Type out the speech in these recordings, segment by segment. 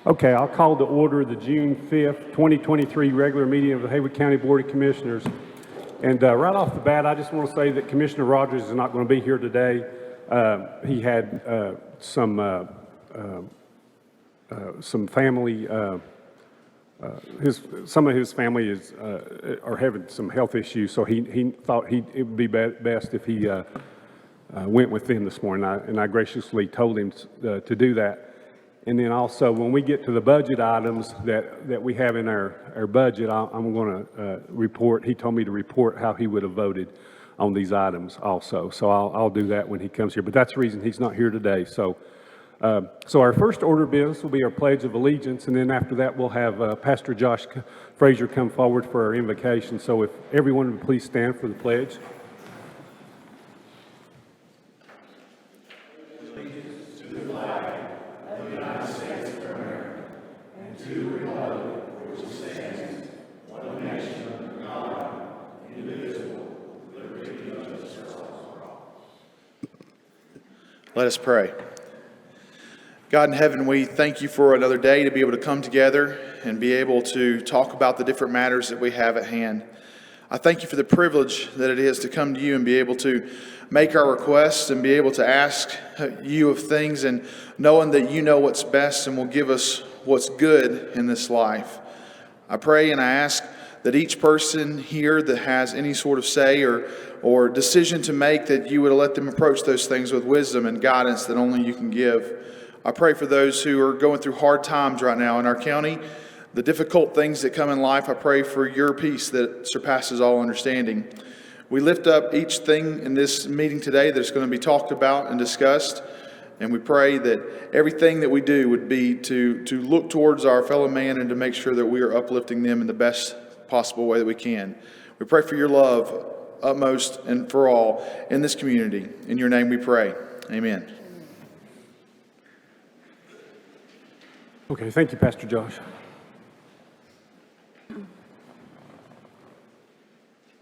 Okay, I'll call to order the June 5th, 2023 regular meeting of the Haywood County Board of Commissioners. And right off the bat, I just want to say that Commissioner Rogers is not going to be here today. He had some family, some of his family are having some health issues, so he thought it would be best if he went with them this morning, and I graciously told him to do that. And then also, when we get to the budget items that we have in our budget, I'm going to report. He told me to report how he would have voted on these items also. So I'll do that when he comes here. But that's the reason he's not here today. So our first order of business will be our Pledge of Allegiance, and then after that we'll have Pastor Josh Frazier come forward for our invocation. So if everyone would please stand for the pledge. Let us pray. God in heaven, we thank you for another day to be able to come together and be able to talk about the different matters that we have at hand. I thank you for the privilege that it is to come to you and be able to make our requests and be able to ask you of things, and knowing that you know what's best and will give us what's good in this life. I pray and I ask that each person here that has any sort of say or decision to make, that you would let them approach those things with wisdom and guidance that only you can give. I pray for those who are going through hard times right now in our county, the difficult things that come in life. I pray for your peace that surpasses all understanding. We lift up each thing in this meeting today that's going to be talked about and discussed, and we pray that everything that we do would be to look towards our fellow man and to make sure that we are uplifting them in the best possible way that we can. We pray for your love utmost and for all in this community. In your name we pray. Amen. Okay, thank you, Pastor Josh.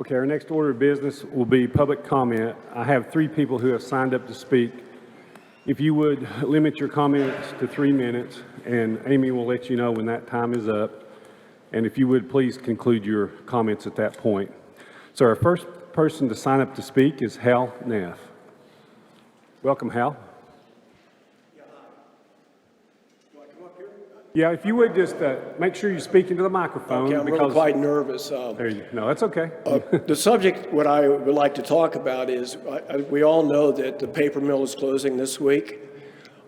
Okay, our next order of business will be public comment. I have 3 people who have signed up to speak. If you would limit your comments to 3 minutes, and Amy will let you know when that time is up. And if you would please conclude your comments at that point. So our first person to sign up to speak is Hal Neff. Welcome, Hal. Yeah, if you would just make sure you speak into the microphone. Okay, I'm really quite nervous. There you go. No, that's okay. The subject, what I would like to talk about is, we all know that the paper mill is closing this week.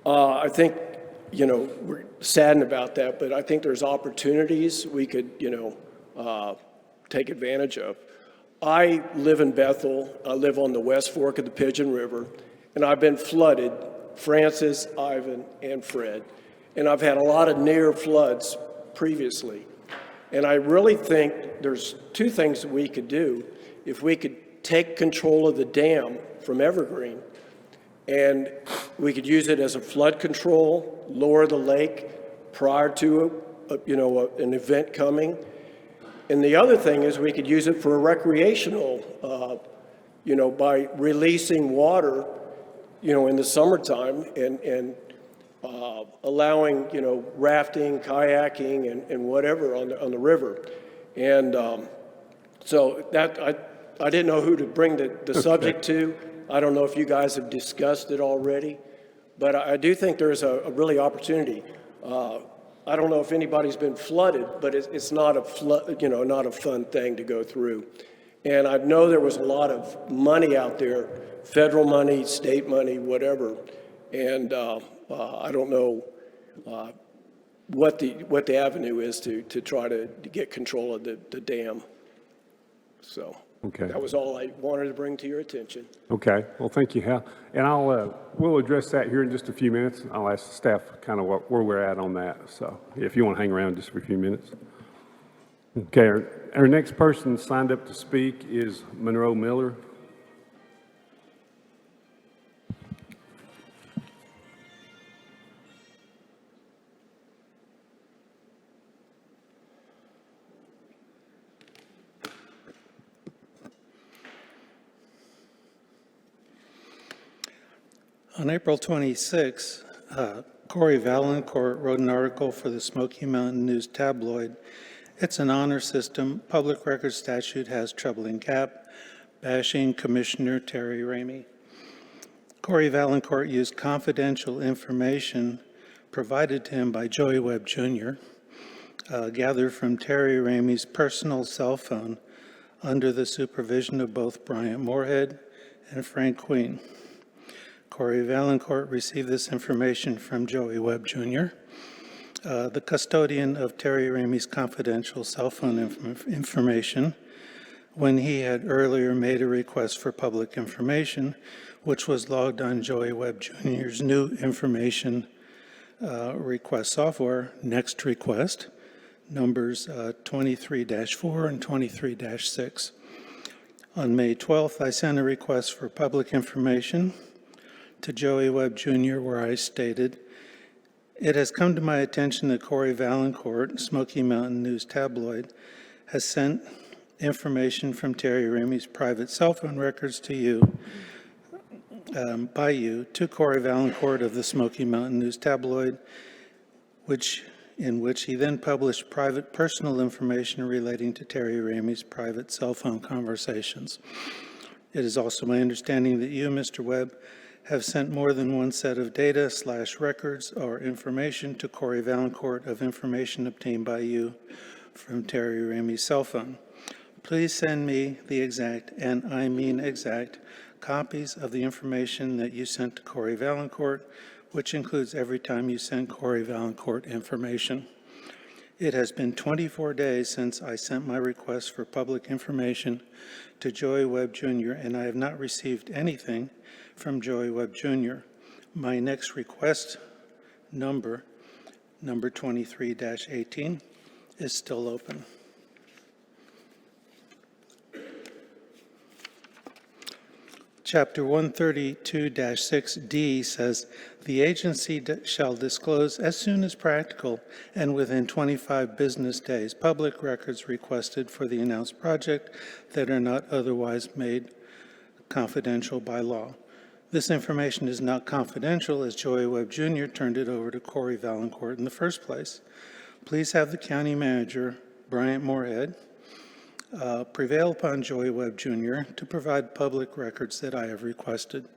I think, we're saddened about that, but I think there's opportunities we could, take advantage of. I live in Bethel. I live on the West Fork of the Pigeon River, and I've been flooded, Francis, Ivan, and Fred. And I've had a lot of near floods previously. And I really think there's 2 things that we could do. If we could take control of the dam from Evergreen, and we could use it as a flood control, lower the lake prior to an event coming. And the other thing is we could use it for a recreational, by releasing water, in the summertime and allowing, rafting, kayaking, and whatever on the river. And so that I didn't know who to bring the subject to. I don't know if you guys have discussed it already, but I do think there's a really opportunity. I don't know if anybody's been flooded, but it's not a flood, not a fun thing to go through. And I know there was a lot of money out there, federal money, state money, whatever. And I don't know what the avenue is to try to get control of the dam. So Okay. that was all I wanted to bring to your attention. Okay, well, thank you, Hal. And we'll address that here in just a few minutes. I'll ask the staff kind of where we're at on that. So if you want to hang around just for a few minutes. Okay, our next person signed up to speak is Monroe Miller. On April 26, Corey Valancourt wrote an article for the Smoky Mountain News tabloid. It's an honor system. Public record statute has troubling gap, bashing Commissioner Terry Ramey. Corey Valancourt used confidential information provided to him by Joey Webb Jr., gathered from Terry Ramey's personal cell phone under the supervision of both Bryant Moorhead and Frank Queen. Corey Valancourt received this information from Joey Webb Jr., the custodian of Terry Ramey's confidential cell phone information, when he had earlier made a request for public information, which was logged on Joey Webb Jr.'s new information request software, Next Request, numbers 23-4 and 23-6. On May 12th, I sent a request for public information to Joey Webb Jr. where I stated, "It has come to my attention that Corey Valancourt, Smoky Mountain News tabloid, has sent information from Terry Ramey's private cell phone records to you, by you, to Corey Valancourt of the Smoky Mountain News tabloid, in which he then published private personal information relating to Terry Ramey's private cell phone conversations. It is also my understanding that you, Mr. Webb, have sent more than one set of data/records or information to Corey Valancourt of information obtained by you from Terry Ramey's cell phone. Please send me the exact, and I mean exact, copies of the information that you sent to Corey Valancourt, which includes every time you send Corey Valancourt information. It has been 24 days since I sent my request for public information to Joey Webb Jr., and I have not received anything from Joey Webb Jr. My next request number 23-18, is still open. Chapter 132-6D says, the agency shall disclose as soon as practical and within 25 business days public records requested for the announced project that are not otherwise made confidential by law. This information is not confidential as Joey Webb Jr. turned it over to Corey Valancourt in the first place. Please have the county manager, Bryant Moorhead, prevail upon Joey Webb Jr. to provide public records that I have requested.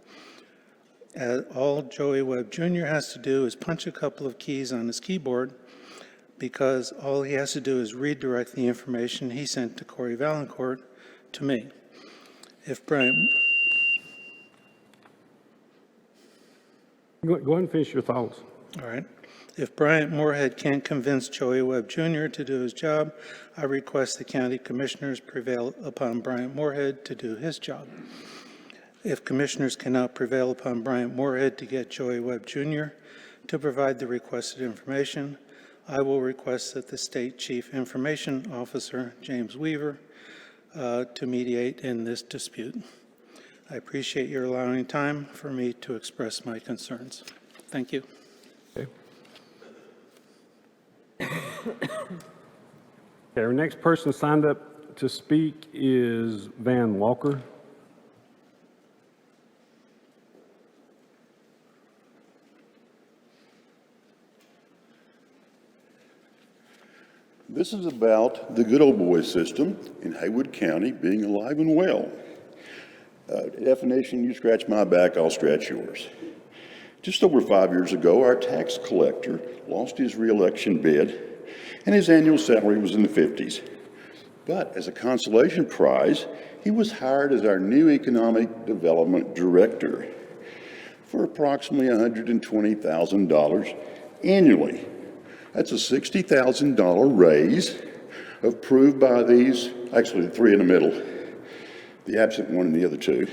All Joey Webb Jr. has to do is punch a couple of keys on his keyboard, because all he has to do is redirect the information he sent to Corey Valancourt to me. If Bryant... Go ahead and finish your thoughts. All right. If Bryant Moorhead can't convince Joey Webb Jr. to do his job, I request the county commissioners prevail upon Bryant Moorhead to do his job. If commissioners cannot prevail upon Bryant Moorhead to get Joey Webb Jr. to provide the requested information, I will request that the State Chief Information Officer, James Weaver, to mediate in this dispute. I appreciate your allowing time for me to express my concerns. Thank you. Okay. Okay, our next person signed up to speak is Van Walker. This is about the good old boy system in Haywood County being alive and well. Definition, you scratch my back, I'll scratch yours. Just over 5 years ago, our tax collector lost his reelection bid, and his annual salary was in the 50s. But as a consolation prize, he was hired as our new economic development director for approximately $120,000 annually. That's a $60,000 raise approved by these, actually the three in the middle, the absent one and the other two.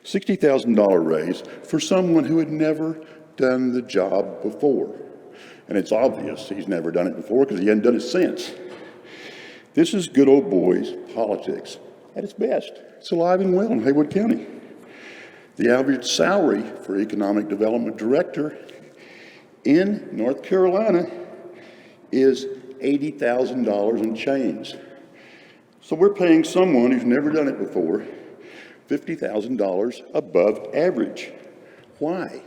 $60,000 raise for someone who had never done the job before. And it's obvious he's never done it before because he hadn't done it since. This is good old boys politics at its best. It's alive and well in Haywood County. The average salary for economic development director in North Carolina is $80,000 and change. So we're paying someone who's never done it before $50,000 above average. Why?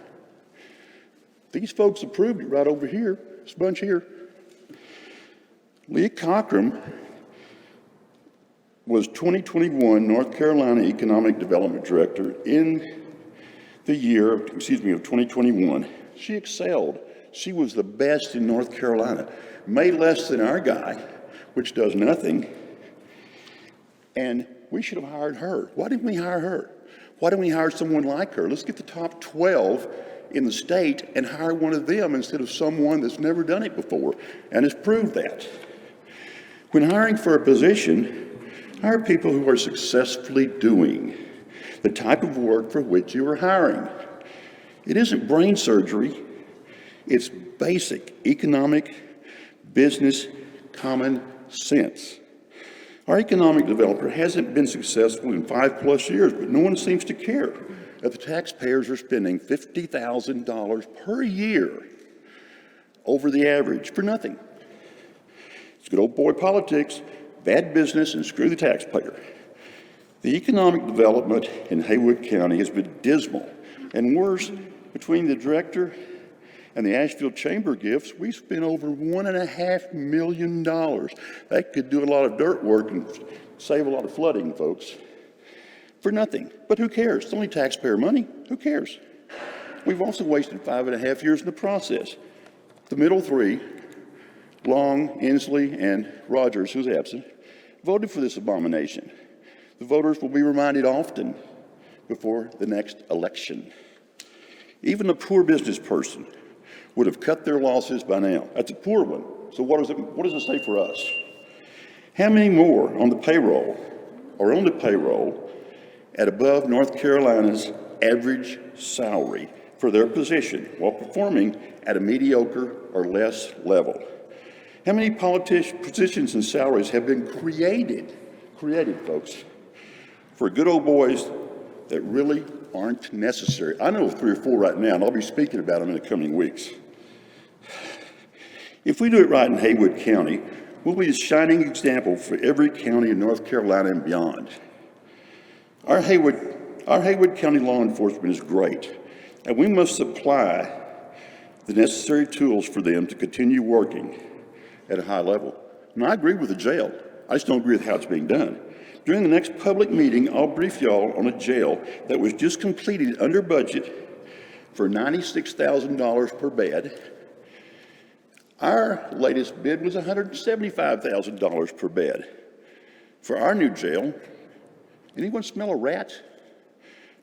These folks approved it right over here, this bunch here. Leah Cochran was 2021 North Carolina Economic Development Director in the year, of 2021. She excelled. She was the best in North Carolina, made less than our guy, which does nothing. And we should have hired her. Why didn't we hire her? Why didn't we hire someone like her? Let's get the top 12 in the state and hire one of them instead of someone that's never done it before and has proved that. When hiring for a position, hire people who are successfully doing the type of work for which you are hiring. It isn't brain surgery. It's basic economic, business, common sense. Our economic developer hasn't been successful in 5+ years, but no one seems to care that the taxpayers are spending $50,000 per year over the average for nothing. It's good old boy politics, bad business, and screw the taxpayer. The economic development in Haywood County has been dismal, and worse, between the director and the Asheville Chamber gifts, we spent over $1.5 million. That could do a lot of dirt work and save a lot of flooding, folks, for nothing. But who cares? It's only taxpayer money. Who cares? We've also wasted 5.5 years in the process. The middle three, Long, Inslee, and Rogers, who's absent, voted for this abomination. The voters will be reminded often before the next election. Even a poor business person would have cut their losses by now. That's a poor one. So what does it say for us? How many more on the payroll are on the payroll at above North Carolina's average salary for their position while performing at a mediocre or less level? How many positions and salaries have been created, folks, for good old boys that really aren't necessary? I know of 3 or 4 right now, and I'll be speaking about them in the coming weeks. If we do it right in Haywood County, we'll be a shining example for every county in North Carolina and beyond. Our Haywood County law enforcement is great, and we must supply the necessary tools for them to continue working at a high level. And I agree with the jail. I just don't agree with how it's being done. During the next public meeting, I'll brief y'all on a jail that was just completed under budget for $96,000 per bed. Our latest bid was $175,000 per bed. For our new jail, anyone smell a rat?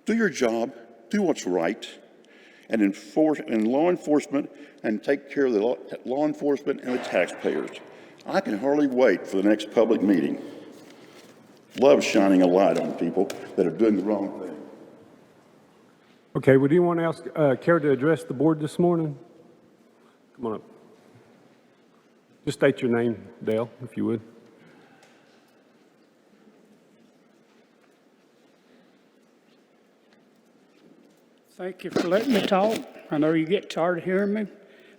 Do your job, do what's right, and enforce in law enforcement and take care of the law enforcement and the taxpayers. I can hardly wait for the next public meeting. Love shining a light on people that are doing the wrong thing. Okay, would anyone else care to address the board this morning? Come on up. Just state your name, Dale, if you would. Thank you for letting me talk. I know you get tired of hearing me,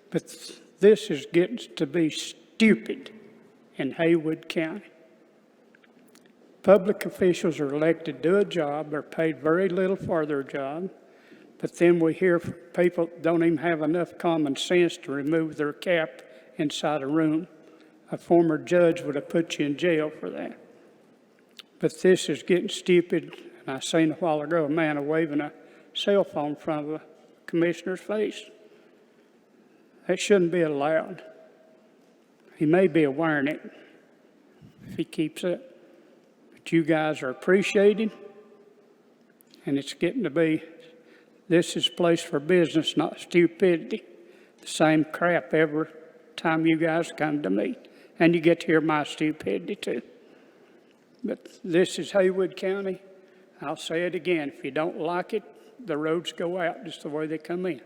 but this is getting to be stupid in Haywood County. Public officials are elected to do a job, they're paid very little for their job, but then we hear from people that don't even have enough common sense to remove their cap inside a room. A former judge would have put you in jail for that. But this is getting stupid, and I seen a while ago a man waving a cell phone in front of a commissioner's face. That shouldn't be allowed. He may be wearing it if he keeps it. But you guys are appreciated, and it's getting to be, this is a place for business, not stupidity. The same crap every time you guys come to me. And you get to hear my stupidity too. But this is Haywood County. I'll say it again. If you don't like it, the roads go out just the way they come in.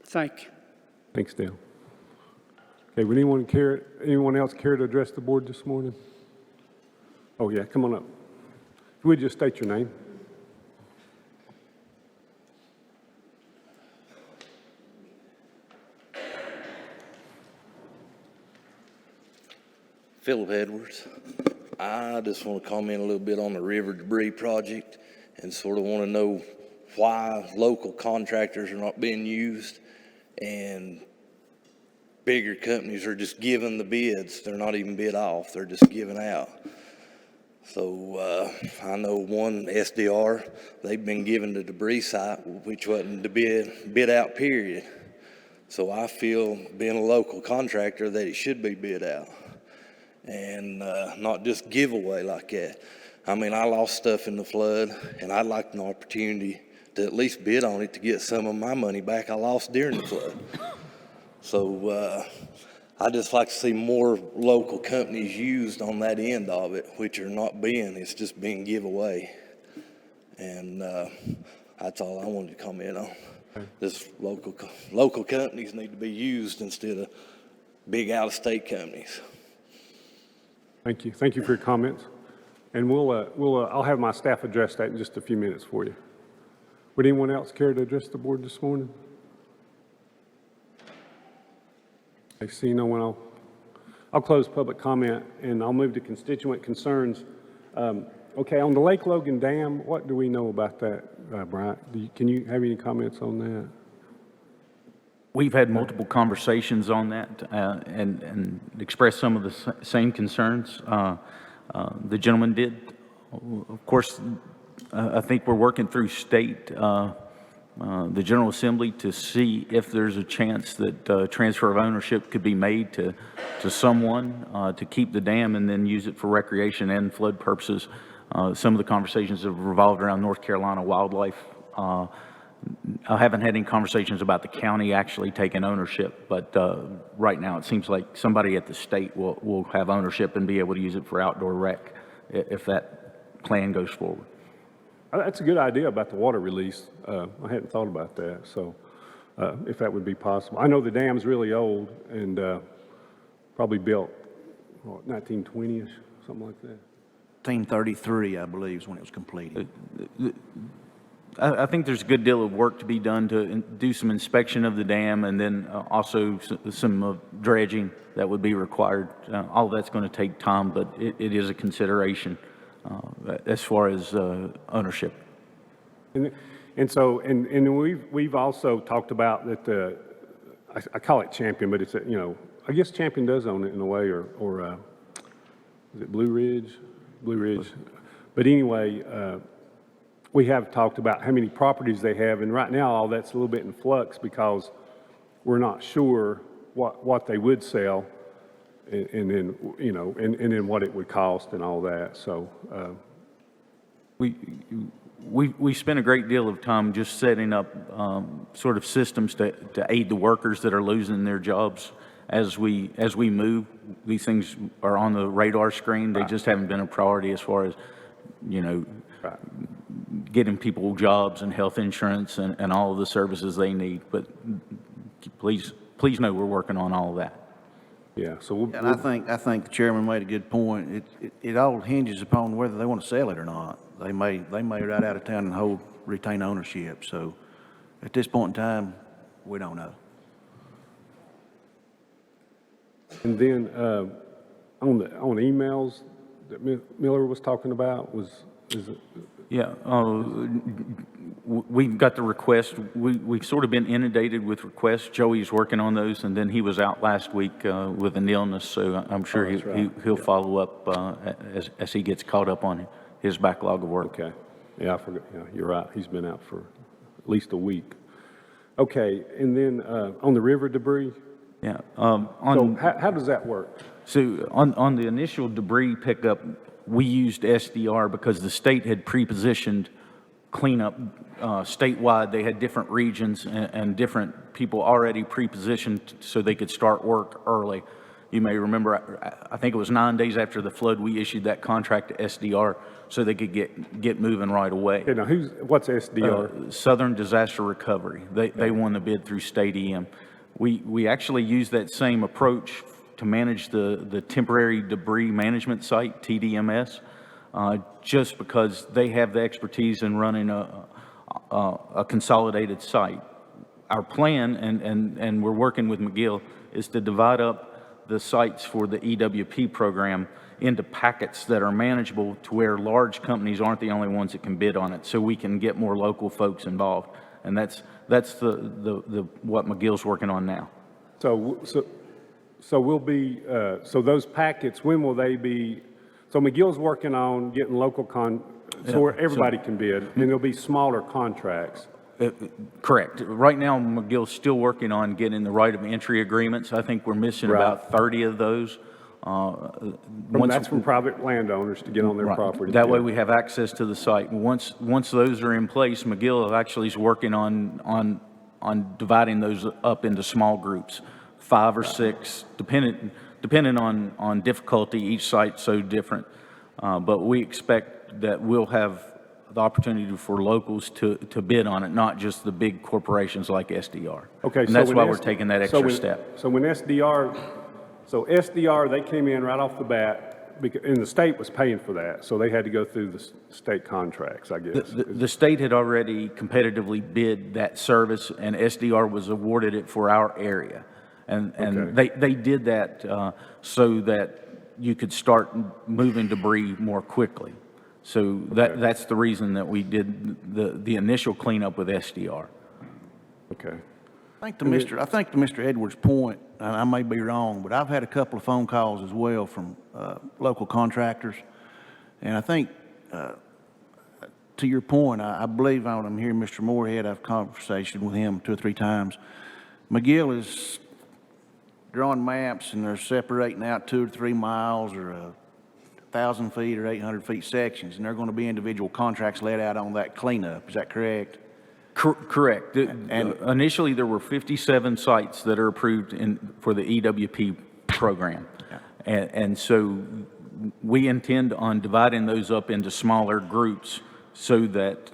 Thank you. Thanks, Dale. Okay, would anyone else care to address the board this morning? Oh, yeah, come on up. If you would just state your name. Philip Edwards. I just want to comment a little bit on the river debris project and sort of want to know why local contractors are not being used and bigger companies are just giving the bids. They're not even bid off, they're just giving out. So I know one SDR, they've been given the debris site, which wasn't the bid out period. So I feel, being a local contractor, that it should be bid out and not just giveaway like that. I mean, I lost stuff in the flood, and I'd like an opportunity to at least bid on it to get some of my money back I lost during the flood. So I just like to see more local companies used on that end of it, which are not being, it's just being giveaway. And that's all I wanted to comment on. Just local companies need to be used instead of big out-of-state companies. Thank you. Thank you for your comments. And I'll have my staff address that in just a few minutes for you. Would anyone else care to address the board this morning? I see no one. I'll close public comment and I'll move to constituent concerns. Okay, on the Lake Logan Dam, what do we know about that, Bryant? Can you have any comments on that? We've had multiple conversations on that and expressed some of the same concerns the gentleman did. Of course, I think we're working through state, the General Assembly, to see if there's a chance that transfer of ownership could be made to someone to keep the dam and then use it for recreation and flood purposes. Some of the conversations have revolved around North Carolina wildlife. I haven't had any conversations about the county actually taking ownership, but right now it seems like somebody at the state will have ownership and be able to use it for outdoor rec if that plan goes forward. That's a good idea about the water release. I hadn't thought about that, so if that would be possible. I know the dam's really old and probably built, 1920-ish, something like that. 1933, I believe, is when it was completed. I think there's a good deal of work to be done to do some inspection of the dam and then also some dredging that would be required. All that's going to take time, but it is a consideration as far as ownership. And so we've also talked about that I call it Champion, but it's I guess Champion does own it in a way, or is it Blue Ridge? Blue Ridge. But anyway, we have talked about how many properties they have, and right now all that's a little bit in flux because we're not sure what they would sell, and then and then what it would cost and all that. So we spent a great deal of time just setting up sort of systems to aid the workers that are losing their jobs as we move. These things are on the radar screen. They just haven't been a priority as far as getting people jobs and health insurance and all of the services they need. But please know we're working on all of that. Yeah. So And I think the chairman made a good point. It all hinges upon whether they want to sell it or not. They may right out of town and retain ownership. So at this point in time, we don't know. And then on emails that Miller was talking about is it? Yeah, we've got the request. We've sort of been inundated with requests. Joey's working on those, and then he was out last week with an illness, so I'm sure he'll follow up as he gets caught up on his backlog of work. Okay. Yeah, I forgot. Yeah, you're right. He's been out for at least a week. Okay, and then on the river debris. Yeah. So how does that work? So on the initial debris pickup, we used SDR because the state had pre-positioned cleanup statewide. They had different regions and different people already pre-positioned so they could start work early. You may remember, I think it was 9 days after the flood, we issued that contract to SDR so they could get moving right away. Okay, now what's SDR? Southern Disaster Recovery. They won the bid through State EM. We actually used that same approach to manage the temporary debris management site, TDMS, just because they have the expertise in running a consolidated site. Our plan, and we're working with McGill, is to divide up the sites for the EWP program into packets that are manageable to where large companies aren't the only ones that can bid on it, so we can get more local folks involved. And that's what McGill's working on now. So we'll be, so those packets, when will they be? So McGill's working on getting local so where everybody can bid, and there'll be smaller contracts. Correct. Right now, McGill's still working on getting the right of entry agreements. I think we're missing about 30 of those. That's from private landowners to get on their property. That way we have access to the site. Once those are in place, McGill actually is working on dividing those up into small groups, 5 or 6, depending on difficulty. Each site's so different. But we expect that we'll have the opportunity for locals to bid on it, not just the big corporations like SDR. Okay, and that's why we're taking that extra step. So when SDR, they came in right off the bat, and the state was paying for that, so they had to go through the state contracts, I guess. The state had already competitively bid that service, and SDR was awarded it for our area. And they did that so that you could start moving debris more quickly. So that's the reason that we did the initial cleanup with SDR. Okay. I think to Mr. Edwards' point, and I may be wrong, but I've had a couple of phone calls as well from local contractors. And I think, to your point, I believe I'm hearing Mr. Moorhead, I've conversation with him 2 or 3 times. McGill is drawing maps, and they're separating out 2 or 3 miles or 1,000 feet or 800 feet sections, and they're going to be individual contracts let out on that cleanup. Is that correct? Correct. And initially, there were 57 sites that are approved for the EWP program. Yeah. And so we intend on dividing those up into smaller groups so that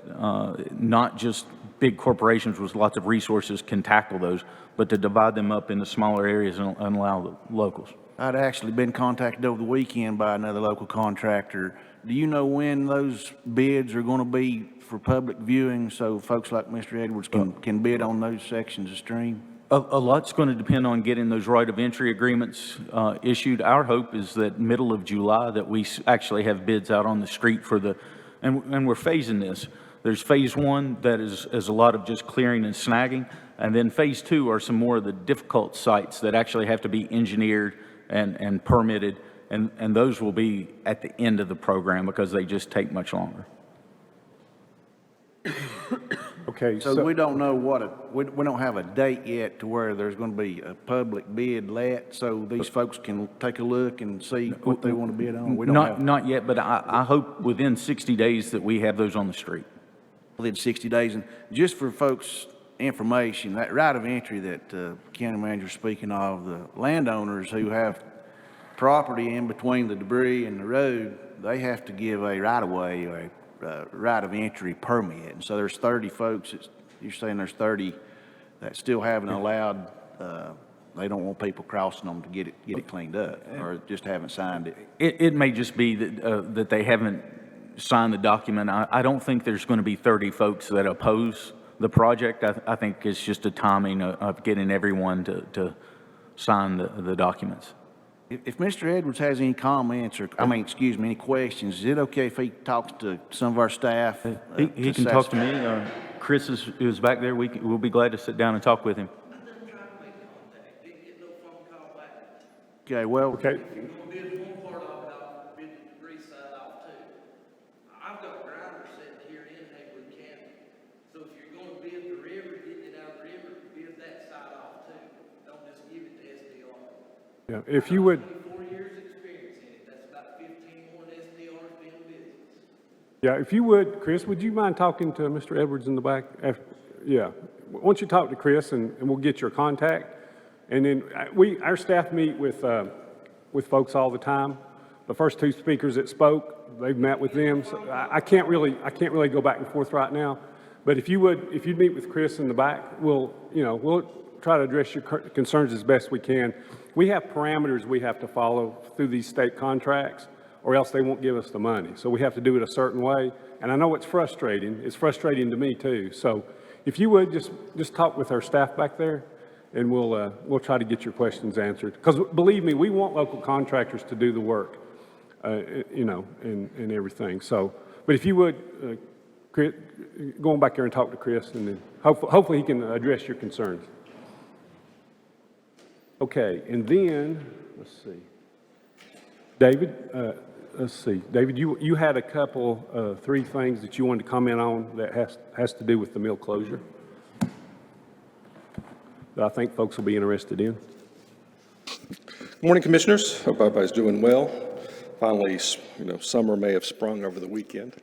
not just big corporations with lots of resources can tackle those, but to divide them up into smaller areas and allow the locals. I'd actually been contacted over the weekend by another local contractor. Do you know when those bids are going to be for public viewing so folks like Mr. Edwards can bid on those sections of stream? A lot's going to depend on getting those right of entry agreements issued. Our hope is that middle of July that we actually have bids out on the street and we're phasing this. There's phase 1 that is a lot of just clearing and snagging, and then phase 2 are some more of the difficult sites that actually have to be engineered and permitted, and those will be at the end of the program because they just take much longer. Okay. So we don't know we don't have a date yet to where there's going to be a public bid let, so these folks can take a look and see what they want to bid on. We don't not yet, but I hope within 60 days that we have those on the street. Within 60 days, and just for folks' information, that right of entry that county manager's speaking of, the landowners who have property in between the debris and the road, they have to give a right-of-way or a right of entry permit. And so there's 30 folks, you're saying there's 30 that still haven't allowed, they don't want people crossing them to get it cleaned up, or just haven't signed it. It may just be that they haven't signed the document. I don't think there's going to be 30 folks that oppose the project. I think it's just a timing of getting everyone to sign the documents. If Mr. Edwards has any comments any questions, is it okay if he talks to some of our staff? He can talk to me. Chris is back there. We'll be glad to sit down and talk with him. Okay, well. Okay. Yeah, if you would. 4 years experience in it. That's about 15 more SDRs being business. Yeah, if you would, Chris, would you mind talking to Mr. Edwards in the back? Yeah, why don't you talk to Chris and we'll get your contact. And then our staff meet with folks all the time. The first 2 speakers that spoke, they've met with them. So I can't really go back and forth right now. But if you'd meet with Chris in the back, we'll try to address your concerns as best we can. We have parameters we have to follow through these state contracts, or else they won't give us the money. So we have to do it a certain way. And I know it's frustrating. It's frustrating to me too. So if you would just talk with our staff back there, and we'll try to get your questions answered. Because believe me, we want local contractors to do the work, and everything. So, but if you would, Chris, go on back there and talk to Chris, and then hopefully he can address your concerns. Okay, and then, let's see. David, David, you had a couple, three things that you wanted to comment on that has to do with the mill closure that I think folks will be interested in. Good morning, Commissioners. Hope everybody's doing well. Finally, summer may have sprung over the weekend.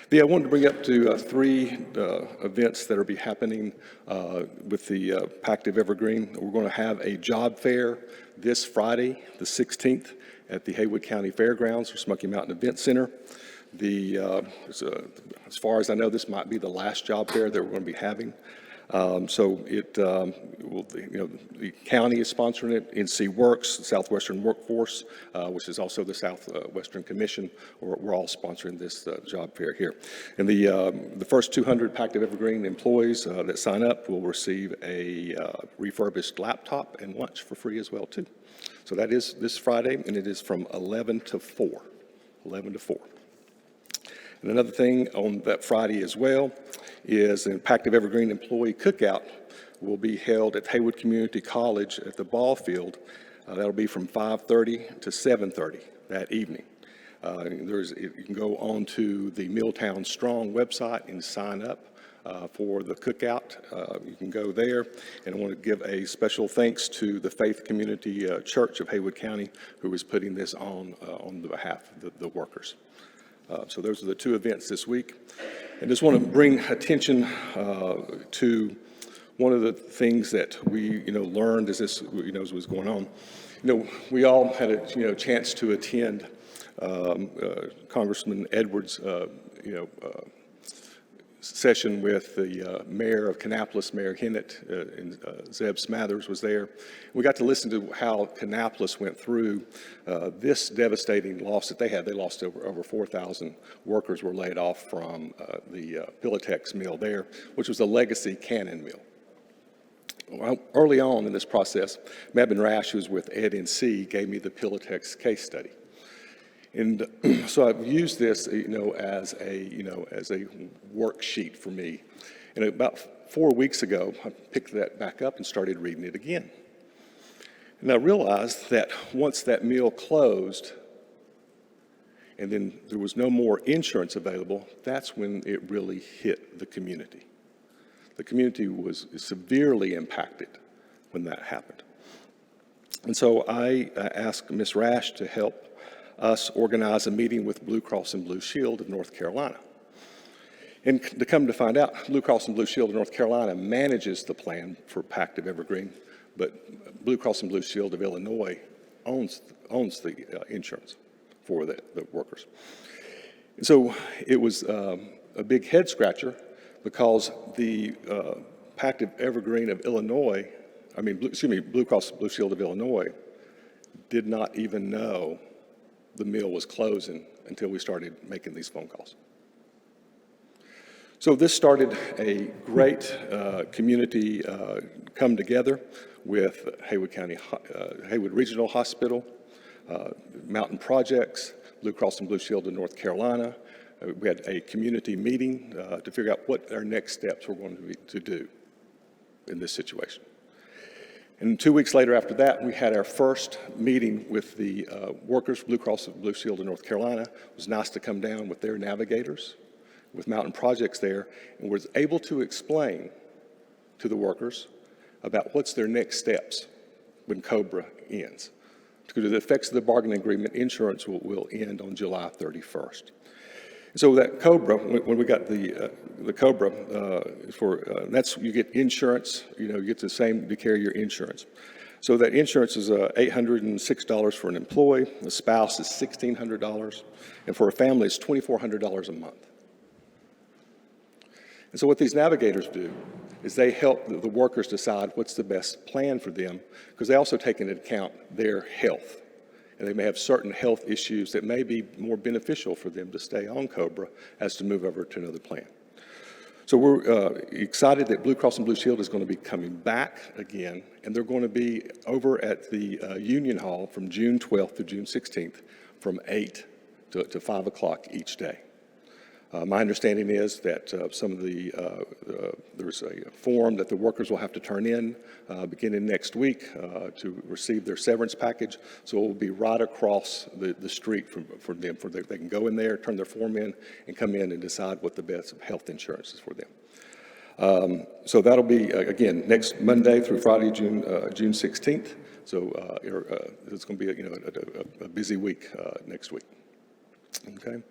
But yeah, I wanted to bring up to three events that will be happening with the Pactive Evergreen. We're going to have a job fair this Friday, the 16th, at the Haywood County Fairgrounds or Smoky Mountain Event Center. As far as I know, this might be the last job fair that we're going to be having. The county is sponsoring it. NC Works, the Southwestern Workforce, which is also the Southwestern Commission, we're all sponsoring this job fair here. And the first 200 Pactive Evergreen employees that sign up will receive a refurbished laptop and lunch for free as well, too. So that is this Friday, and it is from 11 to 4. 11 to 4. And another thing on that Friday as well is an Pactive Evergreen employee cookout will be held at Haywood Community College at the ball field. That'll be from 5:30 to 7:30 that evening. You can go on to the Milltown Strong website and sign up for the cookout. You can go there, and I want to give a special thanks to the Faith Community Church of Haywood County, who is putting this on the behalf of the workers. So those are the two events this week. And just want to bring attention to one of the things that we, learned as this, was going on. We all had a, chance to attend Congressman Edwards' session with the mayor of Kannapolis, Mayor Hennett, and Zeb Smathers was there. We got to listen to how Kannapolis went through this devastating loss that they had. They lost over 4,000 workers were laid off from the Pilatex mill there, which was a legacy cannon mill. Well, early on in this process, Mabin Rash, who was with EdNC, gave me the Pilatex case study. And so I've used this, as a worksheet for me. And about 4 weeks ago, I picked that back up and started reading it again. And I realized that once that mill closed, and then there was no more insurance available, that's when it really hit the community. The community was severely impacted when that happened. And so I asked Ms. Rash to help us organize a meeting with Blue Cross and Blue Shield of North Carolina. And to come to find out, Blue Cross and Blue Shield of North Carolina manages the plan for Pactive Evergreen, but Blue Cross and Blue Shield of Illinois owns the insurance for the workers. And so it was a big head scratcher because the Pactive Evergreen of Illinois, Blue Cross and Blue Shield of Illinois did not even know the mill was closing until we started making these phone calls. So this started a great community come together with Haywood Regional Hospital, Mountain Projects, Blue Cross and Blue Shield of North Carolina. We had a community meeting to figure out what our next steps were going to do in this situation. And 2 weeks later after that, we had our first meeting with the workers, Blue Cross and Blue Shield of North Carolina. It was nice to come down with their navigators, with Mountain Projects there, and was able to explain to the workers about what's their next steps when COBRA ends. Because the effects of the bargaining agreement, insurance will end on July 31st. So that COBRA, when we got the COBRA that's, you get insurance, you get the same to carry your insurance. So that insurance is $806 for an employee, a spouse is $1,600, and for a family it's $2,400 a month. And so what these navigators do is they help the workers decide what's the best plan for them, because they also take into account their health. And they may have certain health issues that may be more beneficial for them to stay on COBRA as to move over to another plan. So we're excited that Blue Cross and Blue Shield is going to be coming back again, and they're going to be over at the Union Hall from June 12th to June 16th from 8 to 5 o'clock each day. My understanding is that some of there's a form that the workers will have to turn in beginning next week to receive their severance package. So it will be right across the street from them. They can go in there, turn their form in, and come in and decide what the best health insurance is for them. So that'll be, again, next Monday through Friday, June 16th. So it's going to be a busy week next week. Okay.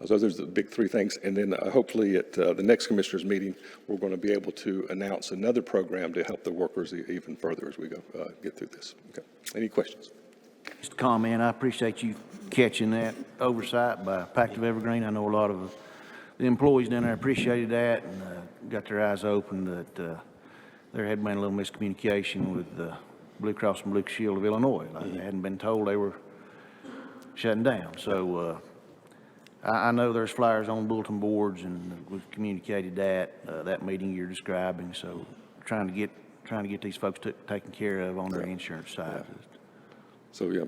So those are the big three things. And then hopefully at the next commissioners meeting, we're going to be able to announce another program to help the workers even further as we go get through this. Okay. Any questions? Just a comment, I appreciate you catching that oversight by Pact of Evergreen. I know a lot of the employees down there appreciated that and got their eyes open that there had been a little miscommunication with the Blue Cross and Blue Shield of Illinois. Like they hadn't been told they were shutting down. So I know there's flyers on bulletin boards, and we've communicated that meeting you're describing. So trying to get these folks taken care of on their insurance side. So yeah,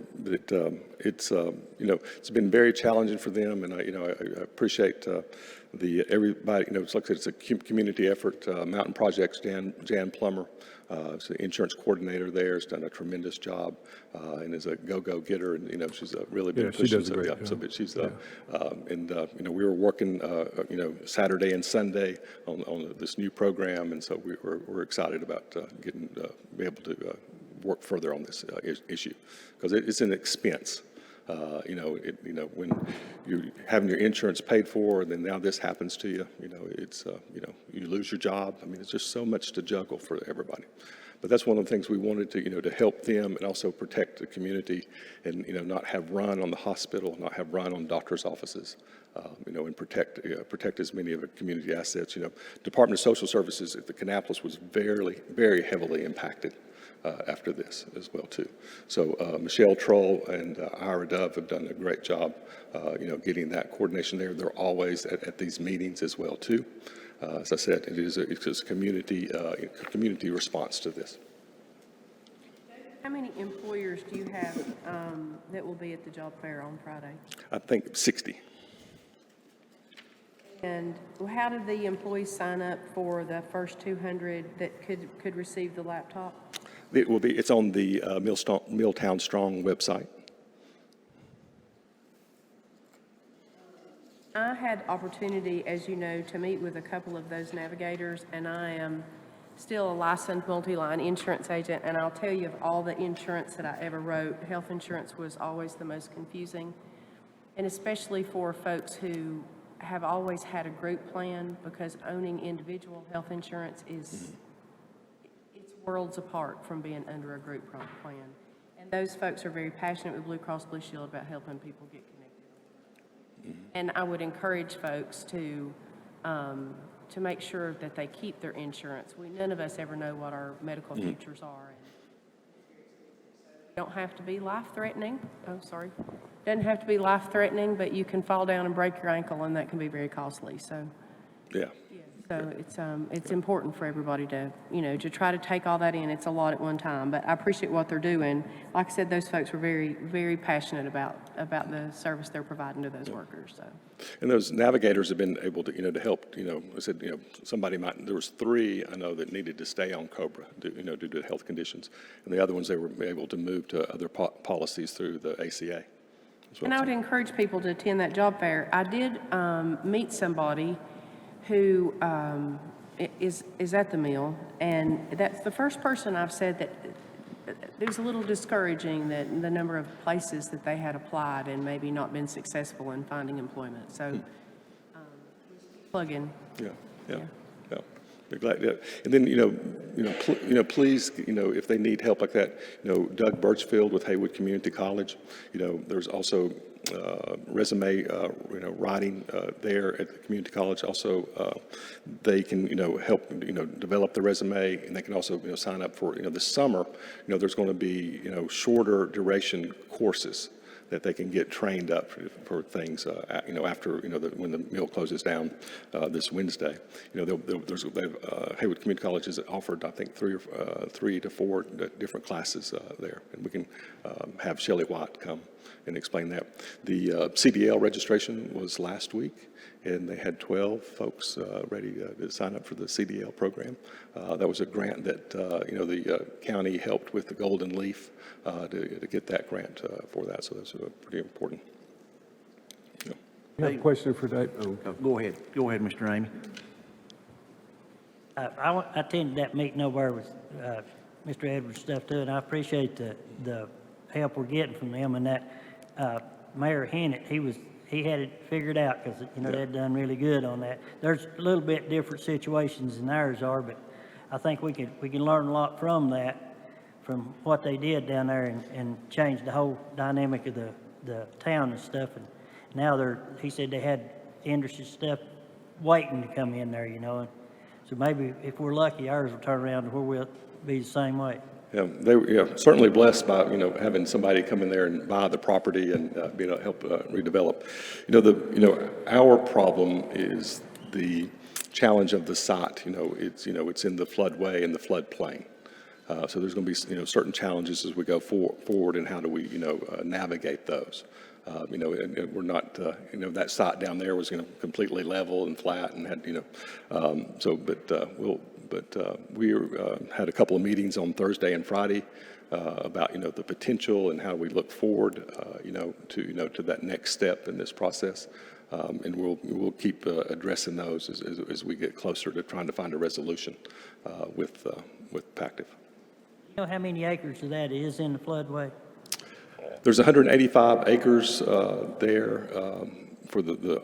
it's it's been very challenging for them, and I appreciate everybody. It's like I said, it's a community effort. Mountain Projects, Jan Plummer, is the insurance coordinator there, has done a tremendous job, and is a go-getter, and she's really been pushing. She does a great job. So, but she's we were working Saturday and Sunday on this new program, and so we're excited about be able to work further on this issue, because it's an expense. When you're having your insurance paid for, and then now this happens to you, you lose your job. I mean, it's just so much to juggle for everybody. But that's one of the things we wanted to help them and also protect the community, and not have run on the hospital, not have run on doctors' offices, and protect as many of the community assets. Department of Social Services at the Kannapolis was very, very heavily impacted after this as well too. So Michelle Troll and Ira Dove have done a great job, getting that coordination there. They're always at these meetings as well too. As I said, it's a community response to this. How many employers do you have that will be at the job fair on Friday? I think 60. And how did the employees sign up for the first 200 that could receive the laptop? It's on the Milltown Strong website. I had opportunity, as you know, to meet with a couple of those navigators, and I am still a licensed multi-line insurance agent, and I'll tell you, of all the insurance that I ever wrote, health insurance was always the most confusing, and especially for folks who have always had a group plan, because owning individual health insurance is it's worlds apart from being under a group plan. And those folks are very passionate with Blue Cross Blue Shield about helping people get connected. And I would encourage folks to make sure that they keep their insurance. None of us ever know what our medical futures are. And it don't have to be life-threatening. Oh, sorry. Doesn't have to be life-threatening, but you can fall down and break your ankle, and that can be very costly. So, Yeah. so it's important for everybody to, to try to take all that in. It's a lot at one time, but I appreciate what they're doing. Like I said, those folks were very, very passionate about the service they're providing to those workers. So. And those navigators have been able to, to help, I said, there was 3 I know that needed to stay on COBRA, due to health conditions. And the other ones, they were able to move to other policies through the ACA. And I would encourage people to attend that job fair. I did meet somebody who is at the mill, and that's the first person I've said that it was a little discouraging that the number of places that they had applied and maybe not been successful in finding employment. So plug in. Yeah. Be glad. Yeah. And then please, if they need help like that, Doug Birchfield with Haywood Community College. There's also resume writing there at the community college. Also, they can help develop the resume, and they can also sign up for this summer. There's going to be shorter duration courses that they can get trained up for things, after, when the mill closes down this Wednesday. Haywood Community College has offered, I think, 3 to 4 different classes there. And we can have Shelley White come and explain that. The CDL registration was last week, and they had 12 folks ready to sign up for the CDL program. That was a grant that, the county helped with the Golden Leaf to get that grant for that, so that's pretty important. Yeah. You have a question for Dave? Oh. Go ahead, Mr. Ramey. I attended that meeting over with Mr. Edwards' stuff too, and I appreciate the help we're getting from them. And that Mayor Hennett, he had it figured out because they'd done really good on that. There's a little bit different situations than ours are, but I think we can learn a lot from that, from what they did down there, and change the whole dynamic of the town and stuff. And now he said they had industry stuff waiting to come in there, and so maybe if we're lucky, ours will turn around to where we'll be the same way. Yeah, they were certainly blessed by having somebody come in there and buy the property and being able to help redevelop. Our problem is the challenge of the site. It's in the floodway and the floodplain. So there's going to be certain challenges as we go forward, and how do we navigate those. And we're not, that site down there was completely level and flat and had, we had a couple of meetings on Thursday and Friday about, the potential and how we look forward, to that next step in this process. And we'll keep addressing those as we get closer to trying to find a resolution with PACTIV. You know how many acres of that is in the floodway? There's 185 acres there for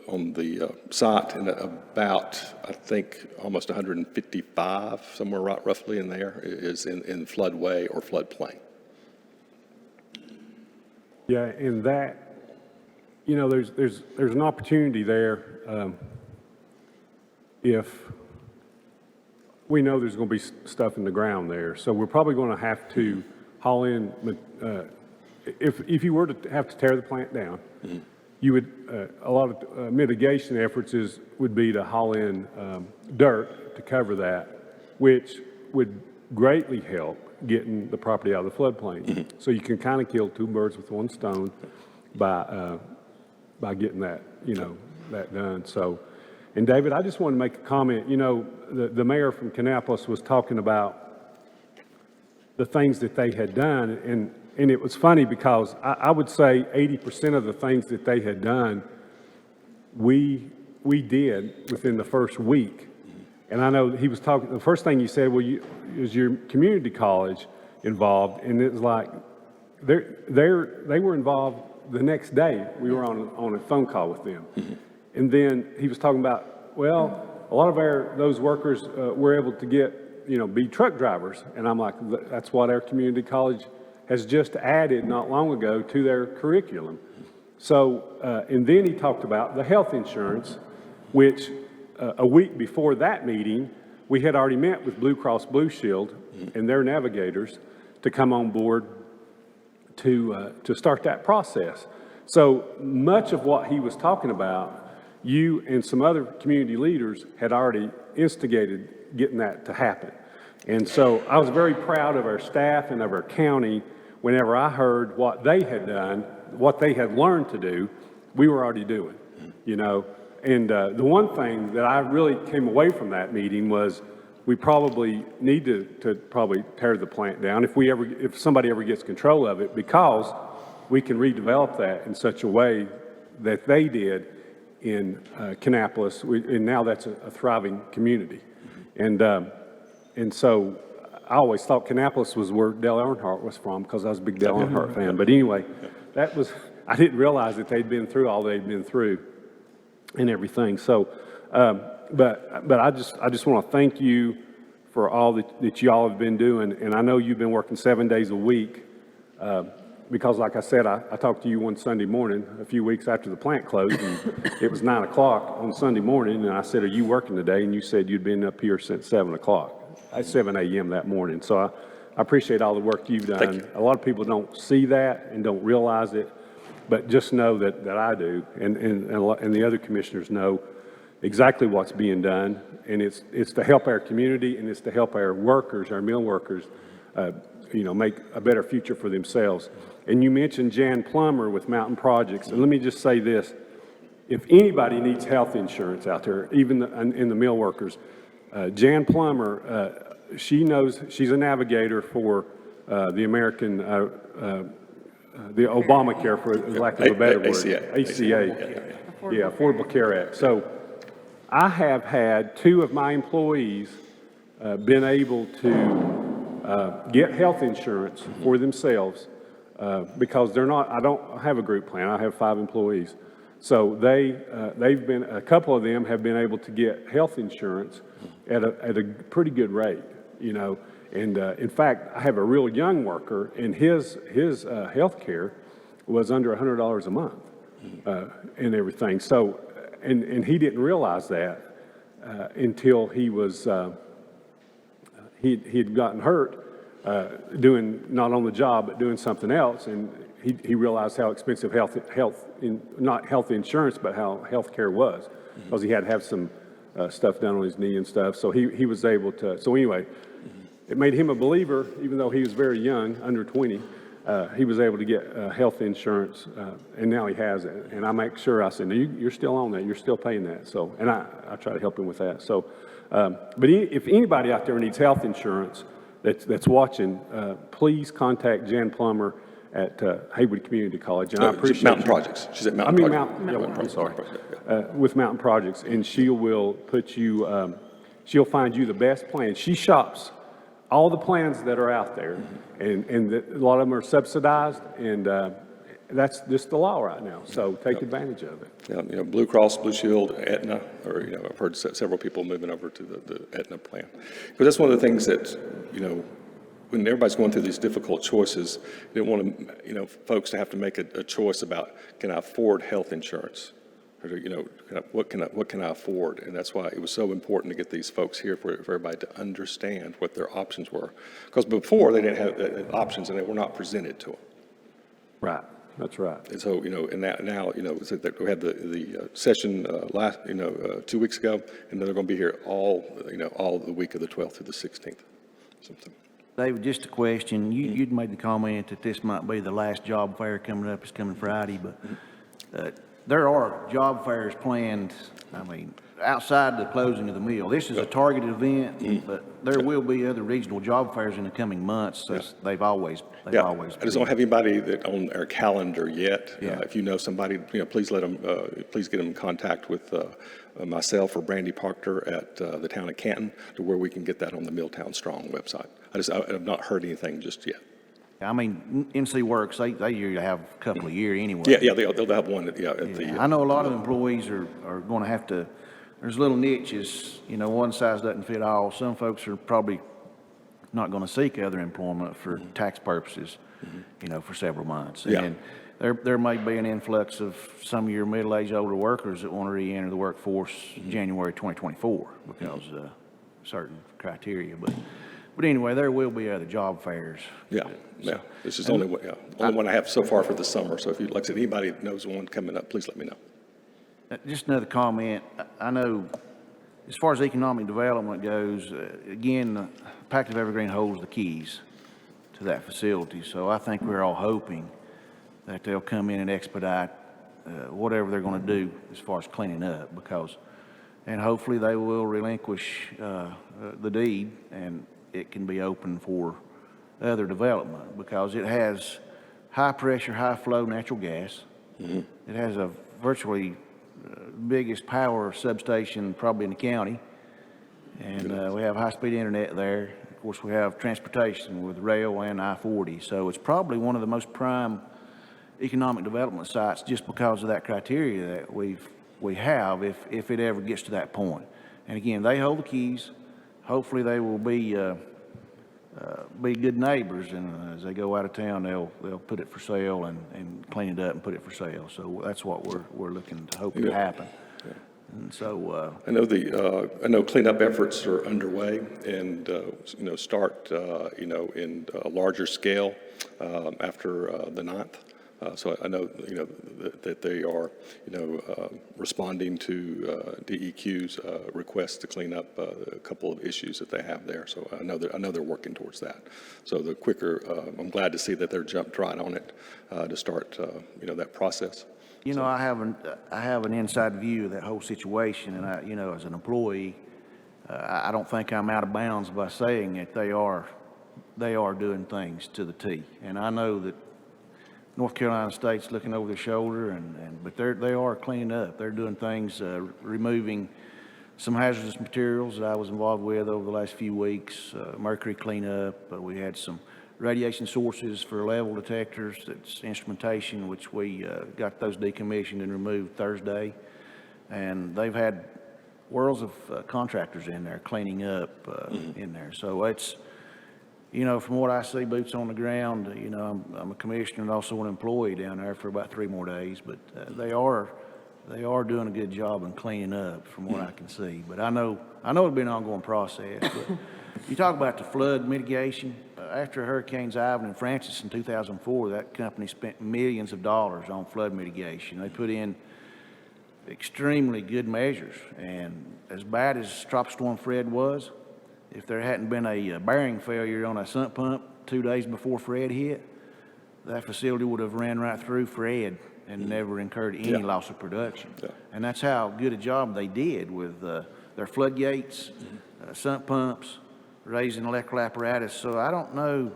on the site, and about, I think, almost 155, somewhere right roughly in there, is in floodway or floodplain. Yeah, and that, there's an opportunity there if we know there's going to be stuff in the ground there. So we're probably going to have to haul in, if you were to have to tear the plant down, you would, a lot of mitigation efforts would be to haul in dirt to cover that, which would greatly help getting the property out of the floodplain. So you can kind of kill two birds with one stone by getting that, that done. So, and David, I just want to make a comment. The mayor from Kannapolis was talking about the things that they had done, and it was funny because I would say 80% of the things that they had done, we did within the first week. And I know he was talking, the first thing he said, well, is your community college involved? And it was like, they were involved the next day. We were on a phone call with them. And then he was talking about, well, a lot of those workers were able to get, be truck drivers. And I'm like, that's what our community college has just added not long ago to their curriculum. So, and then he talked about the health insurance, which a week before that meeting, we had already met with Blue Cross Blue Shield and their navigators to come on board to start that process. So much of what he was talking about, you and some other community leaders had already instigated getting that to happen. And so I was very proud of our staff and of our county. Whenever I heard what they had done, what they had learned to do, we were already doing, And the one thing that I really came away from that meeting was we probably need to probably tear the plant down if somebody ever gets control of it, because we can redevelop that in such a way that they did in Kannapolis, and now that's a thriving community. And so I always thought Kannapolis was where Dale Earnhardt was from, because I was a big Dale Earnhardt fan. But anyway, I didn't realize that they'd been through all they'd been through and everything. So, but I just want to thank you for all that y'all have been doing. And I know you've been working 7 days a week, because like I said, I talked to you one Sunday morning, a few weeks after the plant closed, and it was 9 o'clock on Sunday morning. And I said, are you working today? And you said you'd been up here since 7 o'clock. At 7 a.m. that morning. So I appreciate all the work you've done. Thank you. A lot of people don't see that and don't realize it, but just know that I do, and the other commissioners know exactly what's being done. And it's to help our community, and it's to help our workers, our mill workers, make a better future for themselves. And you mentioned Jan Plummer with Mountain Projects. And let me just say this. If anybody needs health insurance out there, even in the mill workers, Jan Plummer, she knows, she's a navigator for the American, the Obamacare, for lack of a better word. ACA. Yeah, Affordable Care Act. So I have had 2 of my employees been able to get health insurance for themselves because I don't have a group plan. I have 5 employees. So they've been, a couple of them have been able to get health insurance at a pretty good rate, you know. And in fact, I have a real young worker, and his health care was under $100 a month and everything. So, and he didn't realize that until he was, he'd gotten hurt doing, not on the job, but doing something else. And he realized how expensive not health insurance, but how health care was, because he had to have some stuff done on his knee and stuff. So he was able to, so anyway, it made him a believer, even though he was very young, under 20. He was able to get health insurance, and now he has it. And I make sure, I said, no, you're still on that, you're still paying that. So, and I try to help him with that. So, but if anybody out there needs health insurance that's watching, please contact Jan Plummer at Haywood Community College. And I appreciate Mountain Projects. She's at Mountain Projects. I'm sorry. With Mountain Projects, and she will put you, she'll find you the best plan. She shops all the plans that are out there, and a lot of them are subsidized, and that's just the law right now. So take advantage of it. Yeah, you know, Blue Cross, Blue Shield, Aetna, or, you know, I've heard several people moving over to the Aetna plan. Because that's one of the things that, you know, when everybody's going through these difficult choices, you don't want to, you know, folks to have to make a choice about, can I afford health insurance? Or, you know, what can I afford? And that's why it was so important to get these folks here for everybody to understand what their options were. Because before, they didn't have options, and they were not presented to them. Right. That's right. And so, you know, and now, you know, we had the session 2 weeks ago, and then they're going to be here all the week of the 12th through the 16th. Something. David, just a question. You'd made the comment that this might be the last job fair coming up. It's coming Friday, but there are job fairs planned, I mean, outside the closing of the mill. This is a targeted event, but there will be other regional job fairs in the coming months, as they've always been. I just don't have anybody that on our calendar yet. Yeah. If you know somebody, you know, please please get them in contact with myself or Brandy Proctor at the town of Canton, to where we can get that on the Milltown Strong website. I have not heard anything just yet. I mean, NC Works, they usually have a couple a year anyway. Yeah, they'll have one at the. I know a lot of employees are going to have to, there's little niches, you know, one size doesn't fit all. Some folks are probably not going to seek other employment for tax purposes, you know, for several months. Yeah. And there may be an influx of some of your middle-aged older workers that want to re-enter the workforce January 2024 because of certain criteria. But anyway, there will be other job fairs. Yeah. This is the only one I have so far for the summer. So if you, like I said, anybody knows one coming up, please let me know. Just another comment. I know as far as economic development goes, again, Pactiv Evergreen holds the keys to that facility. So I think we're all hoping that they'll come in and expedite whatever they're going to do as far as cleaning up, and hopefully they will relinquish the deed, and it can be open for other development, because it has high pressure, high flow natural gas. It has a virtually biggest power substation probably in the county, and we have high-speed internet there. Of course, we have transportation with rail and I-40, so it's probably one of the most prime economic development sites just because of that criteria that we have if it ever gets to that point. And again, they hold the keys. Hopefully they will be good neighbors, and as they go out of town, they'll put it for sale and clean it up and put it for sale. So that's what we're looking to hope to happen. Yeah. And so I know cleanup efforts are underway, and start in a larger scale after the 9th. So I know, that they are, responding to DEQ's request to clean up a couple of issues that they have there. So I know they're working towards that. So the quicker, I'm glad to see that they're jumped right on it to start, that process. I have an inside view of that whole situation, and as an employee, I don't think I'm out of bounds by saying that they are doing things to the T. And I know that North Carolina State's looking over their shoulder, but they are cleaning up. They're doing things, removing some hazardous materials that I was involved with over the last few weeks, mercury cleanup. We had some radiation sources for level detectors, that's instrumentation, which we got those decommissioned and removed Thursday. And they've had worlds of contractors in there cleaning up in there. So it's, from what I see, boots on the ground, I'm a commissioner and also an employee down there for about 3 more days, but they are doing a good job in cleaning up from what I can see. But I know it'll be an ongoing process. But you talk about the flood mitigation. After Hurricanes Ivan and Francis in 2004, that company spent millions of dollars on flood mitigation. They put in extremely good measures, and as bad as Tropical Storm Fred was, if there hadn't been a bearing failure on a sump pump 2 days before Fred hit, that facility would have ran right through Fred and never incurred any loss of production. Yeah. And that's how good a job they did with their floodgates, sump pumps, raising electrical apparatus. So I don't know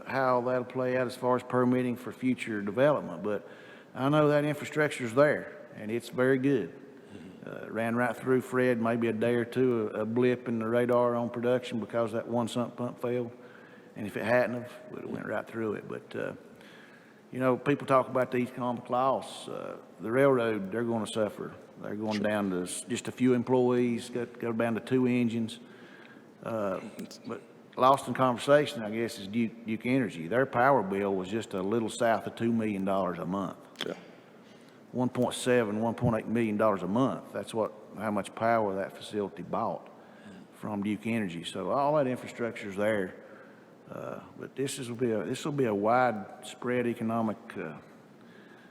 how that'll play out as far as permitting for future development, but I know that infrastructure's there, and it's very good. Ran right through Fred, maybe a day or two, a blip in the radar on production because that one sump pump failed. And if it hadn't have, it would have went right through it. But, people talk about the economic loss. The railroad, they're going to suffer. They're going down to just a few employees, go down to 2 engines. But lost in conversation, I guess, is Duke Energy. Their power bill was just a little south of $2 million a month. Yeah. 1.7, $1.8 million a month. That's how much power that facility bought from Duke Energy. So all that infrastructure is there, but this will be a widespread economic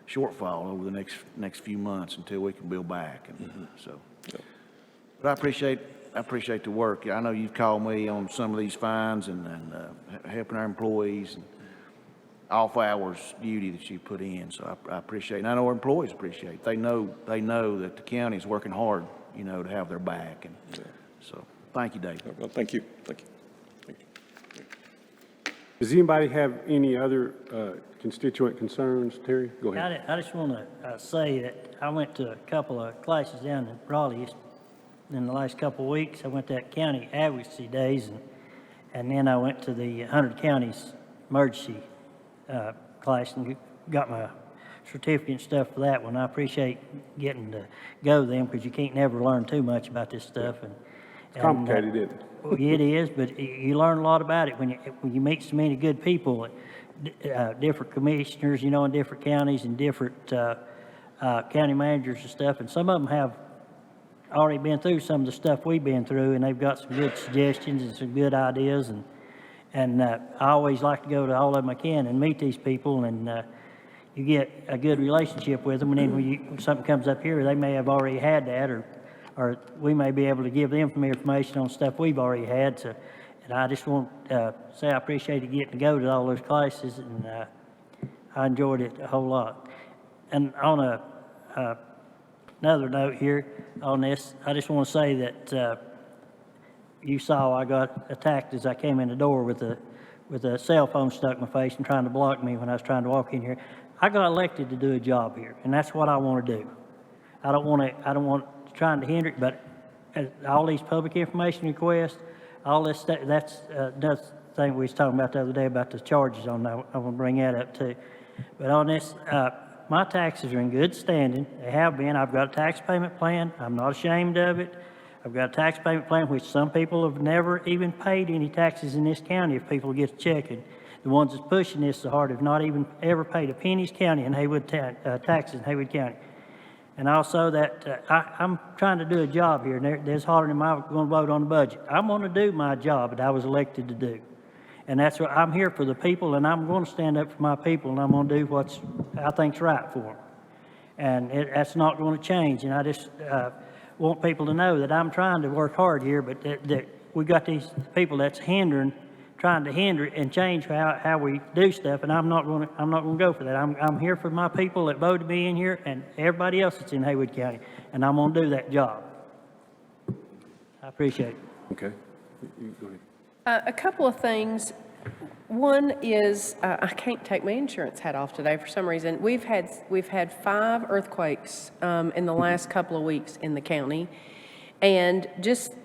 shortfall over the next few months until we can build back. And but I appreciate the work. I know you've called me on some of these fines and helping our employees. And off hours duty that you put in, so I appreciate it. And I know our employees appreciate it. They know that the county is working hard, to have their back. And so, thank you, Dave. Well, thank you. Does anybody have any other constituent concerns? Terry, go ahead. I just want to say that I went to a couple of classes down in Raleigh in the last couple of weeks. I went to that county advocacy days, and then I went to the 100 counties emergency class and got my certificate and stuff for that one. I appreciate getting to go to them because you can't never learn too much about this stuff. It's complicated, isn't it? Well, it is, but you learn a lot about it when you meet so many good people, different commissioners, in different counties and different county managers and stuff. And some of them have already been through some of the stuff we've been through, and they've got some good suggestions and some good ideas. And I always like to go to all of them I can and meet these people, and you get a good relationship with them. And then when something comes up here, they may have already had that, or we may be able to give them some information on stuff we've already had. So, and I just want to say I appreciated getting to go to all those classes, and I enjoyed it a whole lot. And on another note here on this, I just want to say that you saw I got attacked as I came in the door with a cell phone stuck in my face and trying to block me when I was trying to walk in here. I got elected to do a job here, and that's what I want to do. I don't want trying to hinder it, but all these public information requests, all this stuff, that's another thing we was talking about the other day about the charges on that. I want to bring that up too. But on this, my taxes are in good standing. They have been. I've got a tax payment plan. I'm not ashamed of it. I've got a tax payment plan, which some people have never even paid any taxes in this county if people get to checking. The ones that's pushing this so hard have not even ever paid a penny's county in Haywood taxes in Haywood County. And also that I'm trying to do a job here, and there's hollering, am I going to vote on the budget? I'm going to do my job that I was elected to do. And that's what, I'm here for the people, and I'm going to stand up for my people, and I'm going to do what's I think's right for them. And that's not going to change. And I just want people to know that I'm trying to work hard here, but that we got these people that's trying to hinder and change how we do stuff, and I'm not going to go for that. I'm here for my people that voted me in here and everybody else that's in Haywood County, and I'm going to do that job. I appreciate it. Okay. You go ahead. A couple of things. One is, I can't take my insurance hat off today for some reason. We've had 5 earthquakes in the last couple of weeks in the county. And just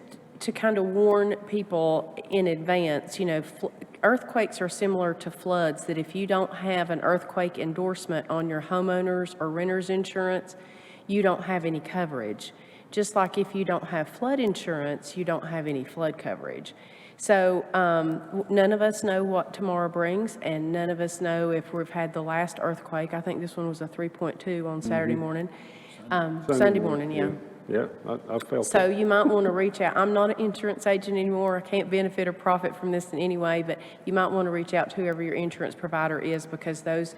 to kind of warn people in advance, you know, earthquakes are similar to floods, that if you don't have an earthquake endorsement on your homeowners or renters insurance, you don't have any coverage. Just like if you don't have flood insurance, you don't have any flood coverage. So none of us know what tomorrow brings, and none of us know if we've had the last earthquake. I think this one was a 3.2 on Saturday morning. Sunday morning, yeah. Yeah, I felt So that. you might want to reach out. I'm not an insurance agent anymore. I can't benefit or profit from this in any way, but you might want to reach out to whoever your insurance provider is, because those,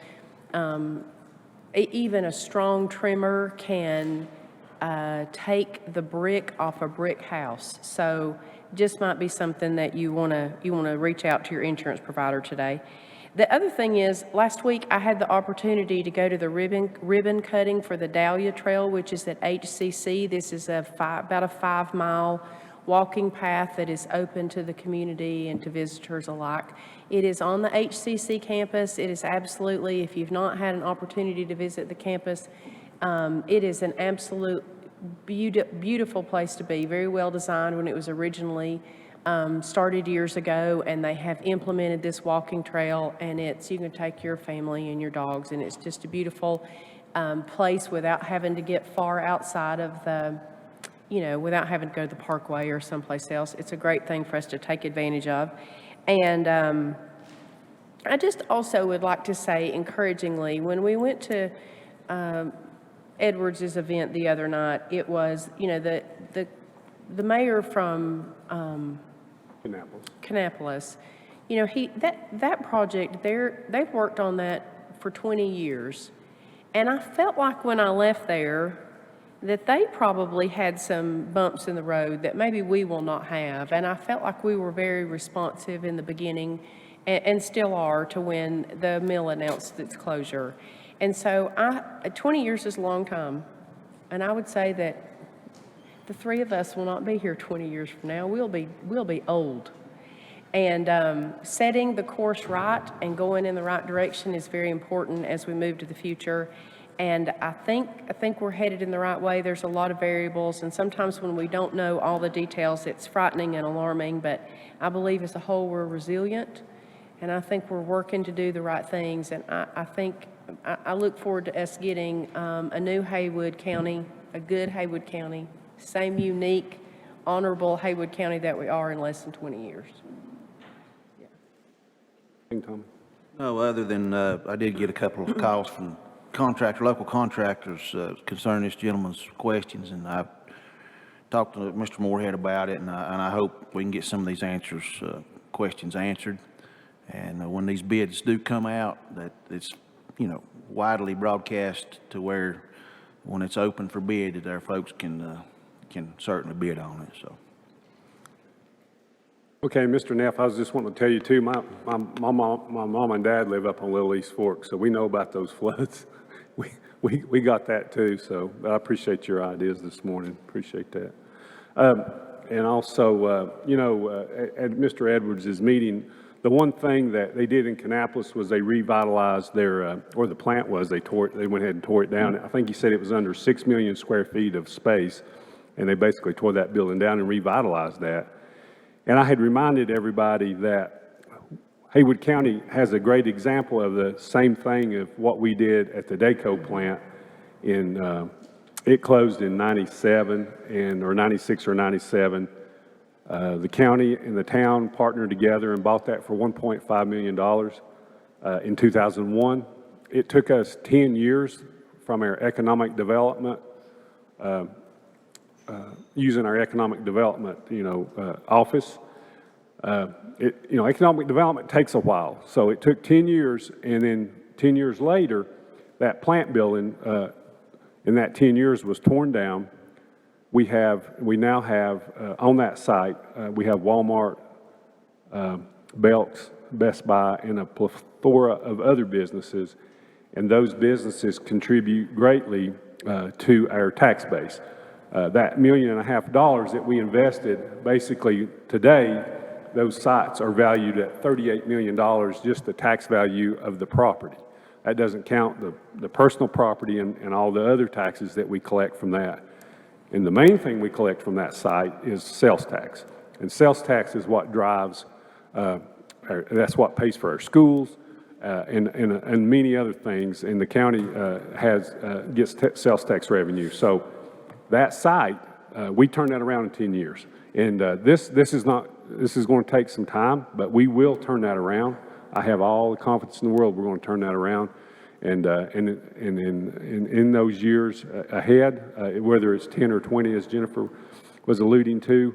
even a strong tremor can take the brick off a brick house. So just might be something that you want to reach out to your insurance provider today. The other thing is, last week I had the opportunity to go to the ribbon cutting for the Dahlia Trail, which is at HCC. This is about a 5-mile walking path that is open to the community and to visitors alike. It is on the HCC campus. It is absolutely, if you've not had an opportunity to visit the campus, it is an absolute beautiful place to be, very well designed when it was originally started years ago, and they have implemented this walking trail, and you can take your family and your dogs, and it's just a beautiful place without having to get far outside of without having to go to the parkway or someplace else. It's a great thing for us to take advantage of. And I just also would like to say encouragingly, when we went to Edwards' event the other night, it was, the mayor from Kannapolis, that project, they've worked on that for 20 years. And I felt like when I left there that they probably had some bumps in the road that maybe we will not have. And I felt like we were very responsive in the beginning, and still are, to when the mill announced its closure. And so 20 years is a long time. And I would say that the 3 of us will not be here 20 years from now. We'll be old. And setting the course right and going in the right direction is very important as we move to the future. And I think we're headed in the right way. There's a lot of variables, and sometimes when we don't know all the details, it's frightening and alarming. But I believe as a whole we're resilient, and I think we're working to do the right things. And I look forward to us getting a new Haywood County, a good Haywood County, same unique, honorable Haywood County that we are in less than 20 years. Tom? No, other than I did get a couple of calls from local contractors concerning this gentleman's questions, and I talked to Mr. Moorhead about it, and I hope we can get some of these questions answered. And when these bids do come out, that it's widely broadcast to where when it's open for bid, that our folks can certainly bid on it. So. Okay, Mr. Neff, I was just wanting to tell you too, my mom and dad live up on Little East Fork, so we know about those floods. We got that too, so I appreciate your ideas this morning. Appreciate that. And also, at Mr. Edwards' meeting, the one thing that they did in Kannapolis was they revitalized their, or the plant was, they went ahead and tore it down. I think he said it was under 6 million square feet of space, and they basically tore that building down and revitalized that. And I had reminded everybody that Haywood County has a great example of the same thing of what we did at the Daco plant. It closed in 97 or 96 or 97. The county and the town partnered together and bought that for $1.5 million in 2001. It took us 10 years from our economic development, using our economic development, office, economic development takes a while. So it took 10 years, and then 10 years later, that plant building in that 10 years was torn down. We now have on that site, we have Walmart, Belk's, Best Buy, and a plethora of other businesses, and those businesses contribute greatly to our tax base. That $1.5 million that we invested, basically today, those sites are valued at $38 million, just the tax value of the property. That doesn't count the personal property and all the other taxes that we collect from that. And the main thing we collect from that site is sales tax. And sales tax is what drives, that's what pays for our schools and many other things. And the county gets sales tax revenue. So that site, we turn that around in 10 years. And this is going to take some time, but we will turn that around. I have all the confidence in the world we're going to turn that around. And in those years ahead, whether it's 10 or 20, as Jennifer was alluding to,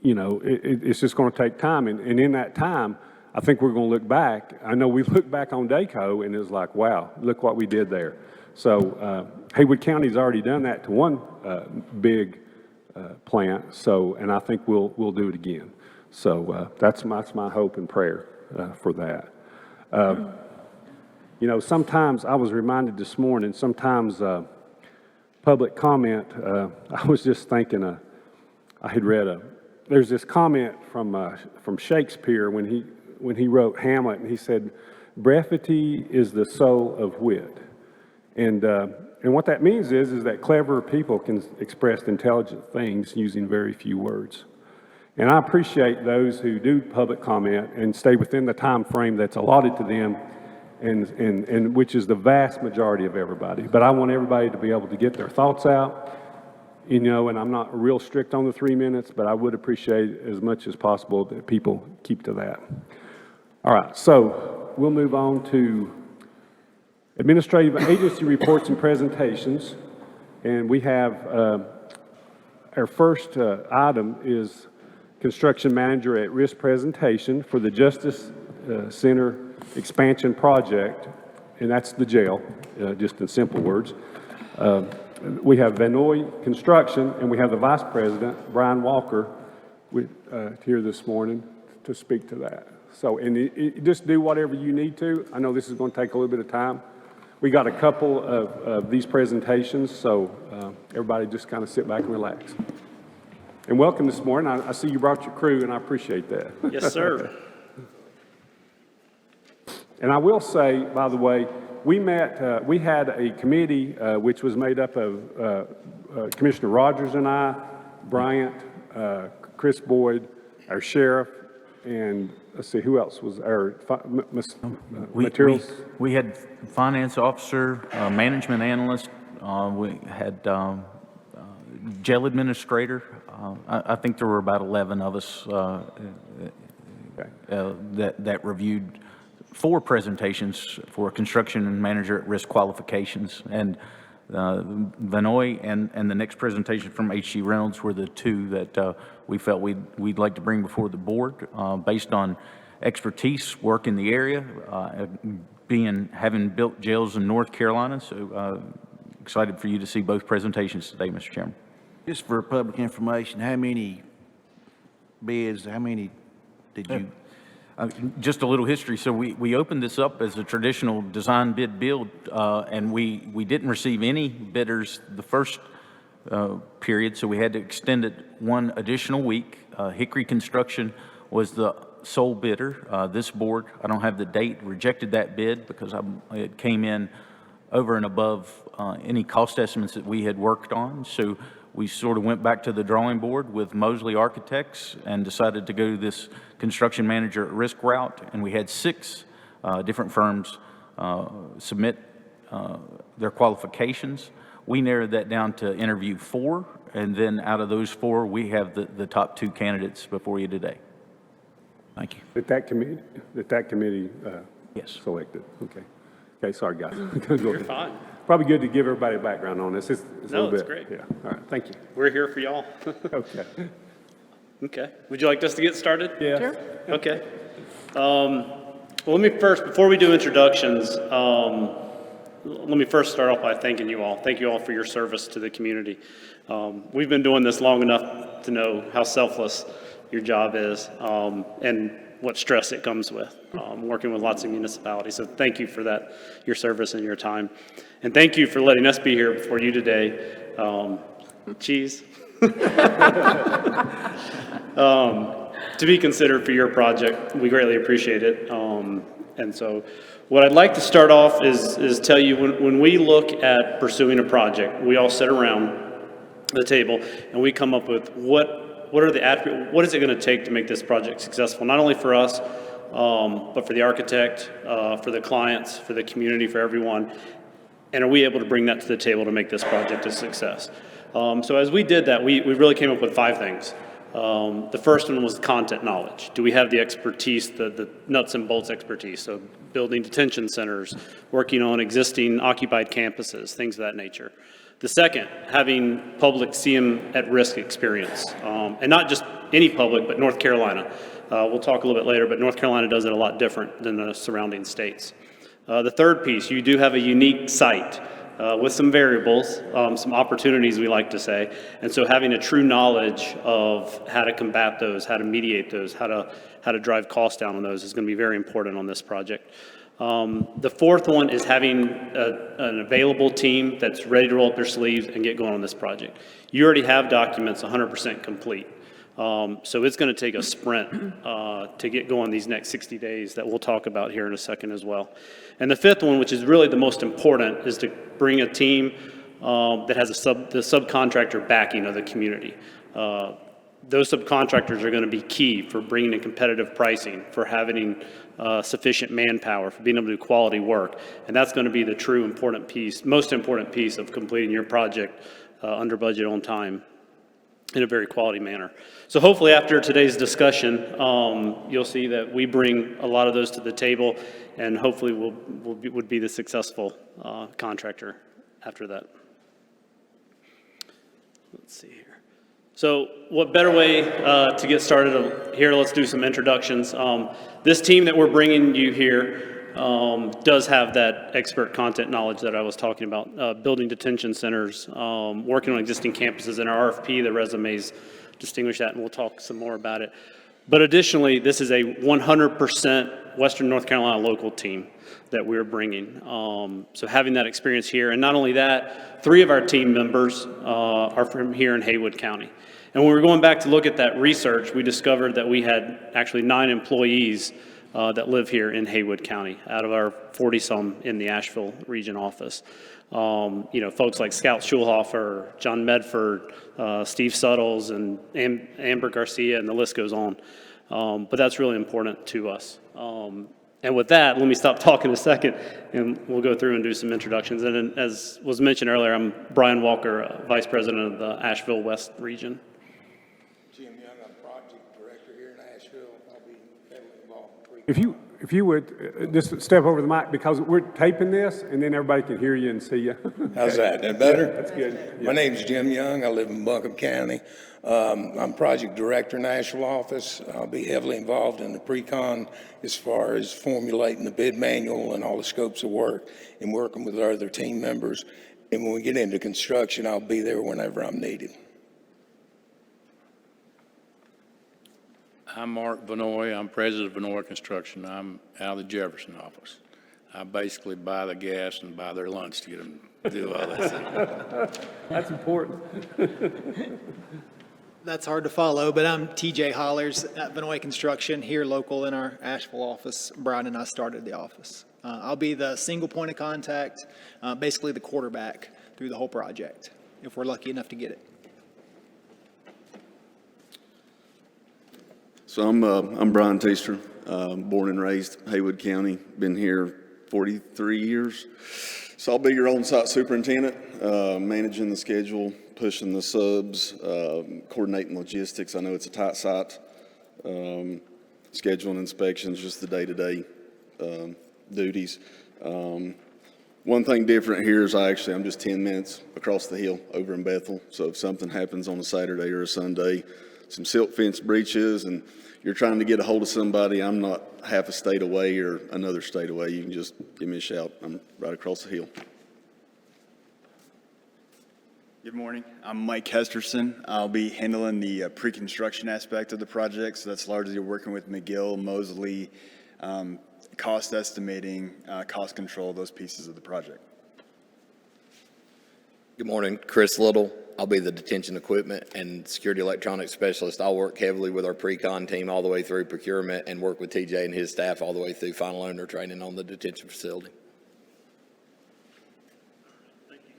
it's just going to take time. And in that time, I think we're going to look back. I know we look back on DACO, and it's like, wow, look what we did there. So Haywood County's already done that to one big plant. So, and I think we'll do it again. So that's my hope and prayer for that. Sometimes I was reminded this morning, sometimes public comment, I was just thinking, I had read there's this comment from Shakespeare when he wrote Hamlet, and he said, "Brevity is the soul of wit." And what that means is that clever people can express intelligent things using very few words. And I appreciate those who do public comment and stay within the time frame that's allotted to them, and which is the vast majority of everybody. But I want everybody to be able to get their thoughts out, and I'm not real strict on the 3 minutes, but I would appreciate as much as possible that people keep to that. All right, so we'll move on to administrative agency reports and presentations. And we have our first item is construction manager at risk presentation for the Justice Center expansion project, and that's the jail, just in simple words. We have Vanoy Construction, and we have the Vice President, Brian Walker, here this morning to speak to that. So, and just do whatever you need to. I know this is going to take a little bit of time. We got a couple of these presentations, so everybody just kind of sit back and relax. And welcome this morning. I see you brought your crew, and I appreciate that. Yes, sir. And I will say, by the way, we had a committee which was made up of Commissioner Rogers and I, Bryant, Chris Boyd, our sheriff, and let's see, who else was our materials? We had finance officer, management analyst, we had jail administrator. I think there were about 11 of us that reviewed 4 presentations for construction and manager at risk qualifications. And Vanoy and the next presentation from H.G. Reynolds were the 2 that we felt we'd like to bring before the board based on expertise, work in the area, having built jails in North Carolina. So excited for you to see both presentations today, Mr. Chairman. Just for public information, how many bids, how many did you? Just a little history. So we opened this up as a traditional design bid build, and we didn't receive any bidders the first period, so we had to extend it 1 additional week. Hickory Construction was the sole bidder. This board, I don't have the date, rejected that bid because it came in over and above any cost estimates that we had worked on. So we sort of went back to the drawing board with Mosley Architects and decided to go this construction manager at risk route. And we had 6 different firms submit their qualifications. We narrowed that down to interview 4, and then out of those 4, we have the top 2 candidates before you today. Thank you. That committee Yes. selected. Okay, sorry, guys. You're fine. Probably good to give everybody a background on this. It's a No, little it's bit. great. Yeah, all right, thank you. We're here for y'all. Okay. Okay. Would you like us to get started? Yeah. Sure. Okay. Well, let me first, before we do introductions, let me first start off by thanking you all. Thank you all for your service to the community. We've been doing this long enough to know how selfless your job is, and what stress it comes with, working with lots of municipalities. So thank you for that, your service and your time. And thank you for letting us be here before you today. Cheese. To be considered for your project. We greatly appreciate it. And so what I'd like to start off is tell you when we look at pursuing a project, we all sit around the table and we come up with what is it going to take to make this project successful, not only for us, but for the architect, for the clients, for the community, for everyone. And are we able to bring that to the table to make this project a success? So as we did that, we really came up with 5 things. The first one was content knowledge. Do we have the expertise, the nuts and bolts expertise? So building detention centers, working on existing occupied campuses, things of that nature. The second, having public CM at risk experience. And not just any public, but North Carolina. We'll talk a little bit later, but North Carolina does it a lot different than the surrounding states. The third piece, you do have a unique site. With some variables, some opportunities we like to say, and so having a true knowledge of how to combat those, how to mediate those, how to drive costs down on those is going to be very important on this project. The fourth one is having an available team that's ready to roll up their sleeves and get going on this project. You already have documents 100% complete. So it's going to take a sprint to get going these next 60 days that we'll talk about here in a second as well. And the fifth one, which is really the most important, is to bring a team that has the subcontractor backing of the community. Those subcontractors are going to be key for bringing in competitive pricing, for having sufficient manpower, for being able to do quality work. And that's going to be the true important piece, most important piece of completing your project under budget, on time, in a very quality manner. So hopefully after today's discussion, you'll see that we bring a lot of those to the table, and hopefully would be the successful contractor after that. Let's see here. So what better way to get started here? Let's do some introductions. This team that we're bringing you here does have that expert content knowledge that I was talking about, building detention centers, working on existing campuses. In our RFP, the resumes distinguish that, and we'll talk some more about it. But additionally, this is a 100% Western North Carolina local team that we're bringing. So having that experience here, and not only that, 3 of our team members are from here in Haywood County. And when we were going back to look at that research, we discovered that we had actually 9 employees that live here in Haywood County out of our 40-some in the Asheville region office. Folks like Scout Schulhofer, John Medford, Steve Suttles, and Amber Garcia, and the list goes on. But that's really important to us. And with that, let me stop talking a second, and we'll go through and do some introductions. And then, as was mentioned earlier, I'm Brian Walker, Vice President of the Asheville West region. Jim Young, I'm Project Director here in Asheville. I'll be heavily involved in If you would just step over the mic, because we're taping this, and then everybody can hear you and see you. How's that? That better? Yeah, that's good. Yeah. My name's Jim Young. I live in Buncombe County. I'm Project Director in the Asheville office. I'll be heavily involved in the pre-con as far as formulating the bid manual and all the scopes of work and working with our other team members. And when we get into construction, I'll be there whenever I'm needed. I'm Mark Vanoy. I'm president of Vanoy Construction. I'm out of the Jefferson office. I basically buy the gas and buy their lunch to get them to do all that. That's important. That's hard to follow, but I'm TJ Hollers at Vanoy Construction, here local in our Asheville office. Brian and I started the office. I'll be the single point of contact, basically the quarterback through the whole project, if we're lucky enough to get it. So I'm Brian Taster, born and raised Haywood County, been here 43 years. So I'll be your on-site superintendent, managing the schedule, pushing the subs, coordinating logistics. I know it's a tight site, scheduling inspections, just the day-to-day duties. One thing different here is I'm just 10 minutes across the hill over in Bethel. So if something happens on a Saturday or a Sunday, some silt fence breaches and you're trying to get a hold of somebody, I'm not half a state away or another state away. You can just give me a shout. I'm right across the hill. Good morning. I'm Mike Hesterson. I'll be handling the pre-construction aspect of the project. So that's largely working with McGill, Mosley, cost estimating, cost control, those pieces of the project. Good morning, Chris Little. I'll be the detention equipment and security electronics specialist. I'll work heavily with our pre-con team all the way through procurement and work with TJ and his staff all the way through final owner training on the detention facility. Thank you,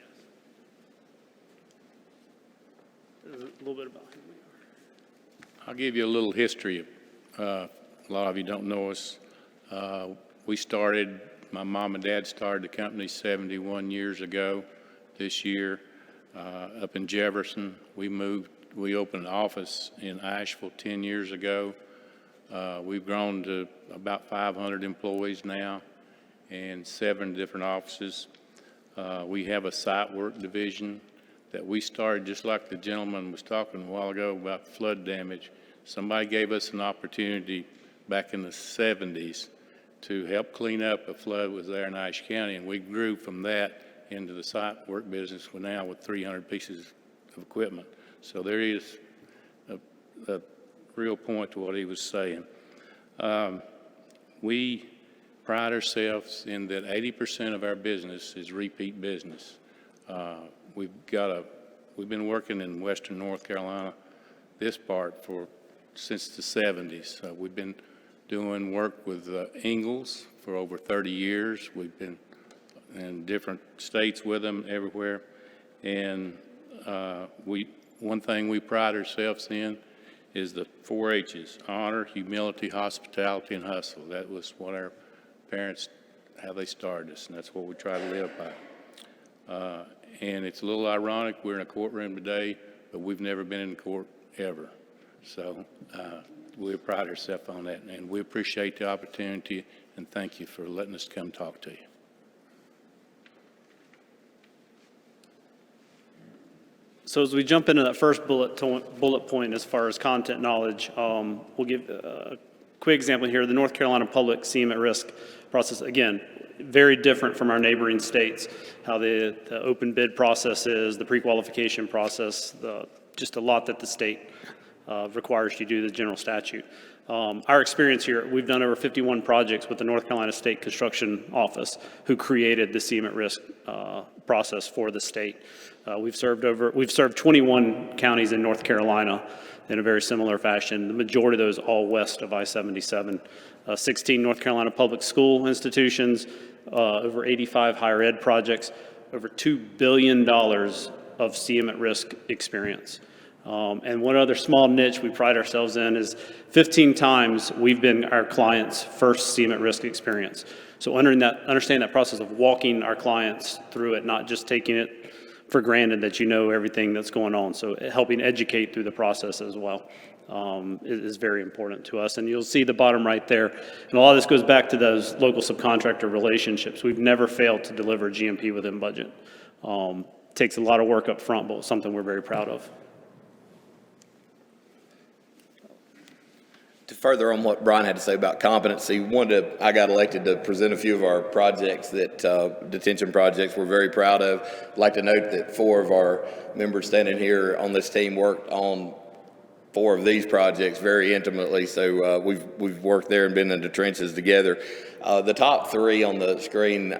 guys. A little bit about who we are. I'll give you a little history. A lot of you don't know us. My mom and dad started the company 71 years ago this year. Up in Jefferson, we opened an office in Asheville 10 years ago. We've grown to about 500 employees now and 7 different offices. We have a site work division that we started just like the gentleman was talking a while ago about flood damage. Somebody gave us an opportunity back in the 70s to help clean up a flood that was there in Ashe County, and we grew from that into the site work business now with 300 pieces of equipment. So there is a real point to what he was saying. We pride ourselves in that 80% of our business is repeat business. We've been working in Western North Carolina, this part, since the 70s. We've been doing work with Ingalls for over 30 years. We've been in different states with them everywhere. And one thing we pride ourselves in is the 4 H's: honor, humility, hospitality, and hustle. That was what our parents, how they started us, and that's what we try to live by. And it's a little ironic, we're in a courtroom today, but we've never been in court ever. So we pride ourselves on that, and we appreciate the opportunity, and thank you for letting us come talk to you. So as we jump into that first bullet point as far as content knowledge, we'll give a quick example here. The North Carolina Public CM at Risk process, again, very different from our neighboring states, how the open bid process is, the pre-qualification process, just a lot that the state requires you to do, the general statute. Our experience here, we've done over 51 projects with the North Carolina State Construction Office, who created the CM at Risk process for the state. We've served 21 counties in North Carolina in a very similar fashion. The majority of those all west of I-77. 16 North Carolina public school institutions, over 85 higher ed projects, over $2 billion of CM at Risk experience. And one other small niche we pride ourselves in is 15 times we've been our client's first CM at Risk experience. So understand that process of walking our clients through it, not just taking it for granted that you know everything that's going on. So helping educate through the process as well is very important to us. And you'll see the bottom right there. And a lot of this goes back to those local subcontractor relationships. We've never failed to deliver GMP within budget. Takes a lot of work up front, but something we're very proud of. To further on what Brian had to say about competency, I got elected to present a few of our projects detention projects we're very proud of. I'd like to note that 4 of our members standing here on this team worked on 4 of these projects very intimately, so we've worked there and been in the trenches together. The top 3 on the screen,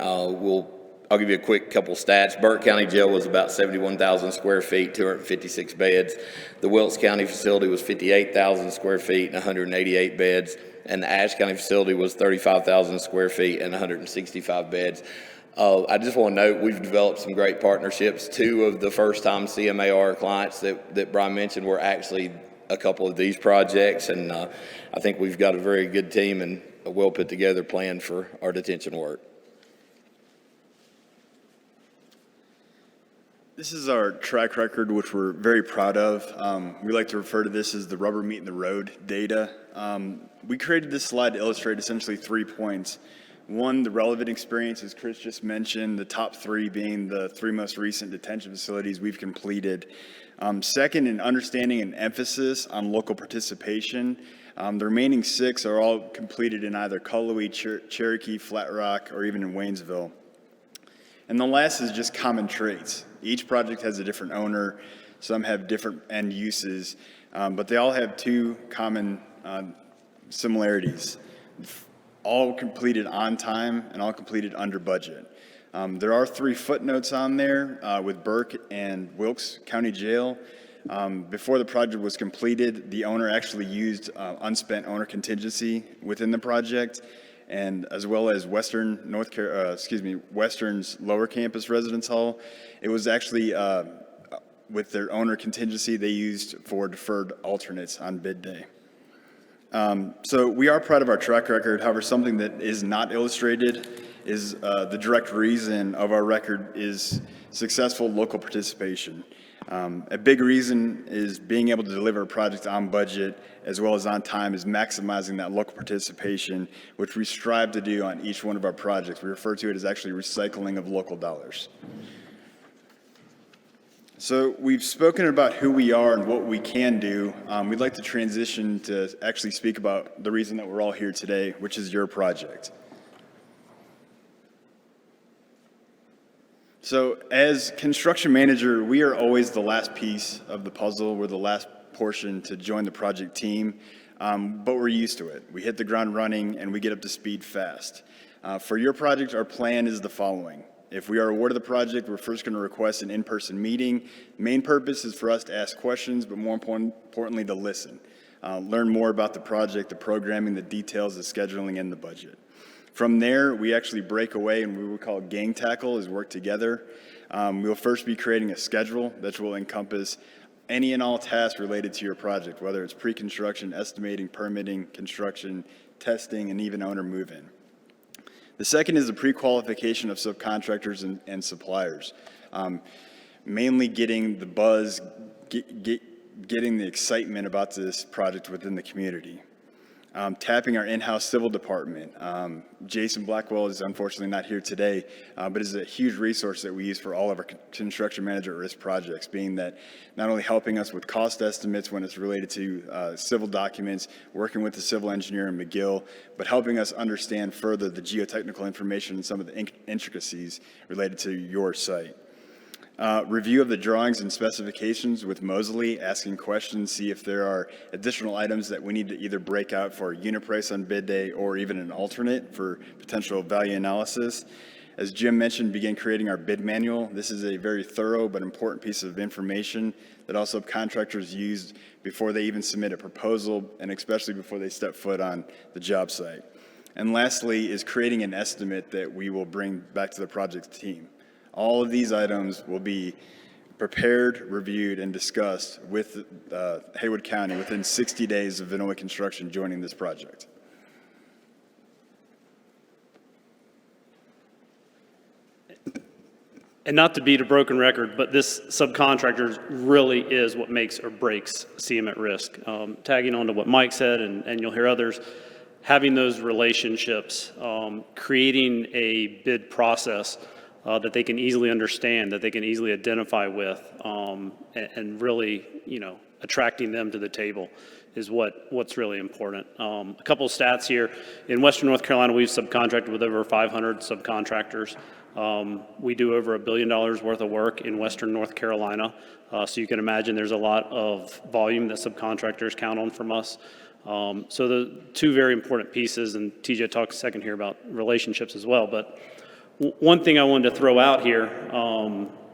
I'll give you a quick couple stats. Burke County Jail was about 71,000 square feet, 256 beds. The Wilkes County facility was 58,000 square feet and 188 beds. And the Ashe County facility was 35,000 square feet and 165 beds. I just want to note we've developed some great partnerships. 2 of the first-time CMAR clients that Brian mentioned were actually a couple of these projects. And I think we've got a very good team and a well-put-together plan for our detention work. This is our track record, which we're very proud of. We like to refer to this as the rubber meeting the road data. We created this slide to illustrate essentially 3 points. One, the relevant experience, as Chris just mentioned, the top 3 being the 3 most recent detention facilities we've completed. Second, an understanding and emphasis on local participation. The remaining 6 are all completed in either Cullowhee, Cherokee, Flat Rock, or even in Waynesville. And the last is just common traits. Each project has a different owner. Some have different end uses, but they all have 2 common similarities. All completed on time and all completed under budget. There are 3 footnotes on there with Burke and Wilkes County Jail. Before the project was completed, the owner actually used unspent owner contingency within the project, and as well as Western's Lower Campus Residence Hall. It was actually with their owner contingency they used for deferred alternates on bid day. So we are proud of our track record. However, something that is not illustrated is the direct reason of our record is successful local participation. A big reason is being able to deliver a project on budget as well as on time is maximizing that local participation, which we strive to do on each one of our projects. We refer to it as actually recycling of local dollars. So we've spoken about who we are and what we can do. We'd like to transition to actually speak about the reason that we're all here today, which is your project. So as construction manager, we are always the last piece of the puzzle. We're the last portion to join the project team, but we're used to it. We hit the ground running and we get up to speed fast. For your project, our plan is the following. If we are awarded the project, we're first going to request an in-person meeting. Main purpose is for us to ask questions, but more importantly, to listen. Learn more about the project, the programming, the details, the scheduling, and the budget. From there, we actually break away and we would call gang tackle is work together. We'll first be creating a schedule that will encompass any and all tasks related to your project, whether it's pre-construction, estimating, permitting, construction, testing, and even owner move-in. The second is the pre-qualification of subcontractors and suppliers, mainly getting the buzz, getting the excitement about this project within the community. Tapping our in-house civil department. Jason Blackwell is unfortunately not here today, but is a huge resource that we use for all of our construction manager at risk projects, being that not only helping us with cost estimates when it's related to civil documents, working with the civil engineer in McGill, but helping us understand further the geotechnical information and some of the intricacies related to your site. Review of the drawings and specifications with Mosley, asking questions, see if there are additional items that we need to either break out for unit price on bid day or even an alternate for potential value analysis. As Jim mentioned, begin creating our bid manual. This is a very thorough but important piece of information that all subcontractors use before they even submit a proposal and especially before they step foot on the job site. And lastly is creating an estimate that we will bring back to the project team. All of these items will be prepared, reviewed, and discussed with Haywood County within 60 days of Vinoy Construction joining this project. And not to beat a broken record, but this subcontractor really is what makes or breaks CM at risk. Tagging on to what Mike said, and you'll hear others, having those relationships, creating a bid process that they can easily understand, that they can easily identify with, and really, attracting them to the table is what's really important. A couple of stats here. In Western North Carolina, we've subcontracted with over 500 subcontractors. We do over $1 billion worth of work in Western North Carolina. So you can imagine there's a lot of volume that subcontractors count on from us. So the 2 very important pieces, and TJ talked a second here about relationships as well, but one thing I wanted to throw out here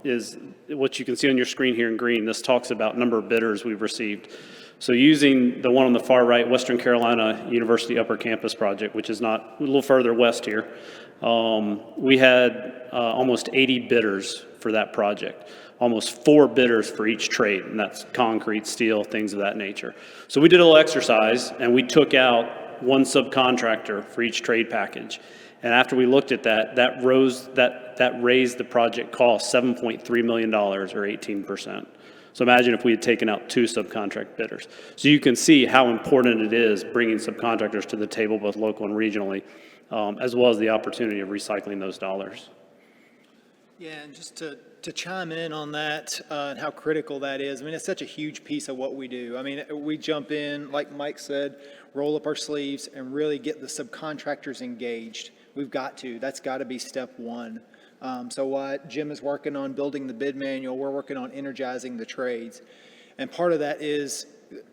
is what you can see on your screen here in green. This talks about number of bidders we've received. So using the one on the far right, Western Carolina University Upper Campus project, which is not a little further west here, we had almost 80 bidders for that project, almost 4 bidders for each trade, and that's concrete, steel, things of that nature. So we did a little exercise, and we took out 1 subcontractor for each trade package. And after we looked at that raised the project cost $7.3 million or 18%. So imagine if we had taken out 2 subcontract bidders. So you can see how important it is bringing subcontractors to the table, both local and regionally. as well as the opportunity of recycling those dollars. Yeah, and just to chime in on that and how critical that is, I mean, it's such a huge piece of what we do. I mean, we jump in, like Mike said, roll up our sleeves and really get the subcontractors engaged. We've got to. That's got to be step one. So what Jim is working on building the bid manual, we're working on energizing the trades. And part of that is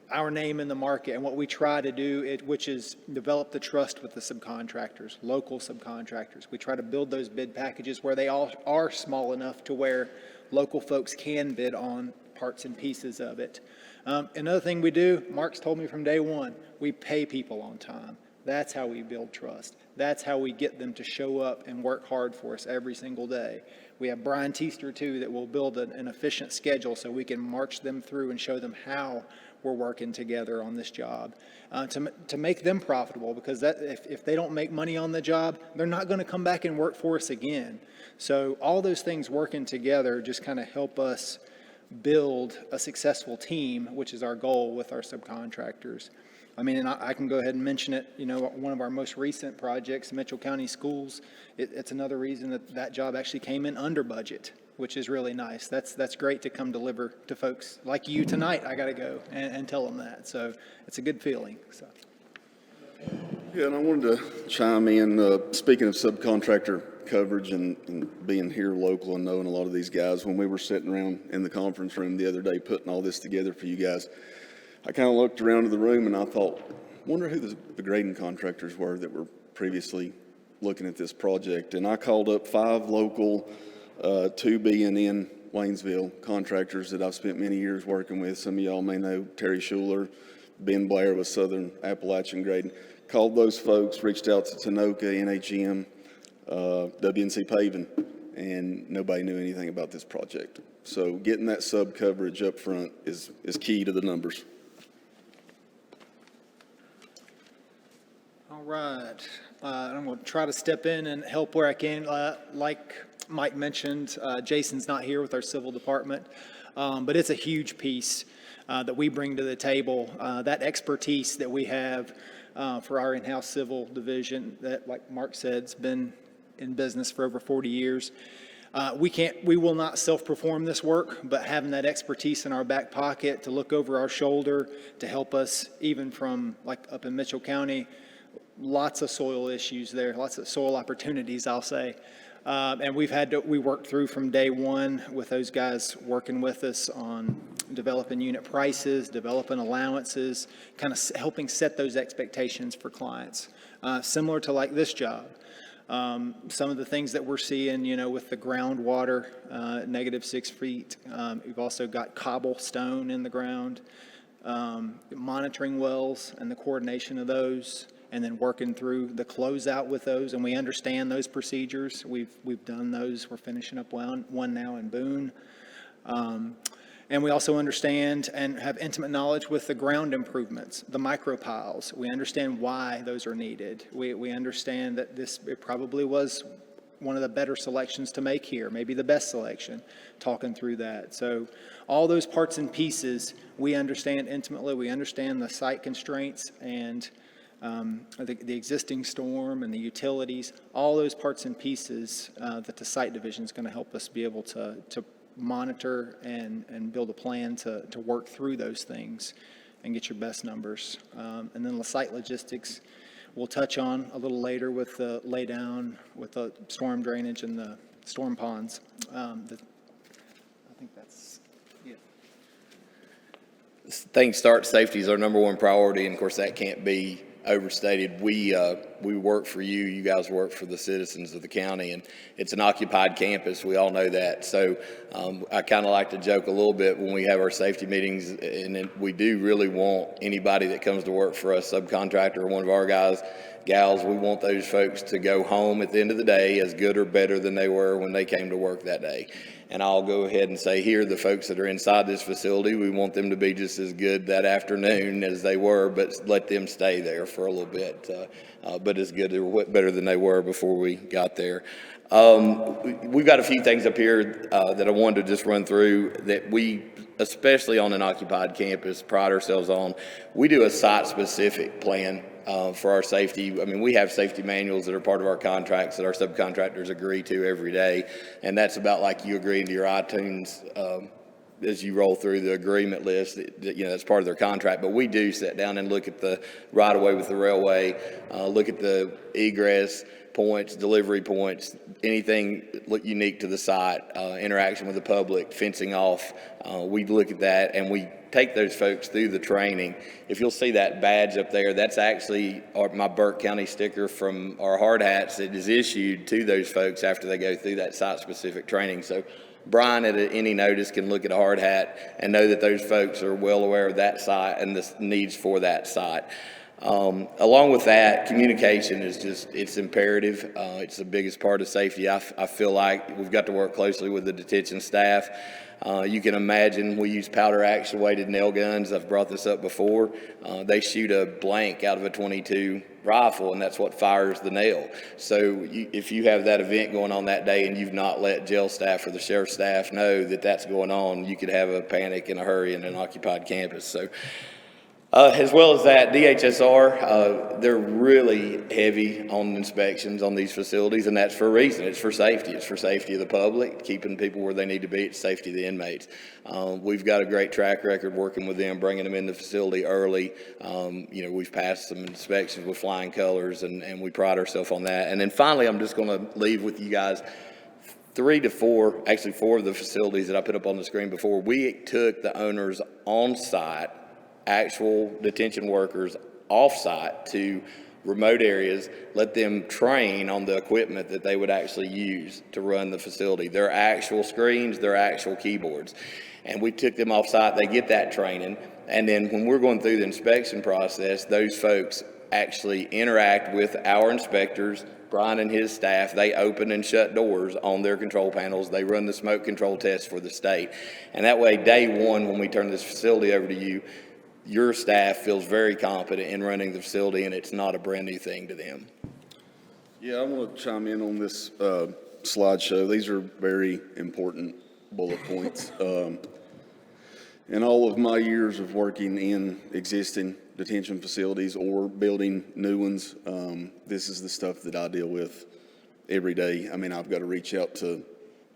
our name in the market and what we try to do, which is develop the trust with the subcontractors, local subcontractors. We try to build those bid packages where they all are small enough to where local folks can bid on parts and pieces of it. Another thing we do, Mark's told me from day one, we pay people on time. That's how we build trust. That's how we get them to show up and work hard for us every single day. We have Brian Teester, too, that will build an efficient schedule so we can march them through and show them how we're working together on this job to make them profitable, because if they don't make money on the job, they're not going to come back and work for us again. So all those things working together just kind of help us build a successful team, which is our goal with our subcontractors. I mean, and I can go ahead and mention it, you know, one of our most recent projects, Mitchell County Schools, it's another reason that job actually came in under budget, which is really nice. That's great to come deliver to folks like you tonight. I got to go and tell them that. So it's a good feeling. So. Yeah, and I wanted to chime in, speaking of subcontractor coverage and being here local and knowing a lot of these guys, when we were sitting around in the conference room the other day putting all this together for you guys, I kind of looked around to the room and I thought, wonder who the grading contractors were that were previously looking at this project. And I called up 5 local, 2 being in Waynesville contractors that I've spent many years working with. Some of y'all may know Terry Schuler, Ben Blair with Southern Appalachian Grading. Called those folks, reached out to Tanoka, NHM, WNC Paving, and nobody knew anything about this project. So getting that sub coverage up front is key to the numbers. All right. I'm going to try to step in and help where I can. Like Mike mentioned, Jason's not here with our civil department, but it's a huge piece that we bring to the table. That expertise that we have for our in-house civil division that, like Mark said, has been in business for over 40 years. We will not self-perform this work, but having that expertise in our back pocket to look over our shoulder to help us, even from like up in Mitchell County, lots of soil issues there, lots of soil opportunities, I'll say. And we worked through from day one with those guys working with us on developing unit prices, developing allowances, kind of helping set those expectations for clients. Similar to like this job. Some of the things that we're seeing, you know, with the groundwater, -6 feet. We've also got cobblestone in the ground, monitoring wells and the coordination of those, and then working through the closeout with those. And we understand those procedures. We've done those. We're finishing up one now in Boone. And we also understand and have intimate knowledge with the ground improvements, the micro piles. We understand why those are needed. We understand that it probably was one of the better selections to make here, maybe the best selection, talking through that. So all those parts and pieces we understand intimately. We understand the site constraints and the existing storm and the utilities, all those parts and pieces that the site division is going to help us be able to monitor and build a plan to work through those things and get your best numbers. And then the site logistics we'll touch on a little later with the laydown, with the storm drainage and the storm ponds. I think that's it. Things start, safety is our number one priority, and of course that can't be overstated. We work for you. You guys work for the citizens of the county, and it's an occupied campus. We all know that. So I kind of like to joke a little bit when we have our safety meetings, and we do really want anybody that comes to work for us, subcontractor or one of our guys, gals, we want those folks to go home at the end of the day as good or better than they were when they came to work that day. And I'll go ahead and say here, the folks that are inside this facility, we want them to be just as good that afternoon as they were, but let them stay there for a little bit, but as good or better than they were before we got there. We've got a few things up here that I wanted to just run through that we, especially on an occupied campus, pride ourselves on. We do a site-specific plan for our safety. I mean, we have safety manuals that are part of our contracts that our subcontractors agree to every day, and that's about like you agreeing to your iTunes as you roll through the agreement list, that's part of their contract. But we do sit down and look at the right-of-way with the railway, look at the egress points, delivery points, anything unique to the site, interaction with the public, fencing off. We look at that, and we take those folks through the training. If you'll see that badge up there, that's actually my Burke County sticker from our hard hats that is issued to those folks after they go through that site-specific training. So Brian, at any notice, can look at a hard hat and know that those folks are well aware of that site and the needs for that site. Along with that, communication is it's imperative. It's the biggest part of safety. I feel like we've got to work closely with the detention staff. You can imagine we use powder actuated nail guns. I've brought this up before. They shoot a blank out of a .22 rifle, and that's what fires the nail. So if you have that event going on that day and you've not let jail staff or the sheriff's staff know that that's going on, you could have a panic and a hurry in an occupied campus. So as well as that, DHSR, they're really heavy on inspections on these facilities, and that's for a reason. It's for safety. It's for safety of the public, keeping people where they need to be. It's safety of the inmates. We've got a great track record working with them, bringing them in the facility early. We've passed some inspections with flying colors, and we pride ourselves on that. And then finally, I'm just going to leave with you guys 3 to 4, actually 4 of the facilities that I put up on the screen before, we took the owners on site, actual detention workers off-site to remote areas, let them train on the equipment that they would actually use to run the facility. Their actual screens, their actual keyboards. And we took them off-site, they get that training, and then when we're going through the inspection process, those folks actually interact with our inspectors, Brian and his staff. They open and shut doors on their control panels. They run the smoke control tests for the state. And that way, day one, when we turn this facility over to you, your staff feels very competent in running the facility, and it's not a brand new thing to them. Yeah, I want to chime in on this slideshow. These are very important bullet points. In all of my years of working in existing detention facilities or building new ones, this is the stuff that I deal with every day. I mean, I've got to reach out to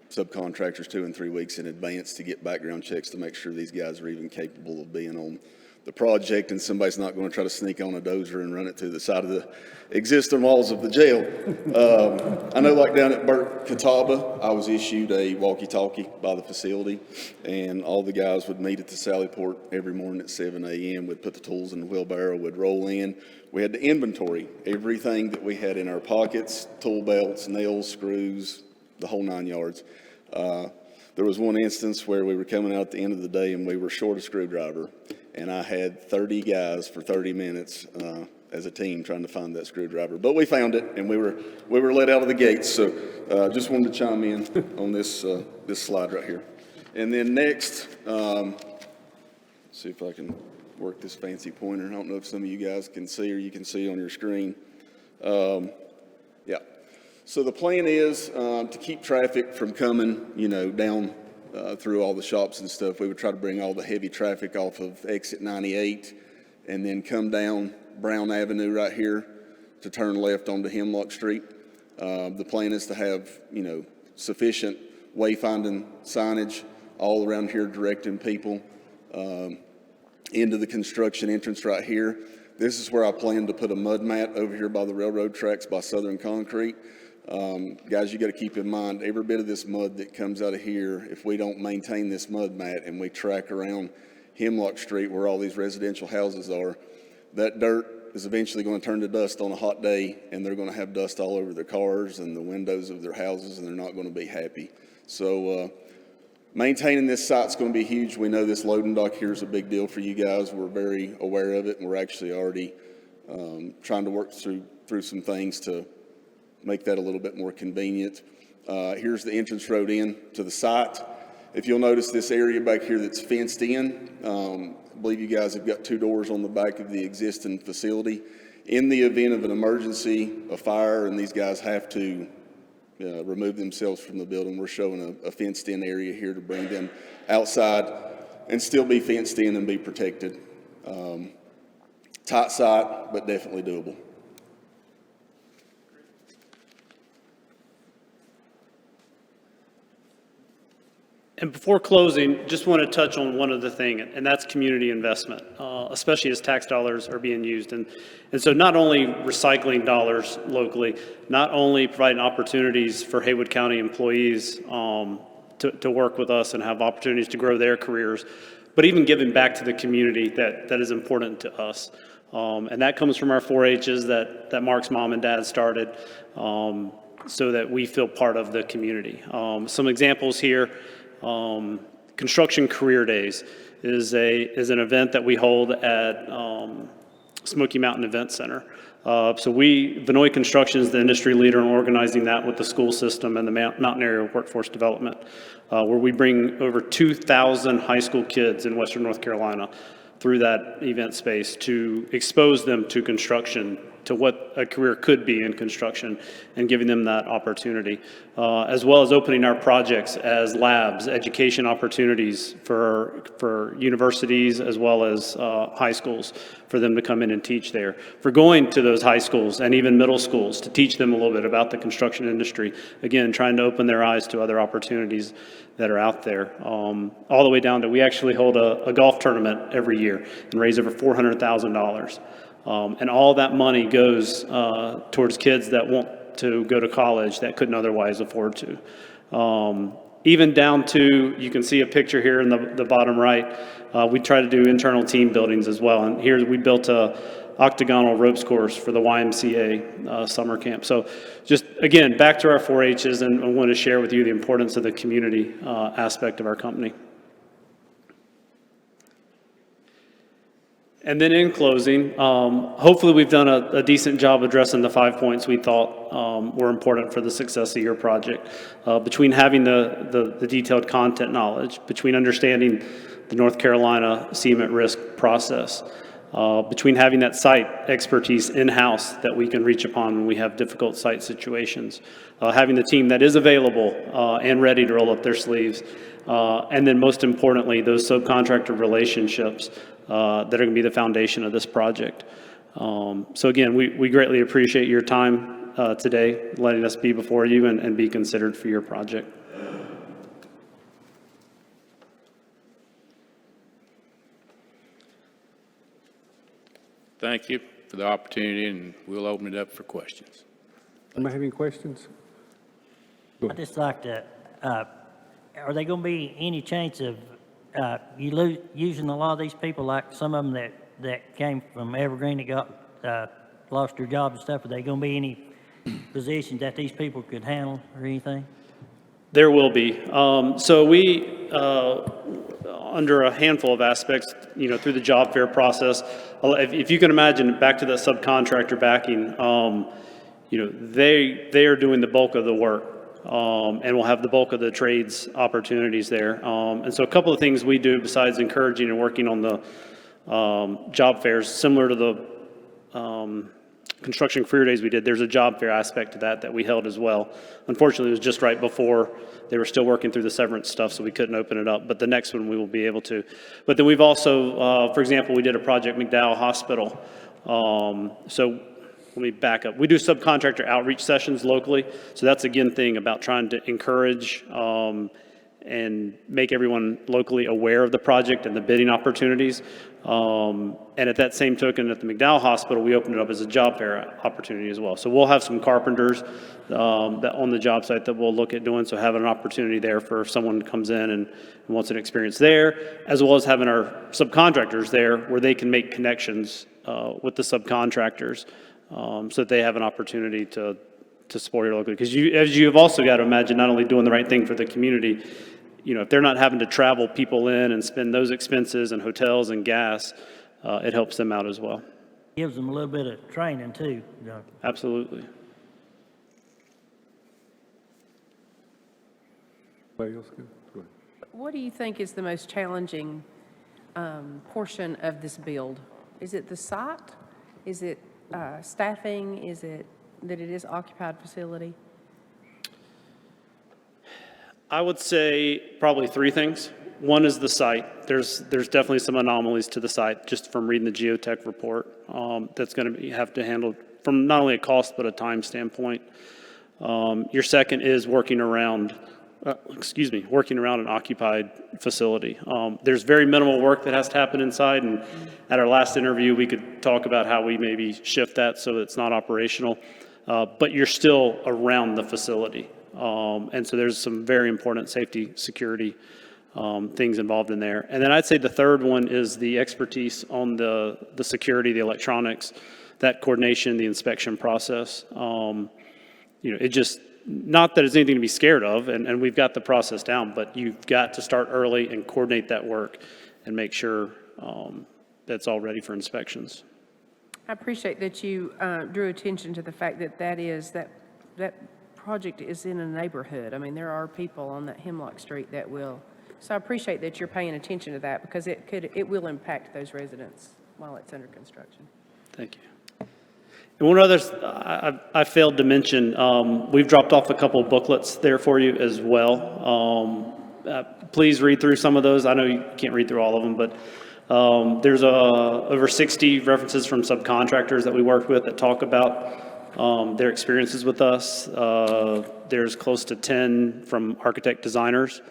subcontractors 2 and 3 weeks in advance to get background checks to make sure these guys are even capable of being on the project, and somebody's not going to try to sneak on a dozer and run it through the side of the existing walls of the jail. I know, like down at Burke Catawba, I was issued a walkie-talkie by the facility, and all the guys would meet at the Sally Port every morning at 7 a.m. We'd put the tools in the wheelbarrow, we'd roll in. We had to inventory everything that we had in our pockets, tool belts, nails, screws, the whole 9 yards. There was one instance where we were coming out at the end of the day and we were short a screwdriver, and I had 30 guys for 30 minutes as a team trying to find that screwdriver. But we found it, and we were let out of the gates. So just wanted to chime in on this slide right here. And then next, see if I can work this fancy pointer. I don't know if some of you guys can see or you can see on your screen. Yeah. So the plan is to keep traffic from coming, down through all the shops and stuff. We would try to bring all the heavy traffic off of exit 98 and then come down Brown Avenue right here to turn left onto Hemlock Street. The plan is to have, sufficient wayfinding signage all around here directing people into the construction entrance right here. This is where I plan to put a mud mat over here by the railroad tracks by Southern Concrete. Guys, you got to keep in mind, every bit of this mud that comes out of here, if we don't maintain this mud mat and we track around Hemlock Street where all these residential houses are, that dirt is eventually going to turn to dust on a hot day, and they're going to have dust all over their cars and the windows of their houses, and they're not going to be happy. So maintaining this site's going to be huge. We know this loading dock here is a big deal for you guys. We're very aware of it, and we're actually already trying to work through some things to make that a little bit more convenient. Here's the entrance road in to the site. If you'll notice this area back here that's fenced in, I believe you guys have got 2 doors on the back of the existing facility. In the event of an emergency, a fire, and these guys have to remove themselves from the building, we're showing a fenced in area here to bring them outside and still be fenced in and be protected. Tight site, but definitely doable. And before closing, just want to touch on one other thing, and that's community investment, especially as tax dollars are being used. And so not only recycling dollars locally, not only providing opportunities for Haywood County employees to work with us and have opportunities to grow their careers, but even giving back to the community that is important to us. And that comes from our 4-H's that Mark's mom and dad started, so that we feel part of the community. Some examples here. Construction Career Days is an event that we hold at Smoky Mountain Event Center. So Vinoy Construction is the industry leader in organizing that with the school system and the Mountain Area Workforce Development, where we bring over 2,000 high school kids in Western North Carolina through that event space to expose them to construction, to what a career could be in construction, and giving them that opportunity, as well as opening our projects as labs, education opportunities for universities as well as high schools for them to come in and teach there. For going to those high schools and even middle schools to teach them a little bit about the construction industry, again, trying to open their eyes to other opportunities that are out there. All the way down to, we actually hold a golf tournament every year and raise over $400,000. And all that money goes towards kids that want to go to college that couldn't otherwise afford to. Even down to, you can see a picture here in the bottom right, we try to do internal team buildings as well. And here we built a octagonal ropes course for the YMCA summer camp. So just, again, back to our 4-H's, and I want to share with you the importance of the community aspect of our company. And then in closing, hopefully we've done a decent job addressing the 5 points we thought were important for the success of your project. Between having the detailed content knowledge, between understanding the North Carolina cement risk process, between having that site expertise in-house that we can reach upon when we have difficult site situations, having the team that is available and ready to roll up their sleeves, and then most importantly, those subcontractor relationships that are going to be the foundation of this project. So again, we greatly appreciate your time today, letting us be before you and be considered for your project. Thank you for the opportunity, and we'll open it up for questions. Anybody have any questions? I'd just like to, are there going to be any chance of using a lot of these people, like some of them that came from Evergreen that got lost their jobs and stuff? Are there going to be any positions that these people could handle or anything? There will be. So we, under a handful of aspects, through the job fair process, if you can imagine, back to the subcontractor backing, they are doing the bulk of the work. And we'll have the bulk of the trades opportunities there. And so a couple of things we do besides encouraging and working on the job fairs, similar to the construction career days we did, there's a job fair aspect to that we held as well. Unfortunately, it was just right before they were still working through the severance stuff, so we couldn't open it up. But the next one we will be able to. But then we've also, for example, we did a project, McDowell Hospital. So let me back up. We do subcontractor outreach sessions locally. So that's again thing about trying to encourage and make everyone locally aware of the project and the bidding opportunities. And at that same token, at the McDowell Hospital, we opened it up as a job fair opportunity as well. So we'll have some carpenters that on the job site that we'll look at doing. So having an opportunity there for if someone comes in and wants an experience there, as well as having our subcontractors there where they can make connections with the subcontractors. So that they have an opportunity to support it locally. Because as you've also got to imagine, not only doing the right thing for the community, if they're not having to travel people in and spend those expenses and hotels and gas, it helps them out as well. Gives them a little bit of training too. Absolutely. Anybody else? Go ahead. What do you think is the most challenging portion of this build? Is it the site? Is it staffing? Is it that it is occupied facility? I would say probably three things. One is the site. There's definitely some anomalies to the site just from reading the geotech report. that's going to have to handle from not only a cost but a time standpoint. Your second is working around an occupied facility. There's very minimal work that has to happen inside, and at our last interview, we could talk about how we maybe shift that so that it's not operational, but you're still around the facility. And so there's some very important safety, security things involved in there. And then I'd say the third one is the expertise on the security, the electronics, that coordination, the inspection process. It just, not that it's anything to be scared of, and we've got the process down, but you've got to start early and coordinate that work and make sure that's all ready for inspections. I appreciate that you drew attention to the fact that that project is in a neighborhood. I mean, there are people on that Hemlock Street that will. So I appreciate that you're paying attention to that, because it will impact those residents while it's under construction. Thank you. And one other, I failed to mention, we've dropped off a couple booklets there for you as well. Please read through some of those. I know you can't read through all of them, but there's over 60 references from subcontractors that we worked with that talk about their experiences with us. There's close to 10 from architect designers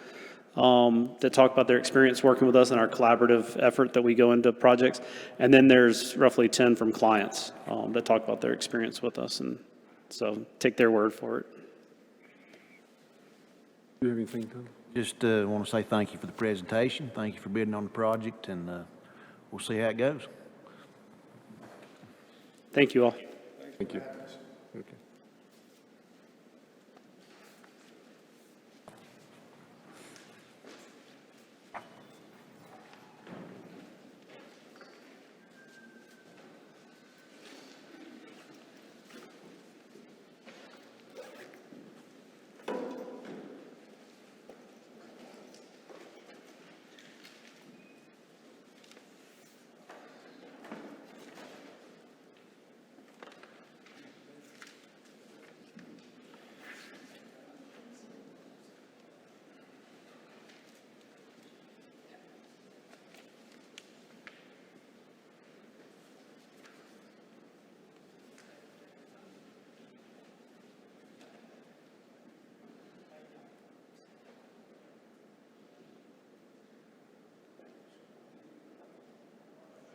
that talk about their experience working with us and our collaborative effort that we go into projects. And then there's roughly 10 from clients that talk about their experience with us. And so take their word for it. Do you have anything, Tom? Just want to say thank you for the presentation. Thank you for bidding on the project, and we'll see how it goes. Thank you all. Thank you. Okay.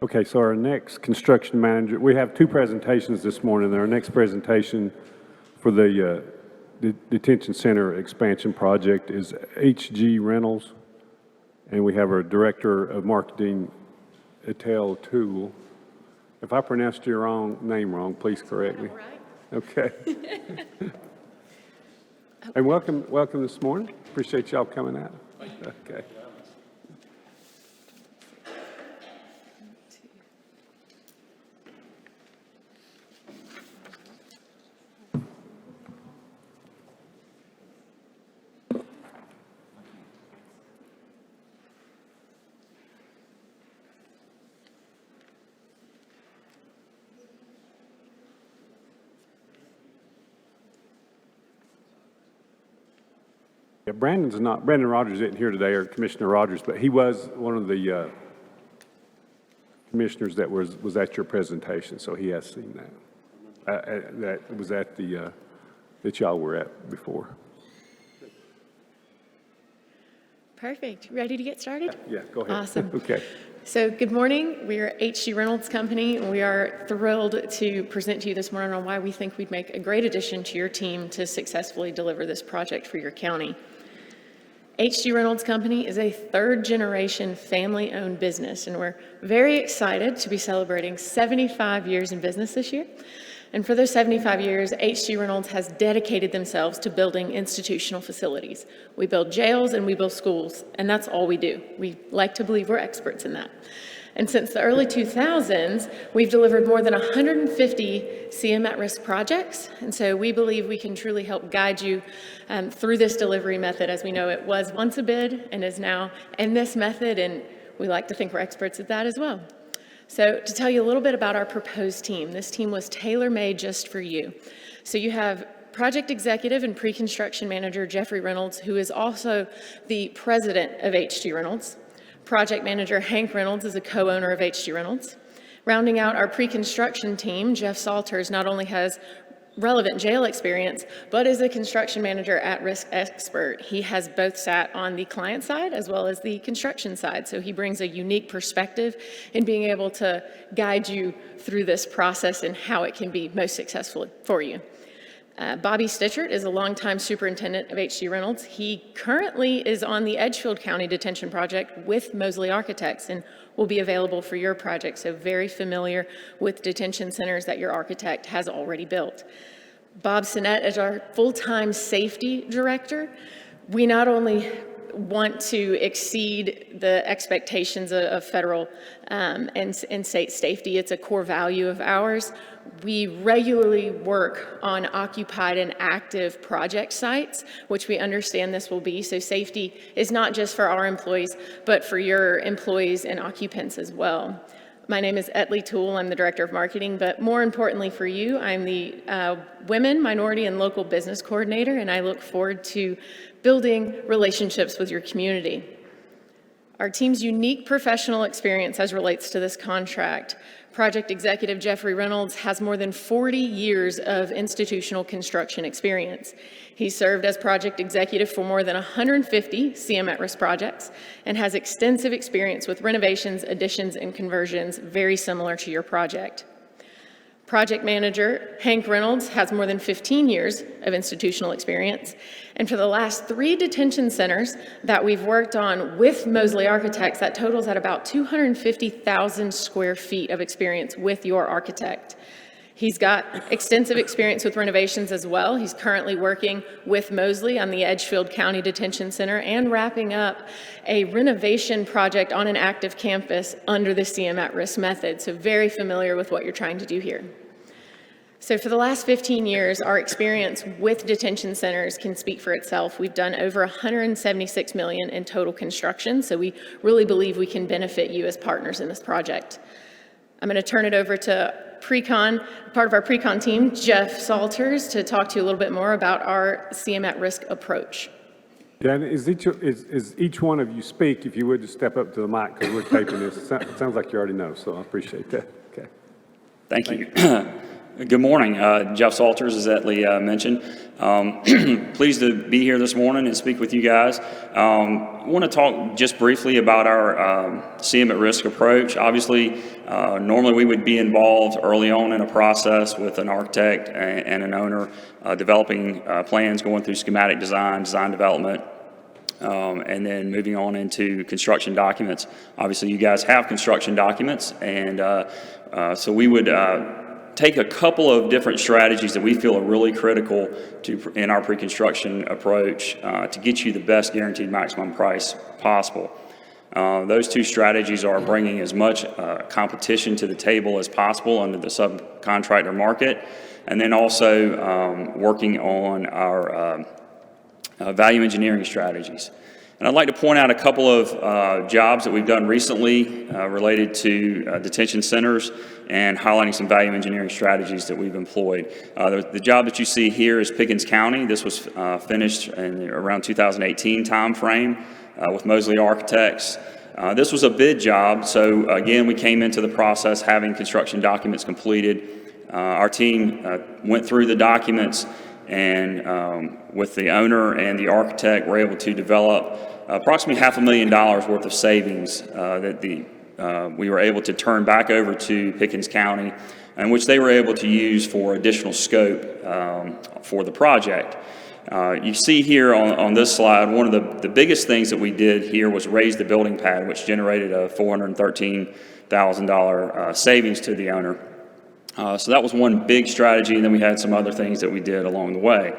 Okay, so our next construction manager, we have two presentations this morning. Our next presentation for the detention center expansion project is HG Reynolds, and we have our Director of Marketing, Etel Toole. If I pronounced your name wrong, please correct me. Okay. And welcome this morning. Appreciate y'all coming out. Okay. Yeah, Brandon Rogers isn't here today, or Commissioner Rogers, but he was one of the commissioners that was at your presentation, so he has seen that. That was at that y'all were at before. Perfect. Ready to get started? Yeah, go ahead. Awesome. Okay. So good morning. We are HG Reynolds Company, and we are thrilled to present to you this morning on why we think we'd make a great addition to your team to successfully deliver this project for your county. HG Reynolds Company is a third-generation family-owned business, and we're very excited to be celebrating 75 years in business this year. And for those 75 years, HG Reynolds has dedicated themselves to building institutional facilities. We build jails and we build schools, and that's all we do. We like to believe we're experts in that. And since the early 2000s, we've delivered more than 150 CM at-risk projects. And so we believe we can truly help guide you through this delivery method. As we know, it was once a bid and is now in this method, and we like to think we're experts at that as well. So to tell you a little bit about our proposed team, this team was tailor-made just for you. So you have Project Executive and Pre-Construction Manager Jeffrey Reynolds, who is also the president of HG Reynolds. Project Manager Hank Reynolds is a co-owner of HG Reynolds. Rounding out our pre-construction team, Jeff Salters not only has relevant jail experience, but is a construction manager at-risk expert. He has both sat on the client side as well as the construction side, so he brings a unique perspective in being able to guide you through this process and how it can be most successful for you. Bobby Stitchert is a longtime superintendent of H.G. Reynolds. He currently is on the Edgefield County Detention Project with Mosley Architects and will be available for your project, so very familiar with detention centers that your architect has already built. Bob Sinnett is our full-time safety director. We not only want to exceed the expectations of federal and state safety, it's a core value of ours. We regularly work on occupied and active project sites, which we understand this will be. So safety is not just for our employees, but for your employees and occupants as well. My name is Etley Toole. I'm the Director of Marketing, but more importantly for you, I'm the Women, Minority, and Local Business Coordinator, and I look forward to building relationships with your community. Our team's unique professional experience as relates to this contract. Project Executive Jeffrey Reynolds has more than 40 years of institutional construction experience. He served as project executive for more than 150 CM at-risk projects and has extensive experience with renovations, additions, and conversions very similar to your project. Project manager Hank Reynolds has more than 15 years of institutional experience, and for the last 3 detention centers that we've worked on with Mosley Architects, that totals at about 250,000 square feet of experience with your architect. He's got extensive experience with renovations as well. He's currently working with Mosley on the Edgefield County Detention Center and wrapping up a renovation project on an active campus under the CM at-risk method, so very familiar with what you're trying to do here. So for the last 15 years, our experience with detention centers can speak for itself. We've done over $176 million in total construction, so we really believe we can benefit you as partners in this project. I'm going to turn it over to part of our pre-con team, Jeff Salters, to talk to you a little bit more about our CM at-risk approach. Yeah, and is each one of you speak, if you would just step up to the mic, because we're taping this. It sounds like you already know, so I appreciate that. Okay. Thank you. Good morning. Jeff Salters, as Etley mentioned. Pleased to be here this morning and speak with you guys. I want to talk just briefly about our CM at-risk approach. Obviously, normally we would be involved early on in a process with an architect and an owner developing plans, going through schematic design development, and then moving on into construction documents. Obviously, you guys have construction documents, and so we would take a couple of different strategies that we feel are really critical in our pre-construction approach to get you the best guaranteed maximum price possible. Those 2 strategies are bringing as much competition to the table as possible under the subcontractor market, and then also working on our value engineering strategies. And I'd like to point out a couple of jobs that we've done recently related to detention centers and highlighting some value engineering strategies that we've employed. The job that you see here is Pickens County. This was finished in around 2018 timeframe with Mosley Architects. This was a bid job, so again, we came into the process having construction documents completed. Our team went through the documents, and with the owner and the architect, we're able to develop approximately $500,000 worth of savings that we were able to turn back over to Pickens County, and which they were able to use for additional scope for the project. You see here on this slide, one of the biggest things that we did here was raise the building pad, which generated a $413,000 savings to the owner. So that was one big strategy, and then we had some other things that we did along the way.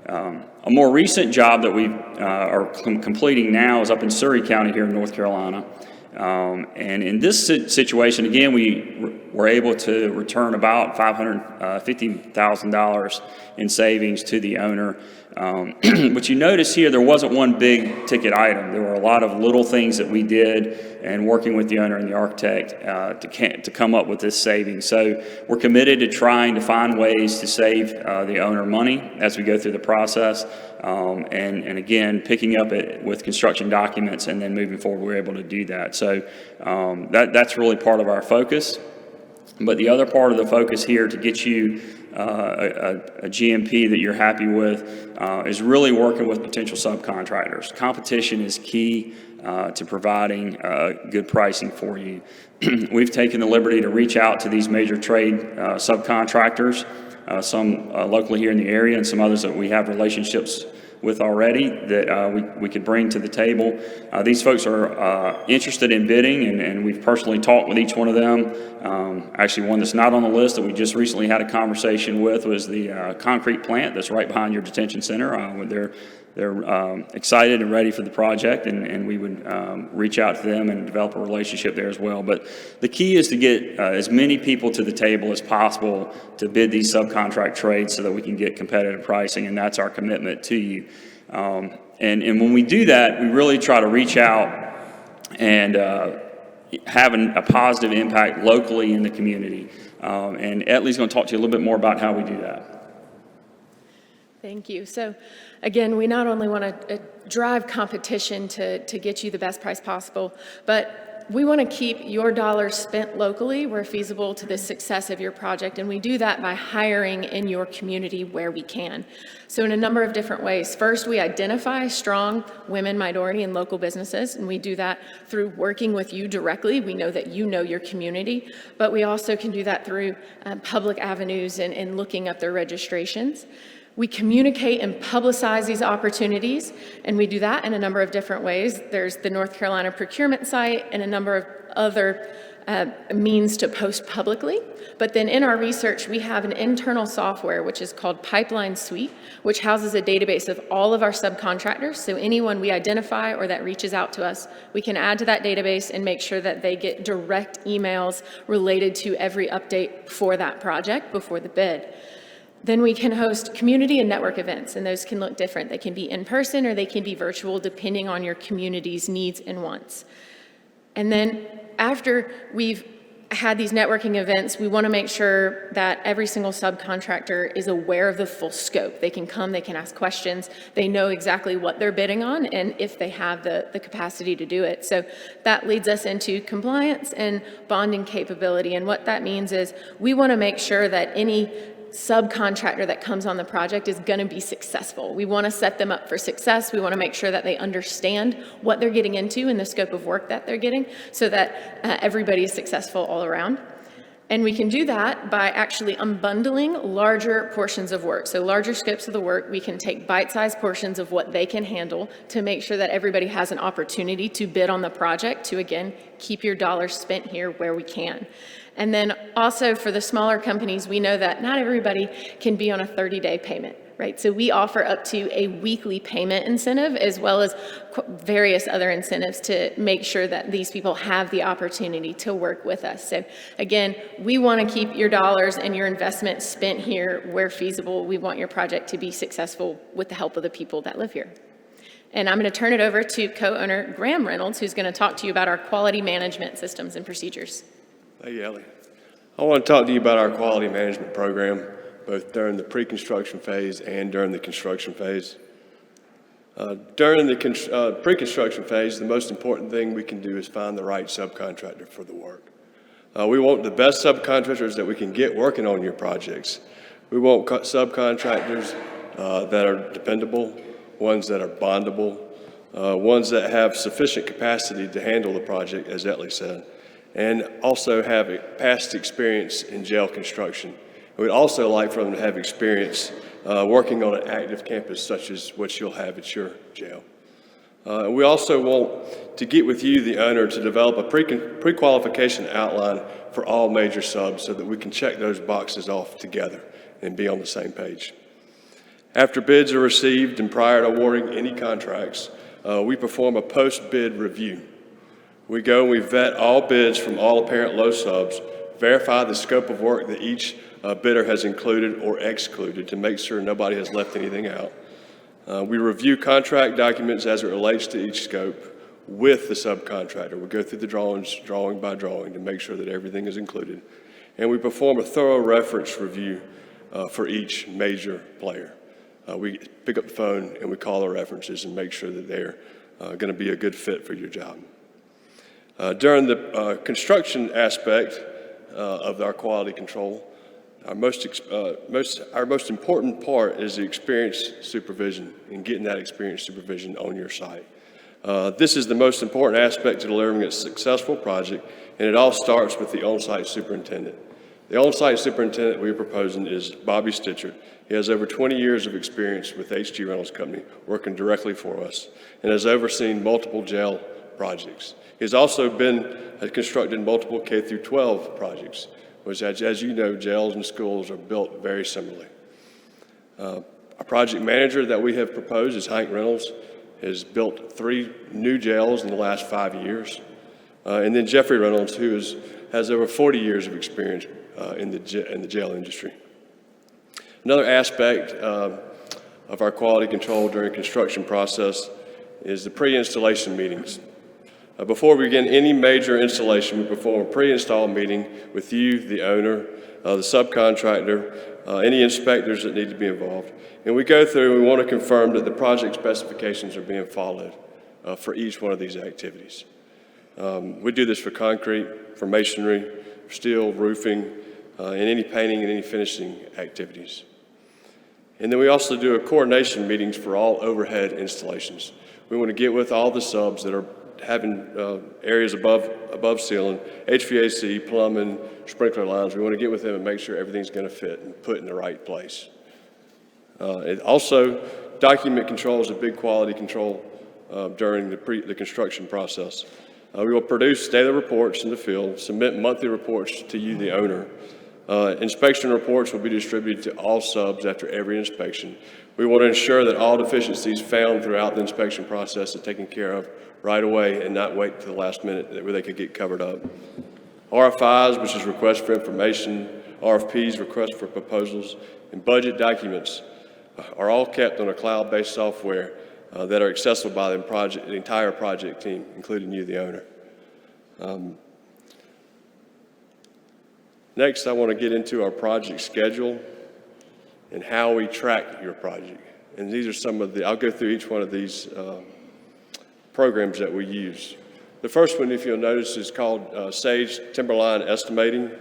A more recent job that we are completing now is up in Surrey County here in North Carolina. And in this situation, again, we were able to return about $550,000 in savings to the owner. But you notice here, there wasn't one big ticket item. There were a lot of little things that we did and working with the owner and the architect to come up with this savings. So we're committed to trying to find ways to save the owner money as we go through the process. And again, picking up it with construction documents and then moving forward, we're able to do that. So that's really part of our focus. But the other part of the focus here to get you a GMP that you're happy with is really working with potential subcontractors. Competition is key to providing good pricing for you. We've taken the liberty to reach out to these major trade subcontractors, some locally here in the area and some others that we have relationships with already that we could bring to the table. These folks are interested in bidding, and we've personally talked with each one of them. Actually, one that's not on the list that we just recently had a conversation with was the concrete plant that's right behind your detention center. They're excited and ready for the project, and we would reach out to them and develop a relationship there as well. But the key is to get as many people to the table as possible to bid these subcontract trades so that we can get competitive pricing, and that's our commitment to you. And when we do that, we really try to reach out and have a positive impact locally in the community. And Etley's going to talk to you a little bit more about how we do that. Thank you. So again, we not only want to drive competition to get you the best price possible, but we want to keep your dollars spent locally where feasible to the success of your project. And we do that by hiring in your community where we can. So in a number of different ways. First, we identify strong women, minority, and local businesses. And we do that through working with you directly. We know that you know your community, but we also can do that through public avenues and looking up their registrations. We communicate and publicize these opportunities, and we do that in a number of different ways. There's the North Carolina procurement site and a number of other means to post publicly. But then in our research, we have an internal software, which is called Pipeline Suite, which houses a database of all of our subcontractors. So anyone we identify or that reaches out to us, we can add to that database and make sure that they get direct emails related to every update for that project before the bid. Then we can host community and network events, and those can look different. They can be in person or they can be virtual depending on your community's needs and wants. And then after we've had these networking events, we want to make sure that every single subcontractor is aware of the full scope. They can come, they can ask questions, they know exactly what they're bidding on and if they have the capacity to do it. So that leads us into compliance and bonding capability. And what that means is we want to make sure that any subcontractor that comes on the project is going to be successful. We want to set them up for success. We want to make sure that they understand what they're getting into and the scope of work that they're getting so that everybody is successful all around. And we can do that by actually unbundling larger portions of work. So larger scopes of the work, we can take bite-sized portions of what they can handle to make sure that everybody has an opportunity to bid on the project to, again, keep your dollars spent here where we can. And then also for the smaller companies, we know that not everybody can be on a 30-day payment, right? So we offer up to a weekly payment incentive as well as various other incentives to make sure that these people have the opportunity to work with us. So again, we want to keep your dollars and your investment spent here where feasible. We want your project to be successful with the help of the people that live here. And I'm going to turn it over to co-owner Graham Reynolds, who's going to talk to you about our quality management systems and procedures. Thank you, Ellie. I want to talk to you about our quality management program, both during the pre-construction phase and during the construction phase. During the pre-construction phase, the most important thing we can do is find the right subcontractor for the work. We want the best subcontractors that we can get working on your projects. We want subcontractors that are dependable, ones that are bondable, ones that have sufficient capacity to handle the project, as Etley said, and also have a past experience in jail construction. We'd also like for them to have experience working on an active campus such as what you'll have at your jail. We also want to get with you, the owner, to develop a pre-qualification outline for all major subs so that we can check those boxes off together and be on the same page. After bids are received and prior to awarding any contracts, we perform a post-bid review. We go and we vet all bids from all apparent low subs, verify the scope of work that each bidder has included or excluded to make sure nobody has left anything out. We review contract documents as it relates to each scope with the subcontractor. We go through the drawings, drawing by drawing, to make sure that everything is included. And we perform a thorough reference review for each major player. We pick up the phone and we call the references and make sure that they're going to be a good fit for your job. During the construction aspect, of our quality control. Our most important part is the experienced supervision and getting that experienced supervision on your site. This is the most important aspect to delivering a successful project, and it all starts with the on-site superintendent. The on-site superintendent we're proposing is Bobby Stitcher. He has over 20 years of experience with HG Reynolds Company, working directly for us, and has overseen multiple jail projects. He's also constructed multiple K through 12 projects, which, as you know, jails and schools are built very similarly. Our project manager that we have proposed is Hank Reynolds, has built 3 new jails in the last 5 years. And then Jeffrey Reynolds, who has over 40 years of experience in the jail industry. Another aspect of our quality control during construction process is the pre-installation meetings. Before we begin any major installation, we perform a pre-install meeting with you, the owner, the subcontractor, any inspectors that need to be involved. And we go through and we want to confirm that the project specifications are being followed for each one of these activities. We do this for concrete, for masonry, steel, roofing, and any painting and any finishing activities. And then we also do a coordination meetings for all overhead installations. We want to get with all the subs that are having areas above ceiling, HVAC, plumbing, sprinkler lines. We want to get with them and make sure everything's going to fit and put in the right place. And also, document control is a big quality control during the construction process. We will produce daily reports in the field, submit monthly reports to you, the owner. Inspection reports will be distributed to all subs after every inspection. We want to ensure that all deficiencies found throughout the inspection process are taken care of right away and not wait to the last minute where they could get covered up. RFIs, which is request for information, RFPs, request for proposals, and budget documents are all kept on a cloud-based software that are accessible by the entire project team, including you, the owner. Next, I want to get into our project schedule and how we track your project. And these are some of I'll go through each one of these programs that we use. The first one, if you'll notice, is called Sage Timberline Estimating.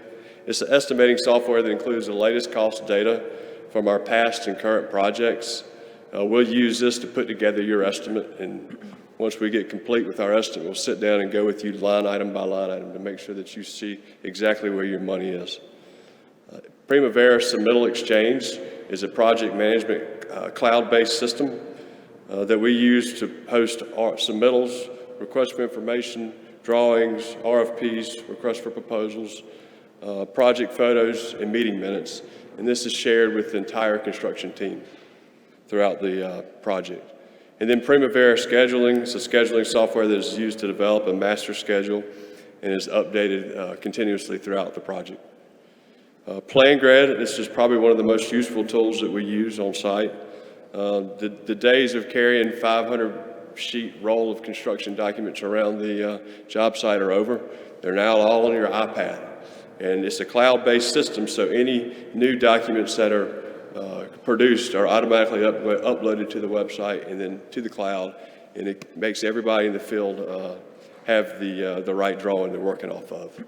It's an estimating software that includes the latest cost data from our past and current projects. We'll use this to put together your estimate, and once we get complete with our estimate, we'll sit down and go with you line item by line item to make sure that you see exactly where your money is. Primavera Submittal Exchange is a project management cloud-based system that we use to host our submittals, requests for information, drawings, RFPs, requests for proposals, project photos, and meeting minutes. And this is shared with the entire construction team throughout the project. And then Primavera Scheduling is a scheduling software that is used to develop a master schedule and is updated continuously throughout the project. PlanGrid, this is probably one of the most useful tools that we use on site. The days of carrying 500-sheet roll of construction documents around the job site are over. They're now all on your iPad. And it's a cloud-based system, so any new documents that are produced are automatically uploaded to the website and then to the cloud, and it makes everybody in the field have the right drawing they're working off of.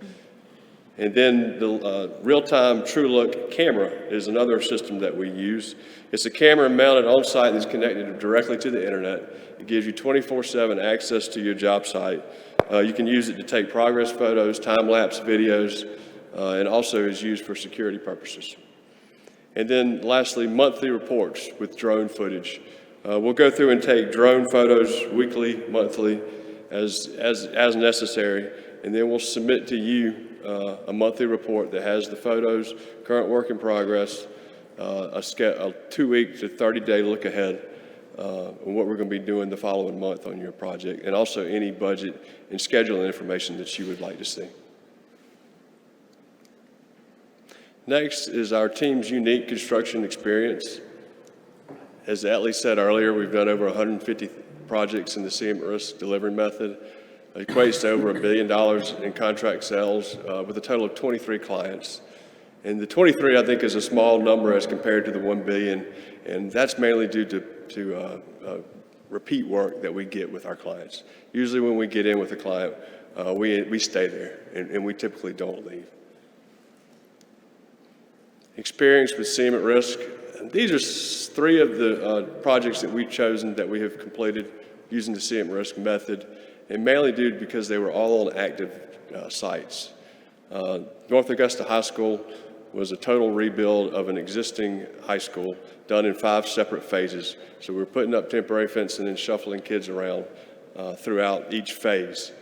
And then the real-time True Look camera is another system that we use. It's a camera mounted on site that's connected directly to the internet. It gives you 24/7 access to your job site. You can use it to take progress photos, time-lapse videos, and also is used for security purposes. And then lastly, monthly reports with drone footage. We'll go through and take drone photos weekly, monthly, as necessary, and then we'll submit to you a monthly report that has the photos, current work in progress, a 2-week to 30-day look ahead on what we're going to be doing the following month on your project, and also any budget and scheduling information that you would like to see. Next is our team's unique construction experience. As Atlee said earlier, we've done over 150 projects in the CM delivery method. It equates to over $1 billion in contract sales with a total of 23 clients. And the 23, I think, is a small number as compared to the 1 billion, and that's mainly due to repeat work that we get with our clients. Usually when we get in with a client, we stay there, and we typically don't leave. experience with CM at risk. And these are three of the projects that we've chosen that we have completed using the CM at risk method, and mainly due because they were all on active sites. North Augusta High School was a total rebuild of an existing high school done in 5 separate phases. So we're putting up temporary fencing and shuffling kids around throughout each phase.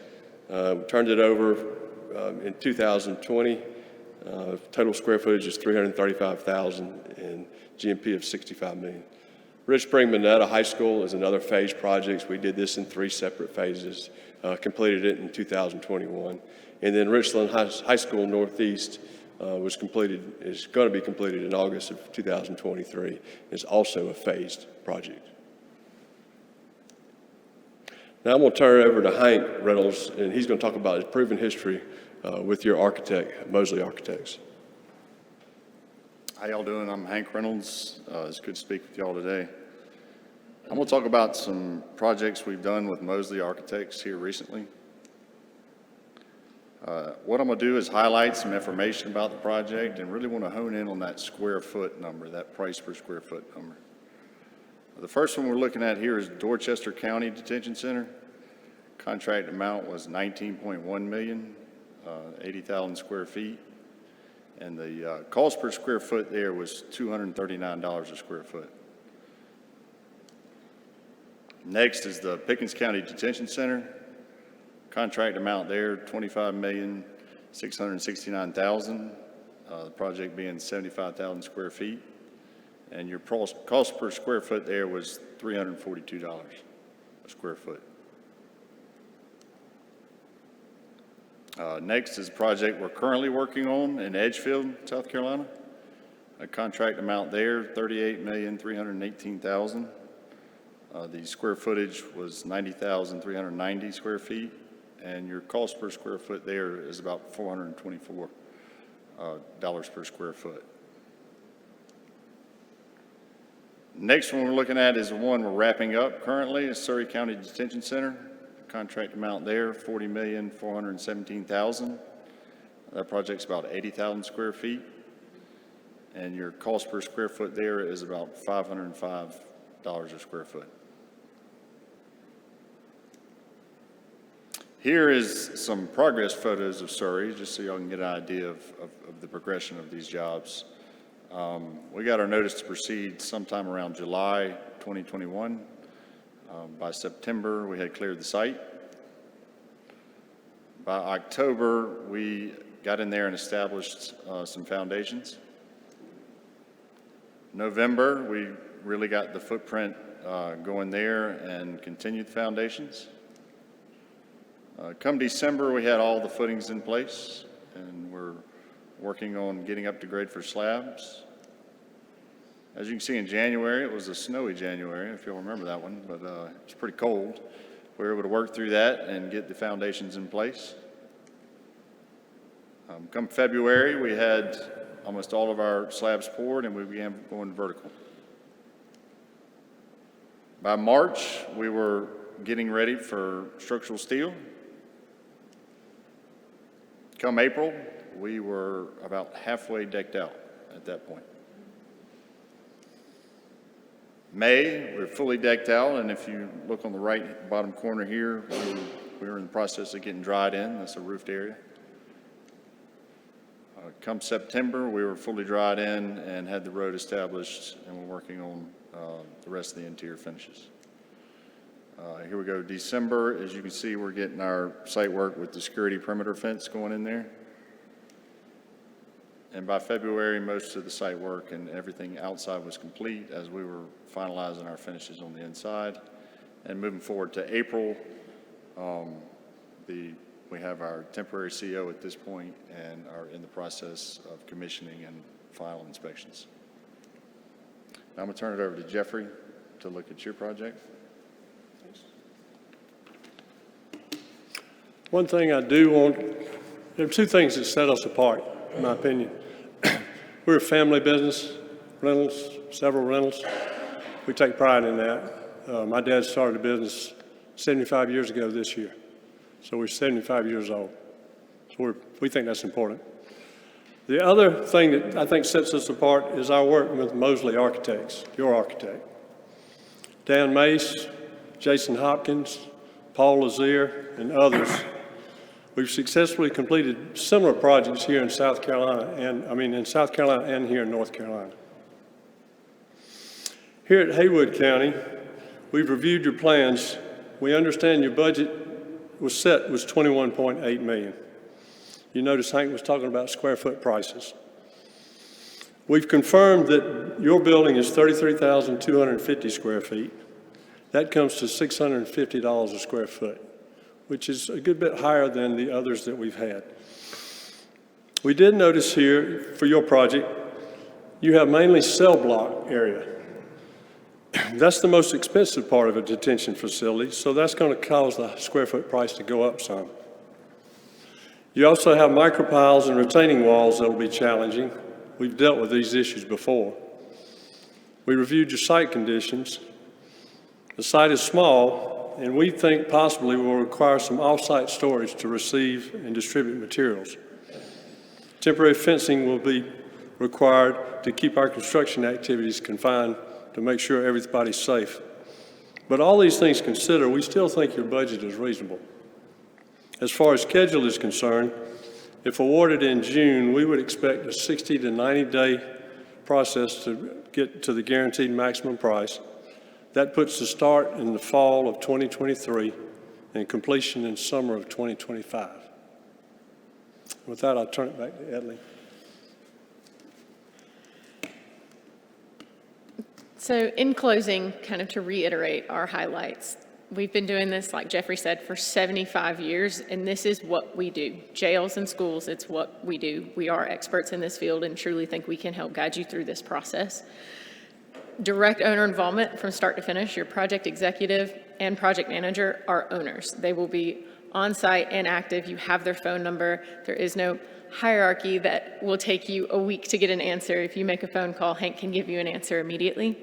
We turned it over in 2020. Total square footage is 335,000 and GMP of 65 million. Rich Spring Minetta High School is another phase project. We did this in 3 separate phases, completed it in 2021. And then Richland High School Northeast is going to be completed in August of 2023. It's also a phased project. Now I'm going to turn it over to Hank Reynolds, and he's going to talk about his proven history with your architect, Mosley Architects. How y'all doing? I'm Hank Reynolds. It's good to speak with y'all today. I'm going to talk about some projects we've done with Mosley Architects here recently. What I'm going to do is highlight some information about the project and really want to hone in on that square foot number, that price per square foot number. The first one we're looking at here is Dorchester County Detention Center. Contract amount was $19.1 million, 80,000 square feet. And the cost per square foot there was $239 a square foot. Next is the Pickens County Detention Center. Contract amount there, $25,669,000. The project being 75,000 square feet. And your cost per square foot there was $342 a square foot. Next is a project we're currently working on in Edgefield, South Carolina. A contract amount there, $38,318,000. The square footage was 90,390 square feet, and your cost per square foot there is about $424 per square foot. Next one we're looking at is the one we're wrapping up currently, is Surrey County Detention Center. Contract amount there, $40,417,000. That project's about 80,000 square feet. And your cost per square foot there is about $505 a square foot. Here is some progress photos of Surrey, just so y'all can get an idea of the progression of these jobs. We got our notice to proceed sometime around July 2021. By September, we had cleared the site. By October, we got in there and established some foundations. November, we really got the footprint going there and continued the foundations. Come December, we had all the footings in place, and we're working on getting up to grade for slabs. As you can see in January, it was a snowy January, if you'll remember that one, but it was pretty cold. We were able to work through that and get the foundations in place. Come February, we had almost all of our slabs poured and we began going vertical. By March, we were getting ready for structural steel. Come April, we were about halfway decked out at that point. May, we're fully decked out, and if you look on the right bottom corner here, we were in the process of getting dried in. That's a roofed area. Come September, we were fully dried in and had the road established, and we're working on the rest of the interior finishes. Here we go, December. As you can see, we're getting our site work with the security perimeter fence going in there. And by February, most of the site work and everything outside was complete as we were finalizing our finishes on the inside. And moving forward to April, we have our temporary CO at this point and are in the process of commissioning and final inspections. Now I'm going to turn it over to Jeffrey to look at your project. One thing I do want, there are 2 things that set us apart, in my opinion. We're a family business, rentals, several rentals. We take pride in that. My dad started a business 75 years ago this year. So we're 75 years old. So we think that's important. The other thing that I think sets us apart is our work with Mosley Architects, your architect. Dan Mace, Jason Hopkins, Paul Lazier, and others. We've successfully completed similar projects here in South Carolina, in South Carolina and here in North Carolina. Here at Haywood County, we've reviewed your plans. We understand your budget was 21.8 million. You notice Hank was talking about square foot prices. We've confirmed that your building is 33,250 square feet. That comes to $650 a square foot, which is a good bit higher than the others that we've had. We did notice here for your project, you have mainly cell block area. That's the most expensive part of a detention facility, so that's going to cause the square foot price to go up some. You also have micropiles and retaining walls that will be challenging. We've dealt with these issues before. We reviewed your site conditions. The site is small, and we think possibly will require some off-site storage to receive and distribute materials. Temporary fencing will be required to keep our construction activities confined to make sure everybody's safe. But all these things considered, we still think your budget is reasonable. As far as schedule is concerned, if awarded in June, we would expect a 60 to 90-day process to get to the guaranteed maximum price. That puts the start in the fall of 2023 and completion in summer of 2025. With that, I'll turn it back to Edley. So in closing, kind of to reiterate our highlights, we've been doing this, like Jeffrey said, for 75 years, and this is what we do. Jails and schools, it's what we do. We are experts in this field and truly think we can help guide you through this process. Direct owner involvement from start to finish. Your project executive and project manager are owners. They will be on site and active. You have their phone number. There is no hierarchy that will take you a week to get an answer. If you make a phone call, Hank can give you an answer immediately.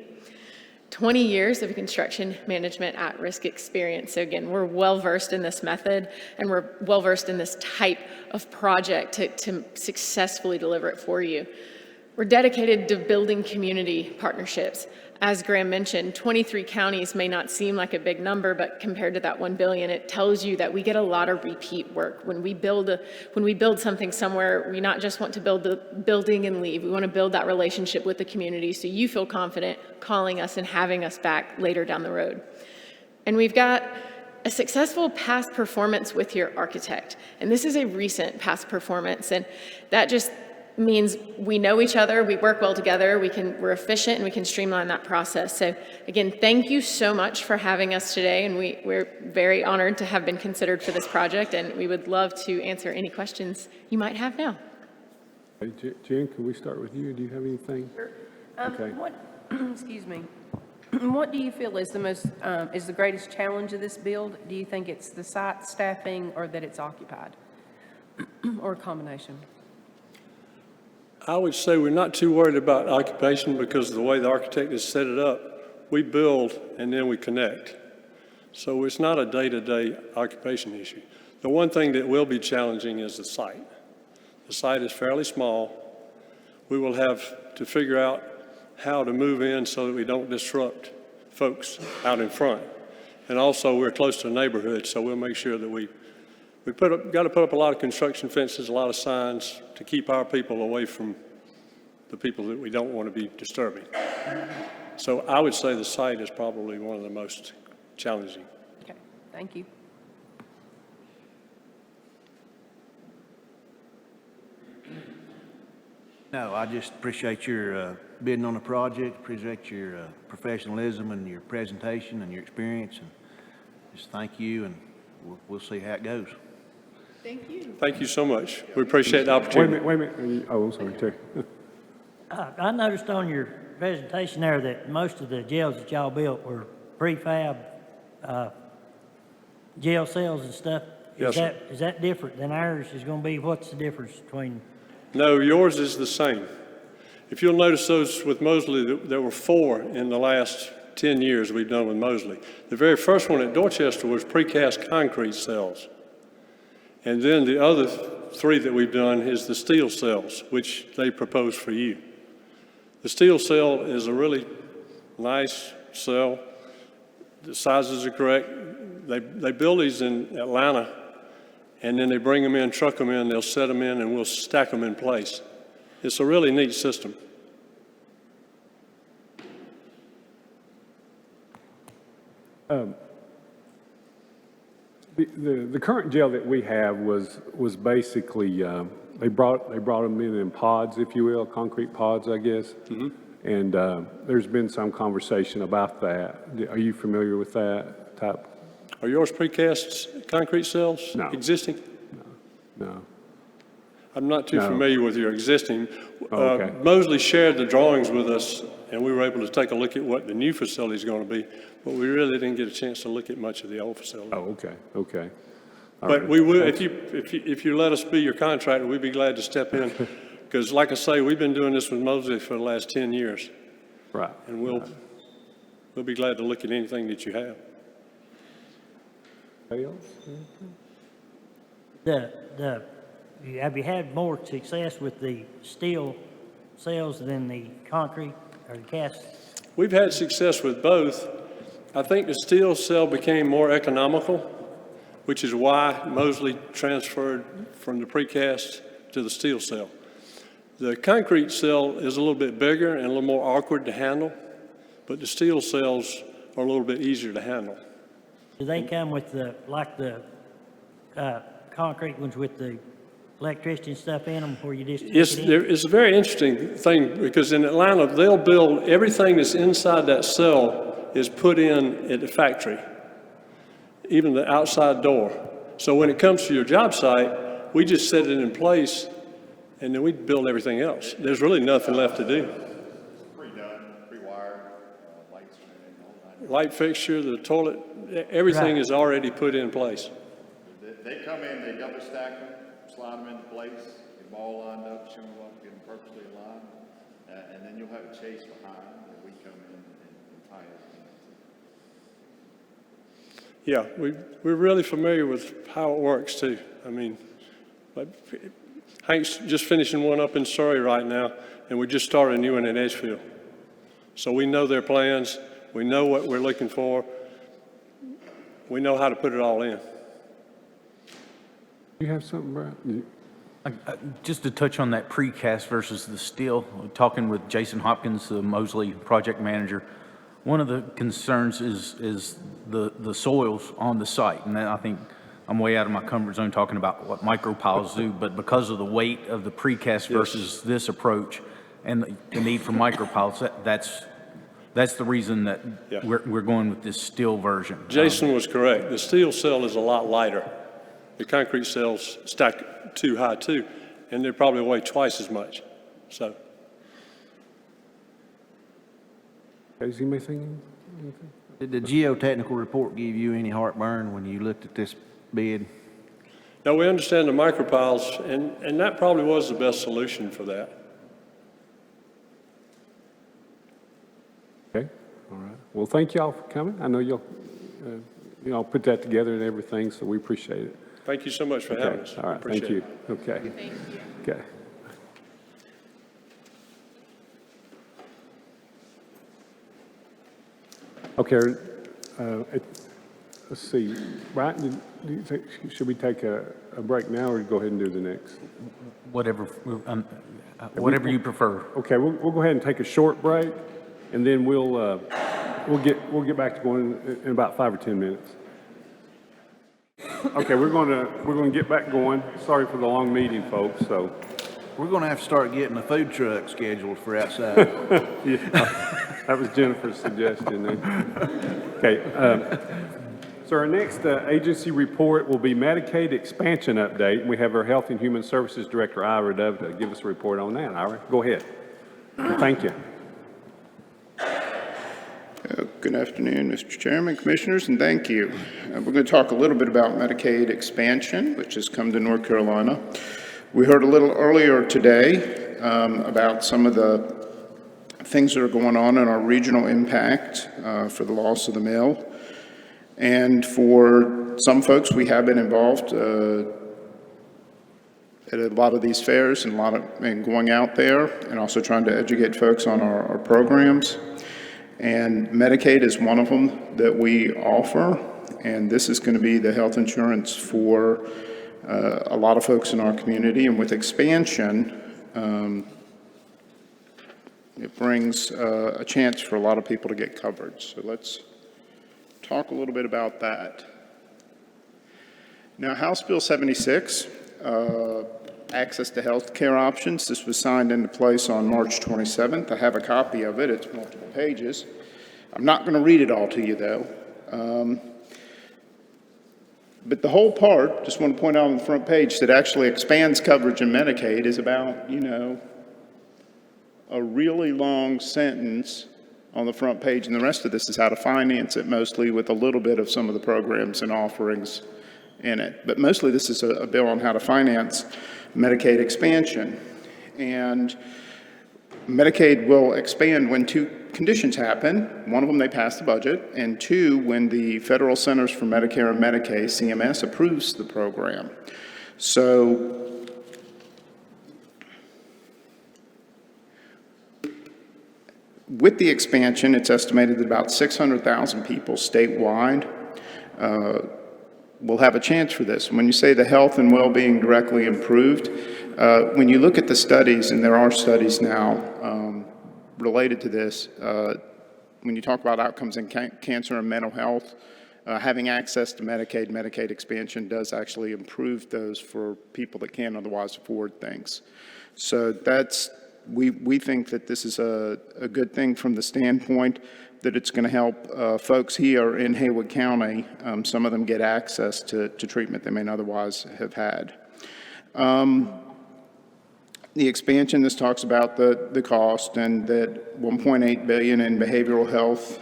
20 years of construction management at-risk experience. So again, we're well-versed in this method, and we're well-versed in this type of project to successfully deliver it for you. We're dedicated to building community partnerships. As Graham mentioned, 23 counties may not seem like a big number, but compared to that 1 billion, it tells you that we get a lot of repeat work. When we build something somewhere, we not just want to build the building and leave. We want to build that relationship with the community so you feel confident calling us and having us back later down the road. And we've got a successful past performance with your architect. And this is a recent past performance, and that just means we know each other, we work well together, we're efficient, and we can streamline that process. So again, thank you so much for having us today, and we're very honored to have been considered for this project, and we would love to answer any questions you might have now. Hey, Jen, can we start with you? Do you have anything? Sure. Okay. Excuse me. What do you feel is the greatest challenge of this build? Do you think it's the site staffing, or that it's occupied, or a combination? I would say we're not too worried about occupation because of the way the architect has set it up. We build and then we connect. So it's not a day-to-day occupation issue. The one thing that will be challenging is the site. The site is fairly small. We will have to figure out how to move in so that we don't disrupt folks out in front. And also we're close to the neighborhood, so we'll make sure that we got to put up a lot of construction fences, a lot of signs to keep our people away from the people that we don't want to be disturbing. So I would say the site is probably one of the most challenging. Okay, thank you. No, I just appreciate your bidding on the project, appreciate your professionalism and your presentation and your experience, and just thank you, and we'll see how it goes. Thank you. Thank you so much. We appreciate the opportunity. Wait a minute. Oh, I'm sorry, Terry. I noticed on your presentation there that most of the jails that y'all built were prefab jail cells and stuff. Yes, sir. Is that different than ours is going to be? What's the difference between? No, yours is the same. If you'll notice those with Mosley, there were 4 in the last 10 years we've done with Mosley. The very first one at Dorchester was precast concrete cells. And then the other three that we've done is the steel cells, which they proposed for you. The steel cell is a really nice cell. The sizes are correct. They build these in Atlanta, and then they bring them in, truck them in, they'll set them in, and we'll stack them in place. It's a really neat system. The current jail that we have was basically, they brought them in pods, if you will, concrete pods, I guess. And there's been some conversation about that. Are you familiar with that type? Are yours precast concrete cells? No. Existing? No. I'm not too No. familiar with your existing. Oh, okay. Mosley shared the drawings with us, and we were able to take a look at what the new facility is going to be, but we really didn't get a chance to look at much of the old facility. Oh, okay, okay. All But right. we will, if you let us be your contractor, we'd be glad to step in, because like I say, we've been doing this with Mosley for the last 10 years. Right. And we'll be glad to look at anything that you have. Anybody else? Have you had more success with the steel cells than the concrete or the cast? We've had success with both. I think the steel cell became more economical, which is why Mosley transferred from the precast to the steel cell. The concrete cell is a little bit bigger and a little more awkward to handle, but the steel cells are a little bit easier to handle. Do they come with the concrete ones with the electricity and stuff in them where you just Yes, stick it in? it's a very interesting thing, because in Atlanta, they'll build everything that's inside that cell is put in at the factory, even the outside door. So when it comes to your job site, we just set it in place, and then we build everything else. There's really nothing left to do. Pre-done, pre-wired, lights, Light fixture, the toilet, everything Right. is already put in place. They come in, they double stack them, slide them into place, get them all lined up, show them up, get them perfectly aligned, and then you'll have a chase behind where we come in and tie everything. Yeah, we're really familiar with how it works too. I mean, like, Hank's just finishing one up in Surrey right now, and we just started a new one in Edgefield. So we know their plans, we know what we're looking for, we know how to put it all in. You have something, Brad? Just to touch on that precast versus the steel, talking with Jason Hopkins, the Mosley project manager, one of the concerns is the soils on the site. And I think I'm way out of my comfort zone talking about what micropiles do, but because of the weight of the precast versus this approach and the need for micropiles, that's the reason that we're going with this steel version. Jason was correct. The steel cell is a lot lighter. The concrete cells stack too high too, and they probably weigh twice as much. So. Is he missing anything? Did the geotechnical report give you any heartburn when you looked at this bid? Now, we understand the micropiles, and that probably was the best solution for that. Okay, all right. Well, thank y'all for coming. I know you'll put that together and everything, so we appreciate it. Thank you so much for having us. All right, Appreciate thank you. it. Okay. Thank you. Okay. Okay, let's see. Brian, do you think, should we take a break now or go ahead and do the next? Whatever you prefer. Okay, we'll go ahead and take a short break, and then we'll get back to going in about 5 or 10 minutes. Okay, we're gonna get back going. Sorry for the long meeting, folks. So We're going to have to start getting a food truck scheduled for outside. yeah, that was Jennifer's suggestion. Okay, so our next agency report will be Medicaid expansion update. We have our Health and Human Services Director, Ira Dove, to give us a report on that. Ira, go ahead. Thank you. Good afternoon, Mr. Chairman, Commissioners, and thank you. We're going to talk a little bit about Medicaid expansion, which has come to North Carolina. We heard a little earlier today about some of the things that are going on in our regional impact for the loss of the mill. And for some folks, we have been involved at a lot of these fairs and going out there and also trying to educate folks on our programs. And Medicaid is one of them that we offer, and this is going to be the health insurance for a lot of folks in our community. And with expansion, it brings a chance for a lot of people to get coverage. So let's talk a little bit about that. Now, House Bill 76, access to health care options. This was signed into place on March 27th. I have a copy of it. It's multiple pages. I'm not going to read it all to you, though. But the whole part, just want to point out on the front page, that actually expands coverage in Medicaid is about, a really long sentence on the front page, and the rest of this is how to finance it, mostly with a little bit of some of the programs and offerings in it. But mostly this is a bill on how to finance Medicaid expansion. And Medicaid will expand when two conditions happen. One of them, they pass the budget, and two, when the Federal Centers for Medicare and Medicaid, CMS, approves the program. So with the expansion, it's estimated that about 600,000 people statewide will have a chance for this. When you say the health and well-being directly improved, when you look at the studies, and there are studies now related to this, when you talk about outcomes in cancer and mental health, having access to Medicaid expansion does actually improve those for people that can't otherwise afford things. So we think that this is a good thing from the standpoint that it's going to help folks here in Haywood County. Some of them get access to treatment they may not otherwise have had. The expansion, this talks about the cost, and that $1.8 billion in behavioral health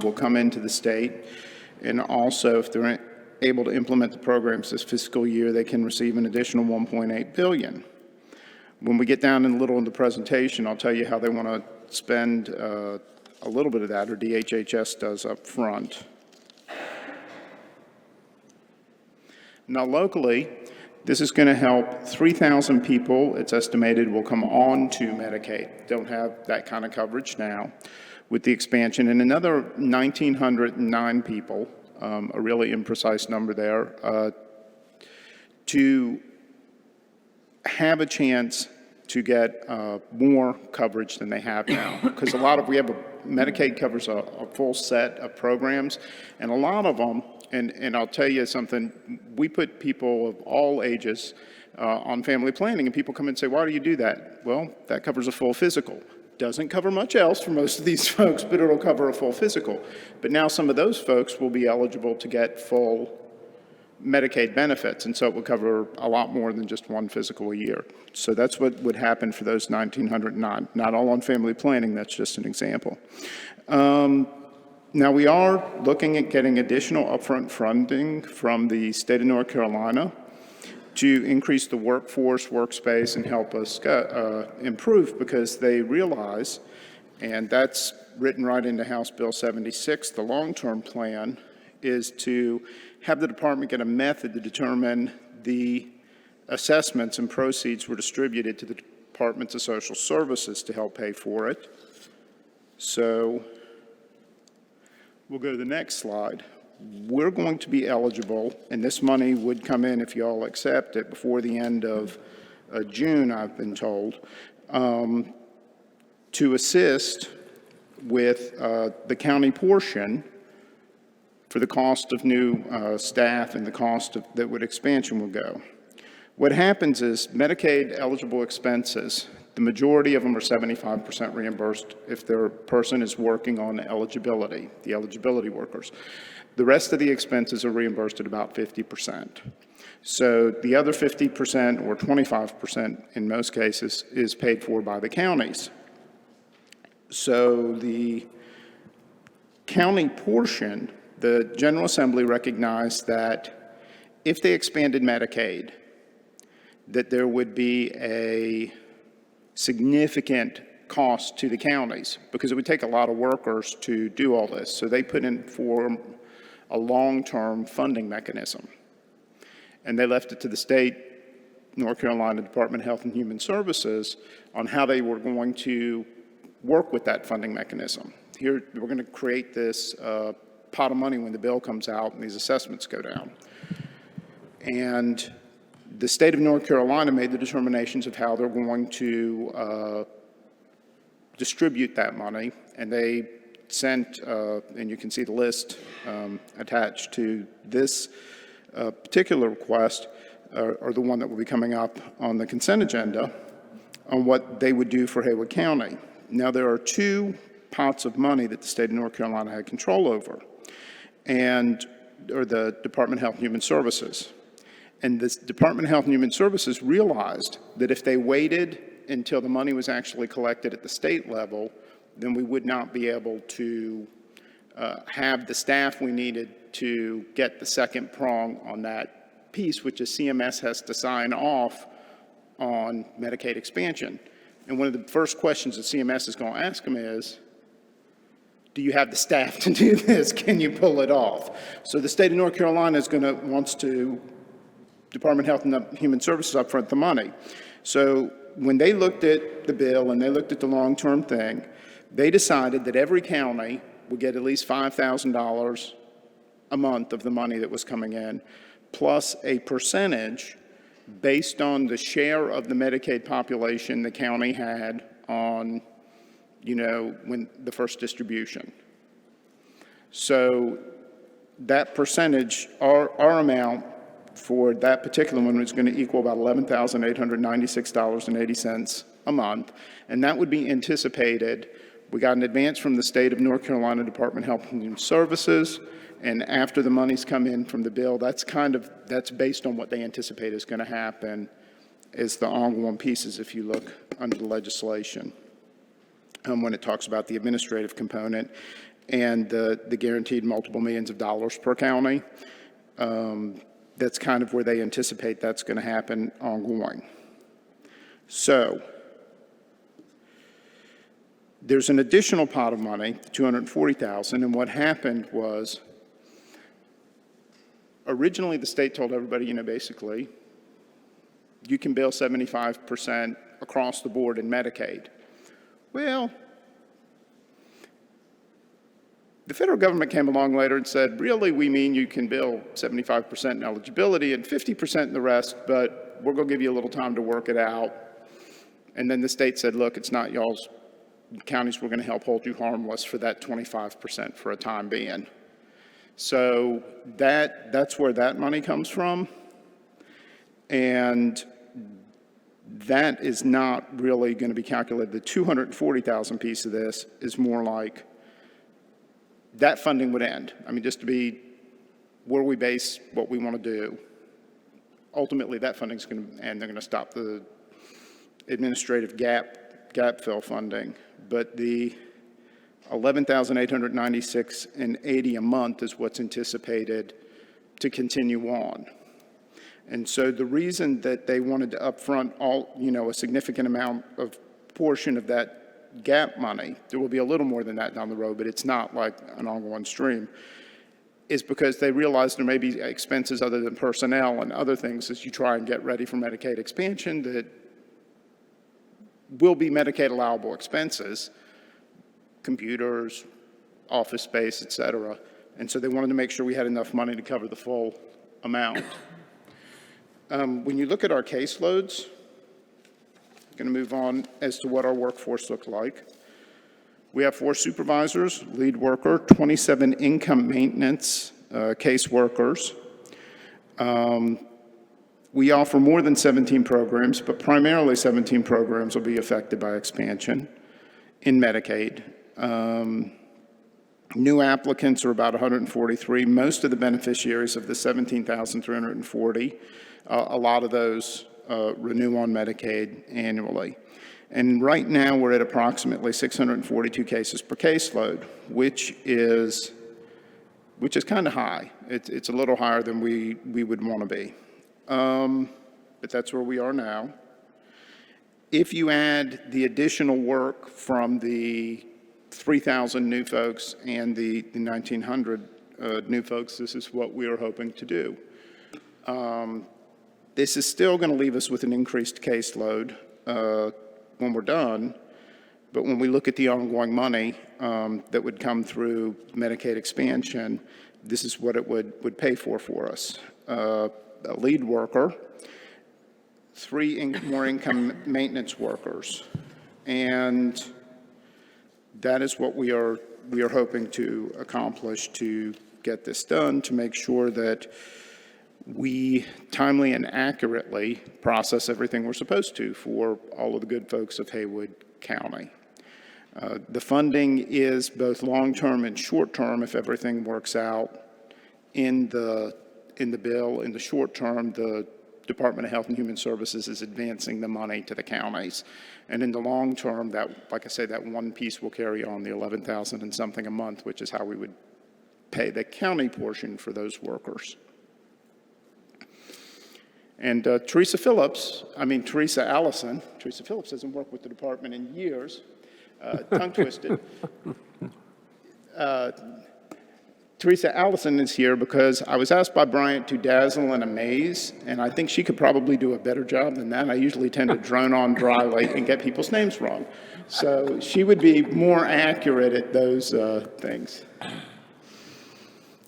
will come into the state. And also, if they're able to implement the programs this fiscal year, they can receive an additional $1.8 billion. When we get down in a little in the presentation, I'll tell you how they want to spend a little bit of that, or DHHS does up front. Now locally, this is going to help 3,000 people, it's estimated, will come on to Medicaid. Don't have that kind of coverage now with the expansion. And another 1,909 people, a really imprecise number there, to have a chance to get more coverage than they have now. Because Medicaid covers a full set of programs, and a lot of them, and I'll tell you something, we put people of all ages on family planning, and people come and say, why do you do that? Well, that covers a full physical. Doesn't cover much else for most of these folks, but it'll cover a full physical. But now some of those folks will be eligible to get full Medicaid benefits, and so it will cover a lot more than just one physical a year. So that's what would happen for those 1,909. Not all on family planning, that's just an example. Now we are looking at getting additional upfront funding from the state of North Carolina to increase the workforce, workspace, and help us improve, because they realize, and that's written right into House Bill 76, the long-term plan is to have the department get a method to determine the assessments and proceeds were distributed to the Departments of Social Services to help pay for it. So we'll go to the next slide. We're going to be eligible, and this money would come in if you all accept it before the end of June, I've been told, to assist with the county portion for the cost of new staff and the cost that expansion will go. What happens is Medicaid eligible expenses, the majority of them are 75% reimbursed if their person is working on eligibility, the eligibility workers. The rest of the expenses are reimbursed at about 50%. So the other 50% or 25% in most cases is paid for by the counties. So the county portion, the General Assembly recognized that if they expanded Medicaid, that there would be a significant cost to the counties because it would take a lot of workers to do all this. So they put in for a long-term funding mechanism. And they left it to the state North Carolina Department of Health and Human Services on how they were going to work with that funding mechanism. Here, we're going to create this pot of money when the bill comes out and these assessments go down. And the state of North Carolina made the determinations of how they're going to distribute that money, and they sent, and you can see the list attached to this particular request, or the one that will be coming up on the consent agenda, on what they would do for Haywood County. Now, there are two pots of money that the state of North Carolina had control over, or the Department of Health and Human Services. And this Department of Health and Human Services realized that if they waited until the money was actually collected at the state level, then we would not be able to have the staff we needed to get the second prong on that piece, which is CMS has to sign off on Medicaid expansion. And one of the first questions that CMS is going to ask them is, do you have the staff to do this? Can you pull it off? So the state of North Carolina wants to, Department of Health and Human Services upfront the money. So when they looked at the bill and they looked at the long-term thing, they decided that every county would get at least $5,000 a month of the money that was coming in, plus a percentage based on the share of the Medicaid population the county had on, when the first distribution. So that percentage, our amount for that particular one was going to equal about $11,896.80 a month, and that would be anticipated. We got an advance from the state of North Carolina Department of Health and Human Services, and after the money's come in from the bill, that's based on what they anticipate is going to happen as the ongoing pieces if you look under the legislation. When it talks about the administrative component and the guaranteed multiple millions of dollars per county, that's kind of where they anticipate that's going to happen ongoing. So there's an additional pot of money, $240,000, and what happened was originally the state told everybody, basically, you can bill 75% across the board in Medicaid. Well, the federal government came along later and said, really, we mean you can bill 75% in eligibility and 50% in the rest, but we're going to give you a little time to work it out. And then the state said, look, it's not y'all's counties, we're going to help hold you harmless for that 25% for a time being. So that's where that money comes from. And that is not really going to be calculated. The $240,000 piece of this is more like that funding would end. I mean, just to be where we base what we want to do. Ultimately, that funding's going to end. They're going to stop the administrative gap fill funding. But the $11,896.80 a month is what's anticipated to continue on. And so the reason that they wanted to upfront a significant amount of portion of that gap money, there will be a little more than that down the road, but it's not like an ongoing stream, is because they realize there may be expenses other than personnel and other things as you try and get ready for Medicaid expansion that will be Medicaid allowable expenses, computers, office space, et cetera. And so they wanted to make sure we had enough money to cover the full amount. When you look at our caseloads, I'm going to move on as to what our workforce looks like. We have 4 supervisors, lead worker, 27 income maintenance case workers. We offer more than 17 programs, but primarily 17 programs will be affected by expansion in Medicaid. New applicants are about 143. Most of the beneficiaries of the 17,340, a lot of those renew on Medicaid annually. And right now we're at approximately 642 cases per caseload, which is kind of high. It's a little higher than we would want to be. But that's where we are now. If you add the additional work from the 3,000 new folks and the 1,900 new folks, this is what we are hoping to do. This is still going to leave us with an increased caseload when we're done, but when we look at the ongoing money that would come through Medicaid expansion, this is what it would pay for us. A lead worker, 3 more income maintenance workers, and that is what we are hoping to accomplish to get this done, to make sure that we timely and accurately process everything we're supposed to for all of the good folks of Haywood County. The funding is both long-term and short-term if everything works out in the bill. In the short term, the Department of Health and Human Services is advancing the money to the counties. And in the long term, that, like I say, that one piece will carry on, the $11,000 and something a month, which is how we would pay the county portion for those workers. And Teresa Phillips hasn't worked with the department in years, tongue twisted. Teresa Allison is here because I was asked by Bryant to dazzle and amaze, and I think she could probably do a better job than that. I usually tend to drone on dryly and get people's names wrong. So she would be more accurate at those things.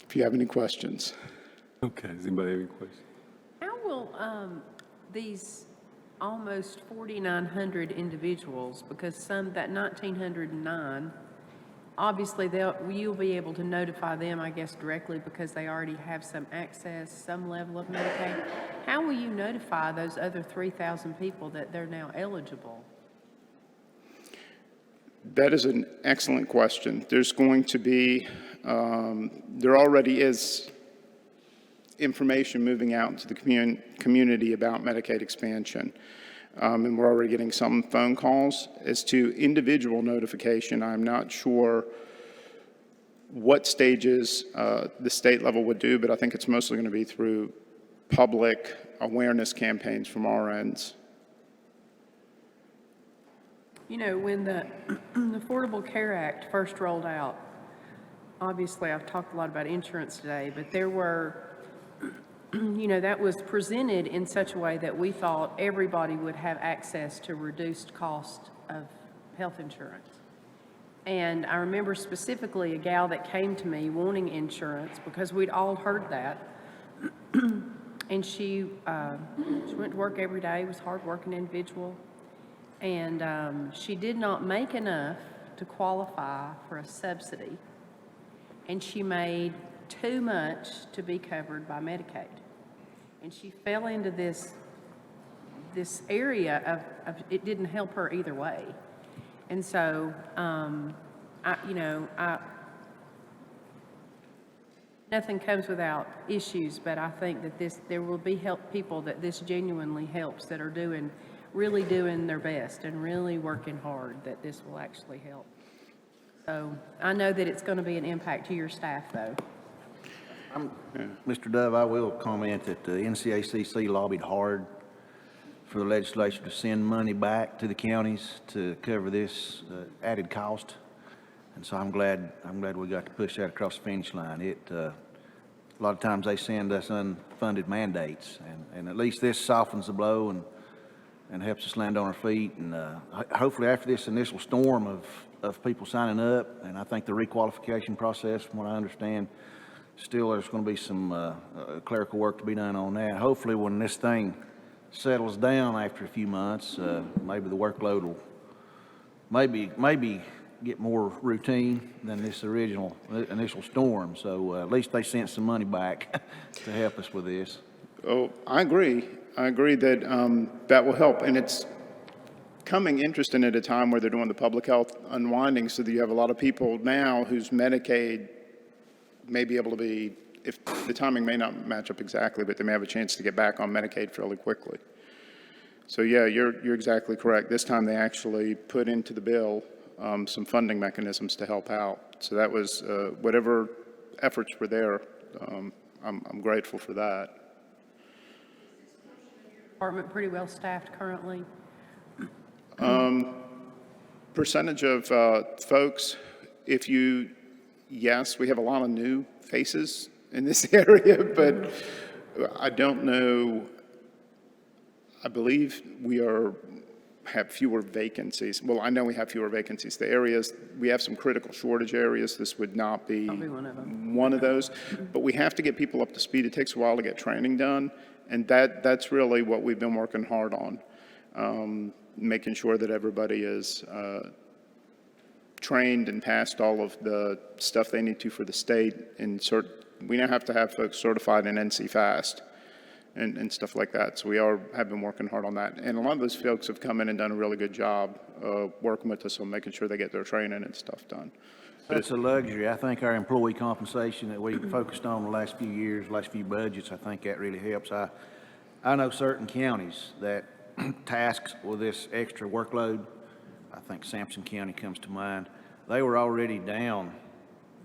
If you have any questions. Okay, does anybody have any questions? How will these almost 4,900 individuals, because that 1,909, obviously you'll be able to notify them, I guess, directly because they already have some access, some level of Medicaid. How will you notify those other 3,000 people that they're now eligible? That is an excellent question. There's going to be, there already is information moving out into the community about Medicaid expansion. And we're already getting some phone calls. As to individual notification, I'm not sure what stages the state level would do, but I think it's mostly going to be through public awareness campaigns from our ends. You know, when the Affordable Care Act first rolled out, obviously I've talked a lot about insurance today, but there were, you know, that was presented in such a way that we thought everybody would have access to reduced cost of health insurance. And I remember specifically a gal that came to me wanting insurance because we'd all heard that. And she went to work every day, was a hard-working individual. And she did not make enough to qualify for a subsidy. And she made too much to be covered by Medicaid. And she fell into this area of it didn't help her either way. And so, nothing comes without issues, but I think that there will be people that this genuinely helps, that are really doing their best and really working hard, that this will actually help. So I know that it's going to be an impact to your staff, though. Mr. Dove, I will comment that the NCACC lobbied hard for the legislature to send money back to the counties to cover this added cost. And so I'm glad we got to push that across the finish line. A lot of times they send us unfunded mandates, and at least this softens the blow and helps us land on our feet. And hopefully after this initial storm of people signing up, and I think the requalification process, from what I understand, still there's going to be some clerical work to be done on that. Hopefully when this thing settles down after a few months, maybe the workload will maybe get more routine than this initial storm. So at least they sent some money back to help us with this. Oh, I agree. I agree that that will help, and it's coming interesting at a time where they're doing the public health unwinding, so that you have a lot of people now whose Medicaid may be able to be, if the timing may not match up exactly, but they may have a chance to get back on Medicaid fairly quickly. So yeah, you're exactly correct. This time they actually put into the bill some funding mechanisms to help out. So that was whatever efforts were there. I'm grateful for that. Department pretty well staffed currently. Percentage of folks, yes, we have a lot of new faces in this area, but I don't know I believe have fewer vacancies. Well, I know we have fewer vacancies. The areas, we have some critical shortage areas. This would not be one of those. But we have to get people up to speed. It takes a while to get training done. And that's really what we've been working hard on, making sure that everybody is trained and passed all of the stuff they need to for the state. And we now have to have folks certified in NC Fast and stuff like that. So we have been working hard on that. And a lot of those folks have come in and done a really good job working with us on making sure they get their training and stuff done. But That's a luxury. I think our employee compensation that we focused on the last few years, last few budgets, I think that really helps. I know certain counties that tasked with this extra workload, I think Sampson County comes to mind, they were already down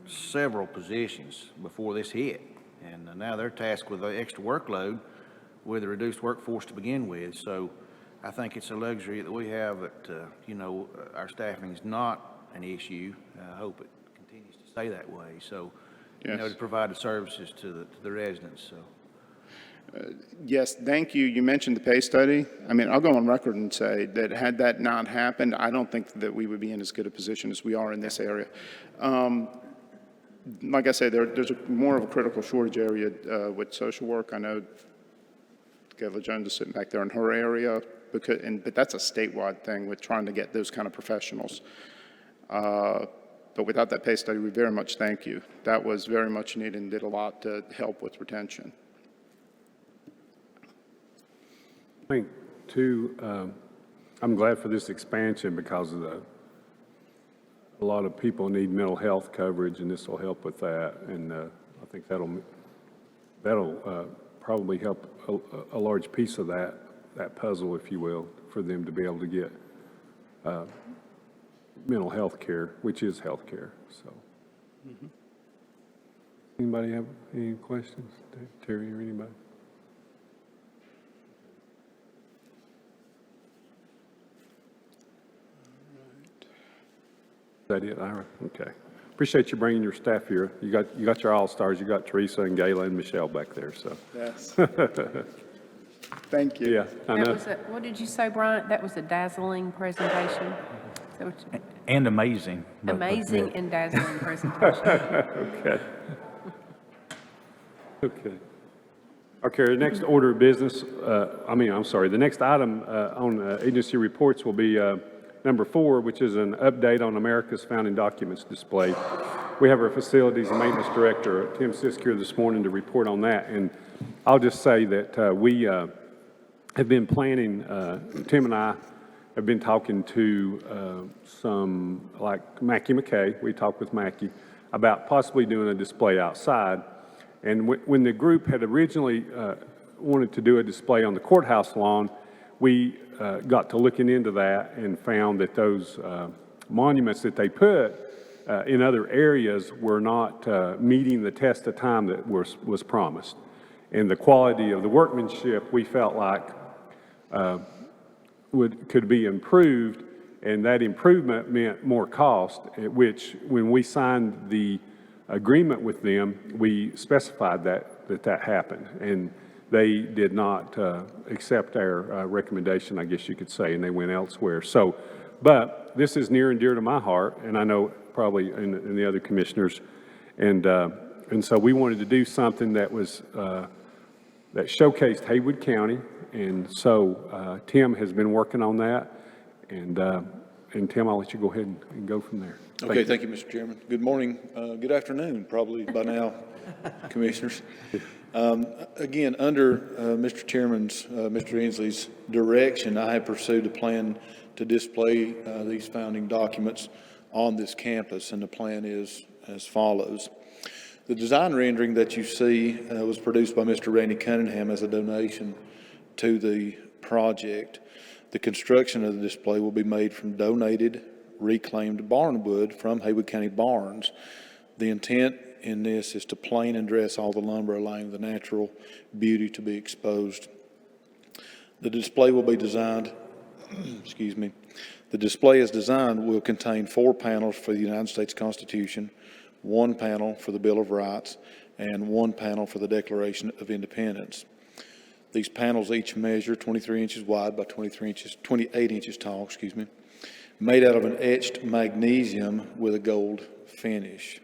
several positions before this hit. And now they're tasked with the extra workload with a reduced workforce to begin with. So I think it's a luxury that we have that, our staffing is not an issue. I hope it continues to stay that way. So, to provide the services to the residents. So. Yes, thank you. You mentioned the pay study. I mean, I'll go on record and say that had that not happened, I don't think that we would be in as good a position as we are in this area. Like I said, there's more of a critical shortage area with social work. I know Kayla Jones is sitting back there in her area, but that's a statewide thing with trying to get those kind of professionals. But without that pay study, we very much thank you. That was very much needed and did a lot to help with retention. I think, too, I'm glad for this expansion because of a lot of people need mental health coverage, and this will help with that. And I think that'll probably help a large piece of that puzzle, if you will, for them to be able to get mental health care, which is health care. So, Anybody have any questions, Terry or anybody? Is that it, Ira? Okay. Appreciate you bringing your staff here. You got your all-stars. You got Teresa and Gayla and Michelle back there, so. Yes. Thank you. Yeah, I know. What did you say, Bryant? That was a dazzling presentation? And amazing. Amazing and dazzling presentation. Okay. Okay, the next order of business, the next item on agency reports will be number 4, which is an update on America's Founding Documents display. We have our Facilities and Maintenance Director, Tim Sisk, here this morning to report on that. And I'll just say that we have been planning, Tim and I have been talking to some, like Mackie McKay, we talked with Mackie, about possibly doing a display outside. And when the group had originally wanted to do a display on the courthouse lawn, we got to looking into that and found that those monuments that they put in other areas were not meeting the test of time that was promised. And the quality of the workmanship, we felt like could be improved, and that improvement meant more cost, which when we signed the agreement with them, we specified that happened. And they did not accept our recommendation, I guess you could say, and they went elsewhere. So, but this is near and dear to my heart, and I know probably in the other commissioners, and so we wanted to do something that was that showcased Haywood County, and so Tim has been working on that, and Tim, I'll let you go ahead and go from there. Okay, thank you, Mr. Chairman. Good morning, good afternoon, probably by now, commissioners. Again, under Mr. Chairman's, Mr. Inslee's direction, I have pursued a plan to display these founding documents on this campus, and the plan is as follows. The design rendering that you see was produced by Mr. Randy Cunningham as a donation to the project. The construction of the display will be made from donated, reclaimed barn wood from Haywood County barns. The intent in this is to plane and dress all the lumber, allowing the natural beauty to be exposed. The display will be designed, excuse me, the display as designed will contain 4 panels for the United States Constitution, 1 panel for the Bill of Rights, and 1 panel for the Declaration of Independence. These panels each measure 23 inches wide by 28 inches tall, excuse me, made out of an etched magnesium with a gold finish.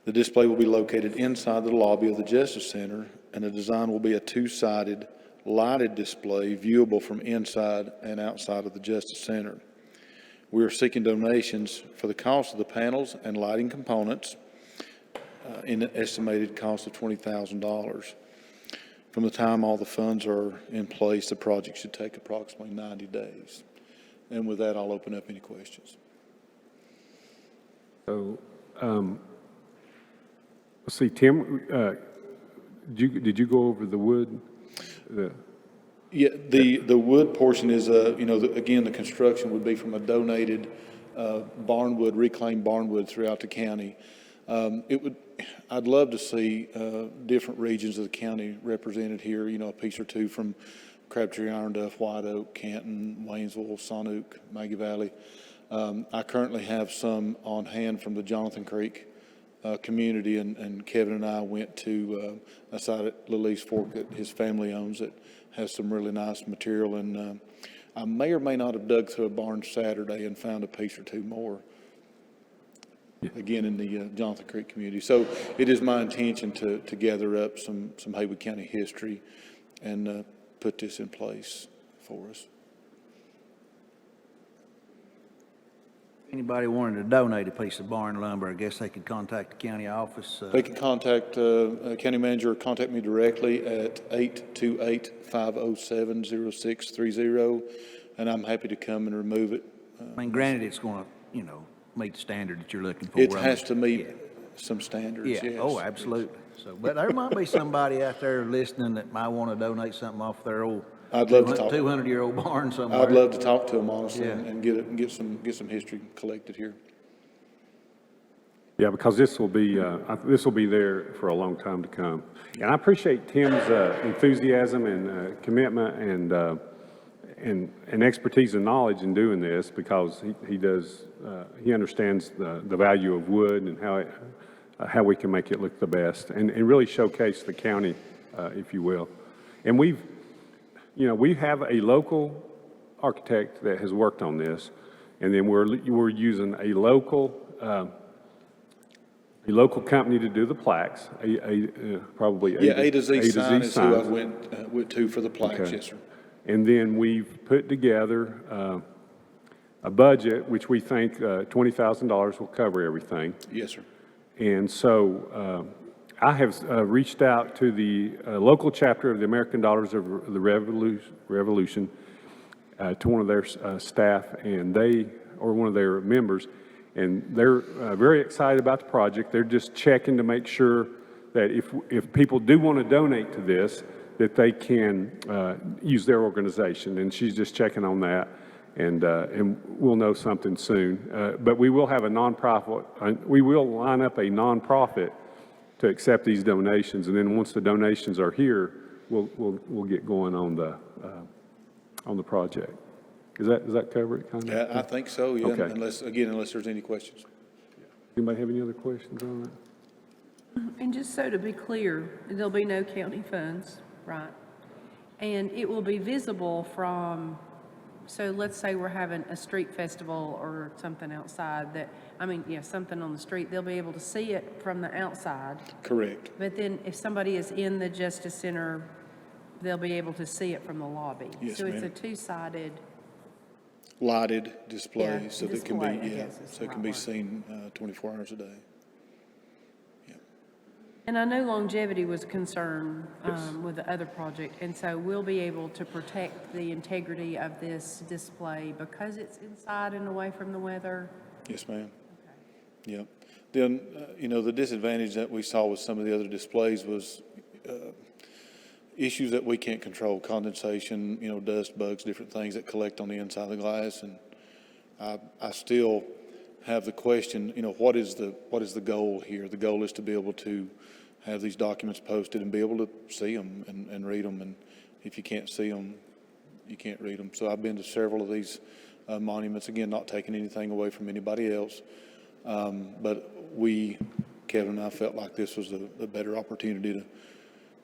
The display will be located inside the lobby of the Justice Center, and the design will be a two-sided lighted display viewable from inside and outside of the Justice Center. We are seeking donations for the cost of the panels and lighting components in an estimated cost of $20,000. From the time all the funds are in place, the project should take approximately 90 days. And with that, I'll open up any questions. So, let's see, Tim, did you go over the wood? Yeah, the wood portion is, again, the construction would be from a donated barnwood, reclaimed barnwood throughout the county. I'd love to see different regions of the county represented here, a piece or two from Crabtree, Iron Duff, White Oak, Canton, Waynesville, Sanook, Maggie Valley. I currently have some on hand from the Jonathan Creek community, and Kevin and I went to a site at Little East Fork that his family owns that has some really nice material, and I may or may not have dug through a barn Saturday and found a piece or two more, again, in the Jonathan Creek community. So it is my intention to gather up some Haywood County history and put this in place for us. Anybody wanted to donate a piece of barn lumber, I guess they could contact the county office. They can contact county manager or contact me directly at 828-507-0630, and I'm happy to come and remove it. I mean, granted, it's going to, meet the standard that you're looking for. It has to meet some standards, Yeah, yes. oh, absolutely. So, but there might be somebody out there listening that might want to donate something off their old I'd love to talk. 200-year-old barn somewhere. I'd love to talk to them honestly, Yeah. and get some history collected here. Yeah, because this will be there for a long time to come. And I appreciate Tim's enthusiasm and commitment and expertise and knowledge in doing this, because he understands the value of wood and how we can make it look the best and really showcase the county, if you will. And we have a local architect that has worked on this, and then we're using a local company to do the plaques. Probably A to Z Sign is who I Signs. went to for the plaques, Okay. yes, sir. And then we've put together a budget which we think $20,000 will cover everything. Yes, sir. And so I have reached out to the local chapter of the American Daughters of the Revolution, to one of their staff, and or one of their members, and they're very excited about the project. They're just checking to make sure that if people do want to donate to this, that they can use their organization. And she's just checking on that, and we'll know something soon. But we will have a nonprofit. We will line up a nonprofit to accept these donations, and then once the donations are here, we'll get going on the project. Does that cover it, kind of? Yeah, I think so, yeah, Okay. unless there's any questions. Anybody have any other questions on that? And just so to be clear, there'll be no county funds, right? And it will be visible from, so let's say we're having a street festival or something outside something on the street, they'll be able to see it from the outside. Correct. But then if somebody is in the Justice Center, they'll be able to see it from the lobby. Yes, So it's a ma'am. two-sided, Lighted display, Yeah, so that it can be, display, I guess is so the it can right be word. seen 24 hours a day. and I know longevity was a concern Yes. with the other project, and so we'll be able to protect the integrity of this display because it's inside and away from the weather. Yes, ma'am. Yeah. Then, the disadvantage that we saw with some of the other displays was issues that we can't control, condensation, dust, bugs, different things that collect on the inside of the glass. And I still have the question, what is the goal here? The goal is to be able to have these documents posted and be able to see them and read them. And if you can't see them, you can't read them. So I've been to several of these monuments, again, not taking anything away from anybody else. But Kevin and I felt like this was a better opportunity to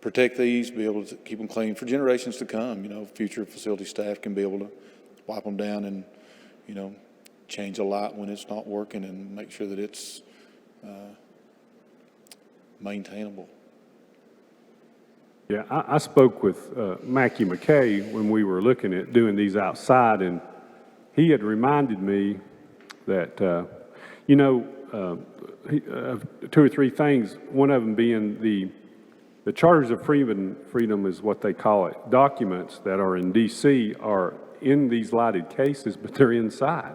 protect these, be able to keep them clean for generations to come. Future facility staff can be able to wipe them down and, change a light when it's not working and make sure that it's maintainable. Yeah, I spoke with Mackie McKay when we were looking at doing these outside, and he had reminded me that, 2 or 3 things, one of them being the Charters of Freedom is what they call it. Documents that are in D.C. are in these lighted cases, but they're inside,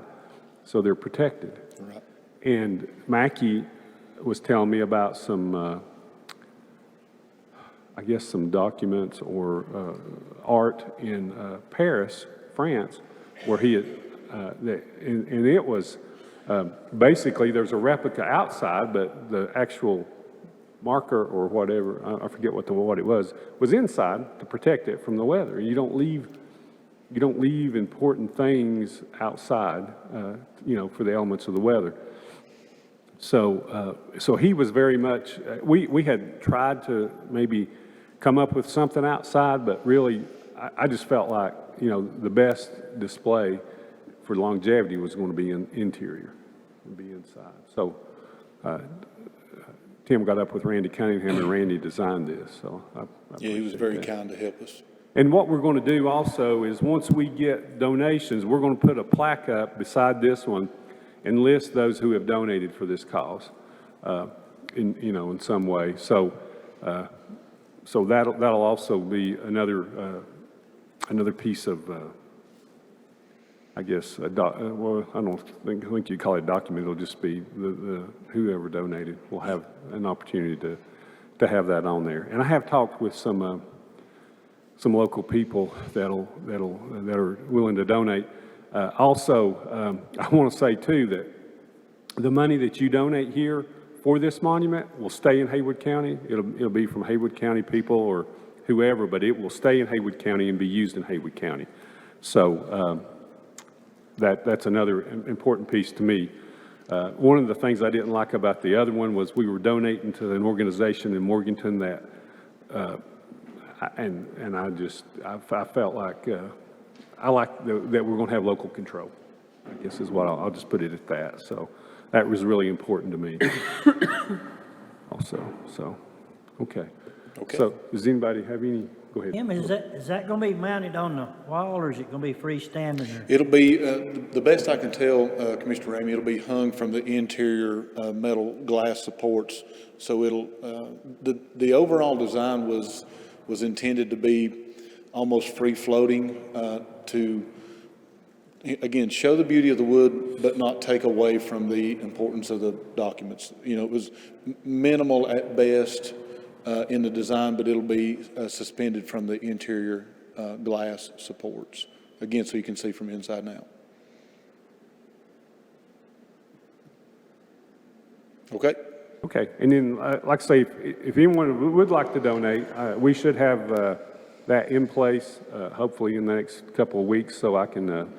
so they're protected. Right. And Mackie was telling me about some, some documents or art in Paris, France, where he had, and it was basically there's a replica outside, but the actual marker or whatever, I forget what it was inside to protect it from the weather. You don't leave important things outside, for the elements of the weather. So he was very much, we had tried to maybe come up with something outside, but really, I just felt like, the best display for longevity was going to be interior, be inside. So Tim got up with Randy Cunningham, and Randy designed this, so I He was very kind to help us. And what we're going to do also is once we get donations, we're going to put a plaque up beside this one and list those who have donated for this cause, in some way. So that'll also be another piece of, I don't think you call it a document. It'll just be the whoever donated will have an opportunity to have that on there. And I have talked with some local people that are willing to donate. Also, I want to say too that the money that you donate here for this monument will stay in Haywood County. It'll be from Haywood County people or whoever, but it will stay in Haywood County and be used in Haywood County. So that's another important piece to me. One of the things I didn't like about the other one was we were donating to an organization in Morganton that, and I felt like I like that we're going to have local control, I guess is what I'll just put it at that. So that was really important to me also. So, okay. So does anybody have any? Go ahead. Tim, is that going to be mounted on the wall, or is it going to be freestanding? It'll be, the best I can tell, Commissioner Ramey, it'll be hung from the interior metal glass supports. So the overall design was intended to be almost free-floating to, again, show the beauty of the wood, but not take away from the importance of the documents. It was minimal at best in the design, but it'll be suspended from the interior glass supports, again, so you can see from inside and out. Okay? Okay, and then, like I say, if anyone would like to donate, we should have that in place, hopefully in the next couple of weeks, so I can,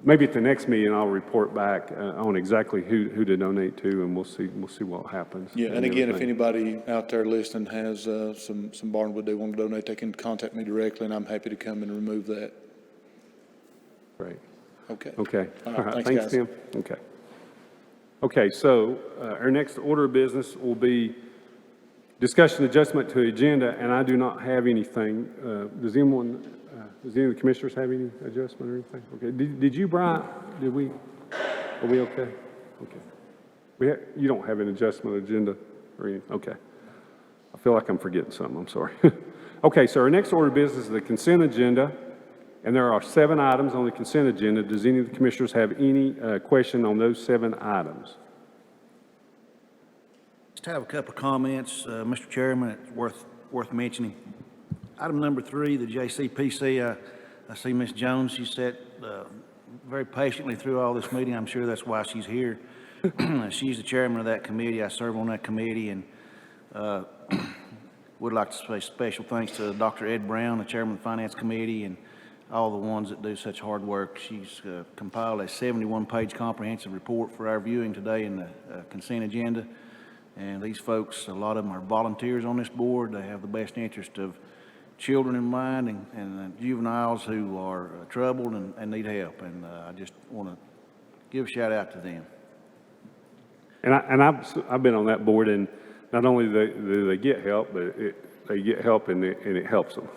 maybe at the next meeting, I'll report back on exactly who to donate to, and we'll see what happens. Yeah, and again, if anybody out there listening has some barnwood they want to donate, they can contact me directly, and I'm happy to come and remove that. Great. Okay. Okay. All All right, right. thanks, Thanks, Tim. Okay. Okay, so our next order of business will be discussion adjustment to agenda, and I do not have anything. Does any of the commissioners have any adjustment or anything? Okay. Did you, Brian? Are we okay? Okay. You don't have an adjustment agenda or anything? Okay. I feel like I'm forgetting something. I'm sorry. Okay, so our next order of business is the consent agenda, and there are 7 items on the consent agenda. Does any of the commissioners have any question on those 7 items? Just have a couple of comments, Mr. Chairman. It's worth mentioning. Item number 3, the JCPC. I see Ms. Jones. She sat very patiently through all this meeting. I'm sure that's why she's here. She's the chairman of that committee. I serve on that committee, and would like to say special thanks to Dr. Ed Brown, the chairman of the Finance Committee, and all the ones that do such hard work. She's compiled a 71-page comprehensive report for our viewing today in the consent agenda. And these folks, a lot of them are volunteers on this board. They have the best interest of children in mind and juveniles who are troubled and need help. And I just want to give a shout out to them. And I've been on that board, and not only do they get help, but they get help and it helps them,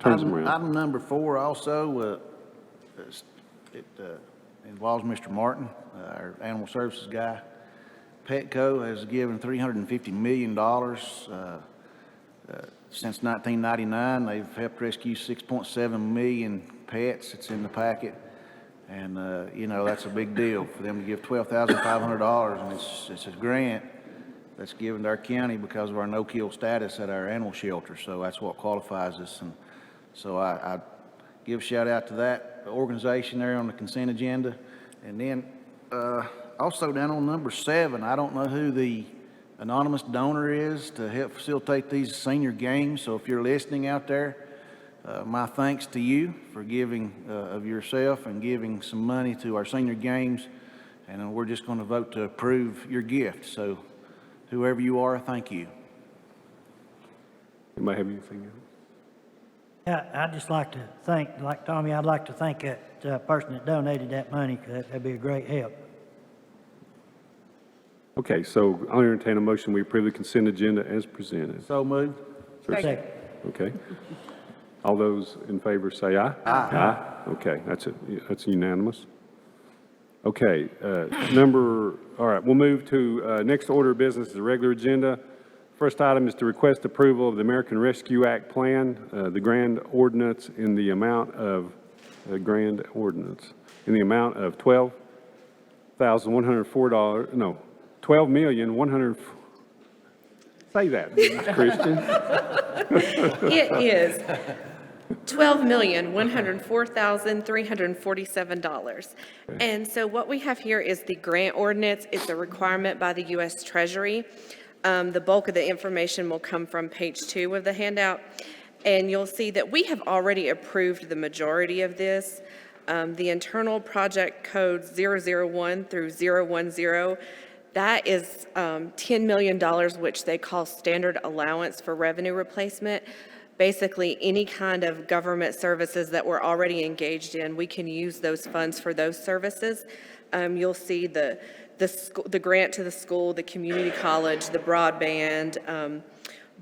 turns them around. Item number 4 also, it involves Mr. Martin, our animal services guy. Petco has given $350 million since 1999. They've helped rescue 6.7 million pets. It's in the packet. And, that's a big deal for them to give $12,500, and it's a grant that's given to our county because of our no-kill status at our animal shelter. So that's what qualifies us. And so I give a shout out to that organization there on the consent agenda. And then also down on number 7, I don't know who the anonymous donor is to help facilitate these senior games. So if you're listening out there, my thanks to you for giving of yourself and giving some money to our senior games. And we're just going to vote to approve your gift. So whoever you are, thank you. Anybody have anything else? I'd just like to thank, like Tommy, I'd like to thank that person that donated that money, because that'd be a great help. Okay, so I'll entertain a motion. We approve the consent agenda as presented. So moved. Second. Okay. All those in favor say aye. Aye. Okay, that's unanimous. Okay, all right, we'll move to next order of business, the regular agenda. First item is to request approval of the American Rescue Act plan, the grand ordinance in the amount of $12,104, no, $12,100,000. Say that, Christian. It is $12,104,347. And so what we have here is the grant ordinance. It's a requirement by the U.S. Treasury. The bulk of the information will come from page 2 of the handout. And you'll see that we have already approved the majority of this. The internal project codes 001 through 010, that is $10 million, which they call standard allowance for revenue replacement. Basically, any kind of government services that we're already engaged in, we can use those funds for those services. You'll see the grant to the school, the community college, the broadband,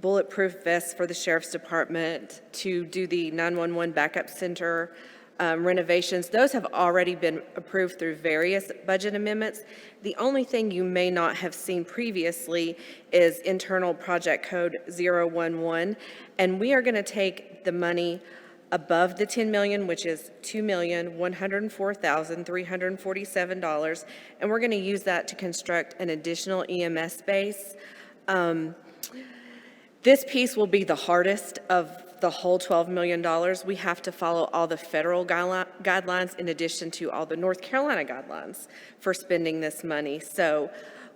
bulletproof vests for the sheriff's department, to do the 911 backup center renovations. Those have already been approved through various budget amendments. The only thing you may not have seen previously is internal project code 011, and we are going to take the money above the $10 million, which is $2,104,347, and we're going to use that to construct an additional EMS space. This piece will be the hardest of the whole $12 million. We have to follow all the federal guidelines in addition to all the North Carolina guidelines for spending this money. So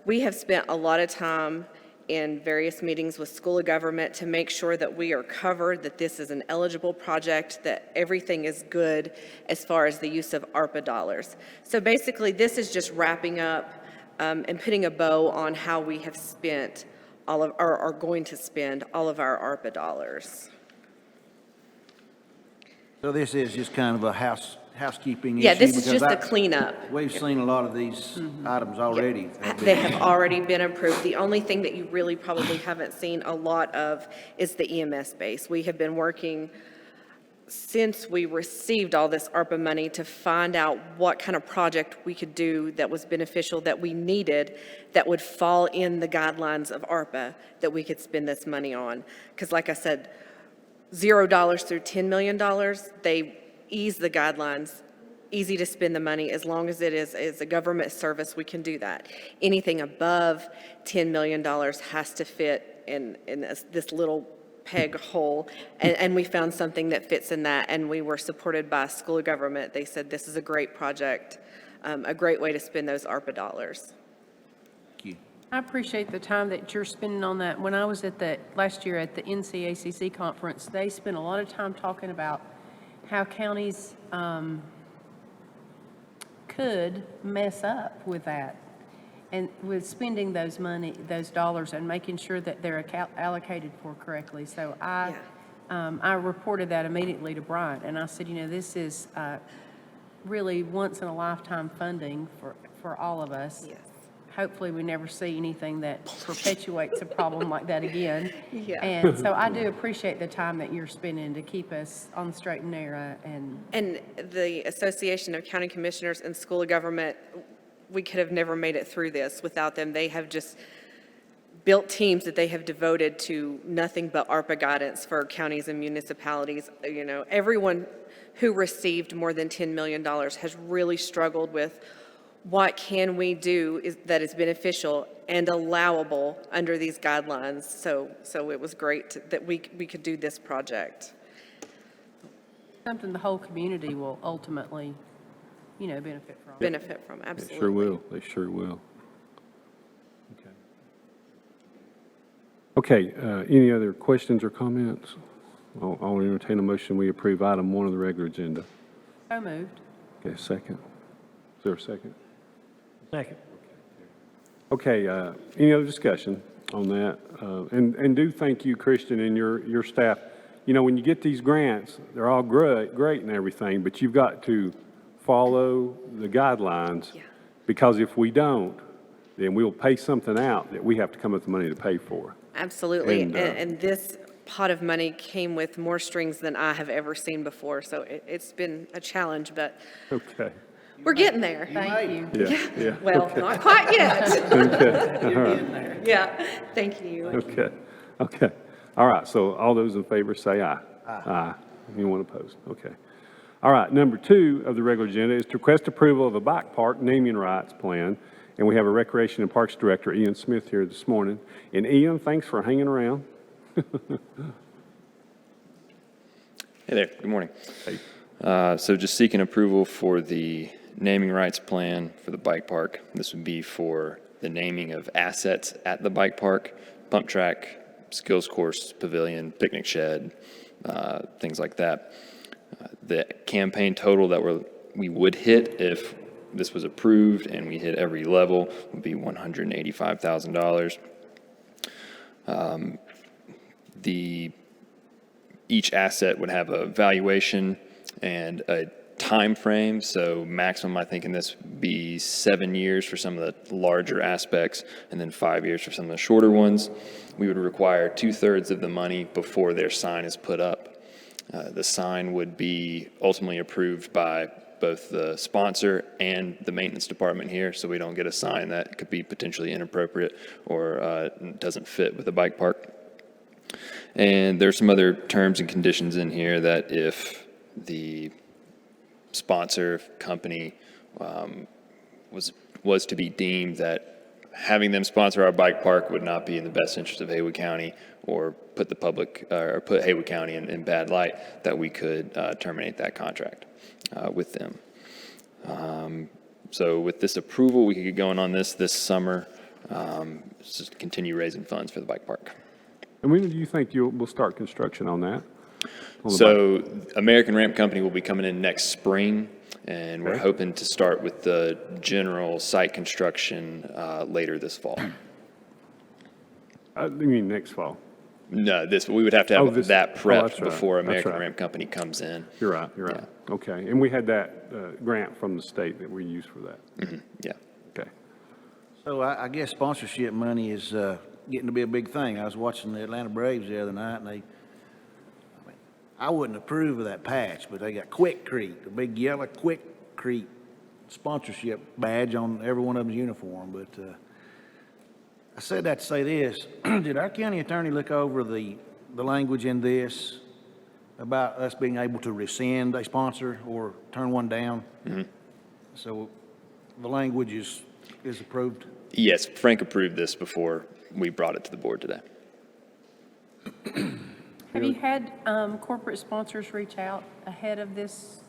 we have spent a lot of time in various meetings with School of Government to make sure that we are covered, that this is an eligible project, that everything is good as far as the use of ARPA dollars. So basically, this is just wrapping up and putting a bow on how we have spent all of, or are going to spend all of our ARPA dollars. So this is just kind of a housekeeping issue? Yeah, this is because just a cleanup. We've seen a lot of these items already. They have already been approved. The only thing that you really probably haven't seen a lot of is the EMS space. We have been working since we received all this ARPA money to find out what kind of project we could do that was beneficial, that we needed, that would fall in the guidelines of ARPA, that we could spend this money on. Because like I said, $0 through $10 million, they ease the guidelines, easy to spend the money. As long as it is a government service, we can do that. Anything above $10 million has to fit in this little peg hole, and we found something that fits in that, and we were supported by School of Government. They said this is a great project, a great way to spend those ARPA dollars. I appreciate the time that you're spending on that. When I was last year at the NCACC conference, they spent a lot of time talking about how counties could mess up with that. and with spending those dollars and making sure that they're allocated for correctly. So I reported that immediately to Brian, and I said, this is really once-in-a-lifetime funding for all of us. Yes. Hopefully, we never see anything that perpetuates a problem like that again. Yeah. And so I do appreciate the time that you're spending to keep us on the straight and narrow. And the Association of County Commissioners and School of Government, we could have never made it through this without them. They have just built teams that they have devoted to nothing but ARPA guidance for counties and municipalities. Everyone who received more than $10 million has really struggled with what can we do that is beneficial and allowable under these guidelines. So it was great that we could do this project. Something the whole community will ultimately, benefit from. Benefit from, absolutely. They sure will. They sure will. Okay, any other questions or comments? I'll entertain a motion. We approve item 1 of the regular agenda. So moved. Okay, second. Is there a second? Second. Okay, any other discussion on that? And do thank you, Christian, and your staff. When you get these grants, they're all great and everything, but you've got to follow the guidelines. Yeah. Because if we don't, then we'll pay something out that we have to come up with the money to pay for. Absolutely. And, And this pot of money came with more strings than I have ever seen before. So it's been a challenge, but Okay. we're getting there. Thank you. Yeah. Well, Okay. not quite yet. Okay. All right. Yeah, thank you. Okay. All right, so all those in favor say aye. Aye. Anyone opposed? Okay. All right, number 2 of the regular agenda is to request approval of a bike park naming rights plan. And we have a Recreation and Parks Director, Ian Smith, here this morning. And Ian, thanks for hanging around. Hey there, good morning. Hey. So just seeking approval for the naming rights plan for the bike park. This would be for the naming of assets at the bike park, pump track, skills course, pavilion, picnic shed, things like that. The campaign total that we would hit if this was approved and we hit every level would be $185,000. Each asset would have a valuation and a time frame. So maximum, I think, in this would be 7 years for some of the larger aspects, and then 5 years for some of the shorter ones. We would require 2/3 of the money before their sign is put up. The sign would be ultimately approved by both the sponsor and the maintenance department here, so we don't get a sign that could be potentially inappropriate or doesn't fit with the bike park. And there's some other terms and conditions in here that if the sponsor company was to be deemed that having them sponsor our bike park would not be in the best interest of Haywood County or put the public or put Haywood County in bad light, that we could terminate that contract with them. So with this approval, we could get going on this summer, just continue raising funds for the bike park. And when do you think we'll start construction on that? So American Ramp Company will be coming in next spring, and we're Okay. hoping to start with the general site construction later this fall. You mean next fall? No, we would have to have that that's prepped right. before That's American right. Ramp Company comes in. You're right. Okay, and we had that grant from the state that we used for that. Yeah. Okay. So I guess sponsorship money is getting to be a big thing. I was watching the Atlanta Braves the other night, and I wouldn't approve of that patch, but they got Quick Creek, the big yellow Quick Creek sponsorship badge on every one of them's uniform. But I said that to say this: did our county attorney look over the language in this about us being able to rescind a sponsor or turn one down? Mm-hmm. So the language is approved. Yes, Frank approved this before we brought it to the board today. Have you had corporate sponsors reach out ahead of this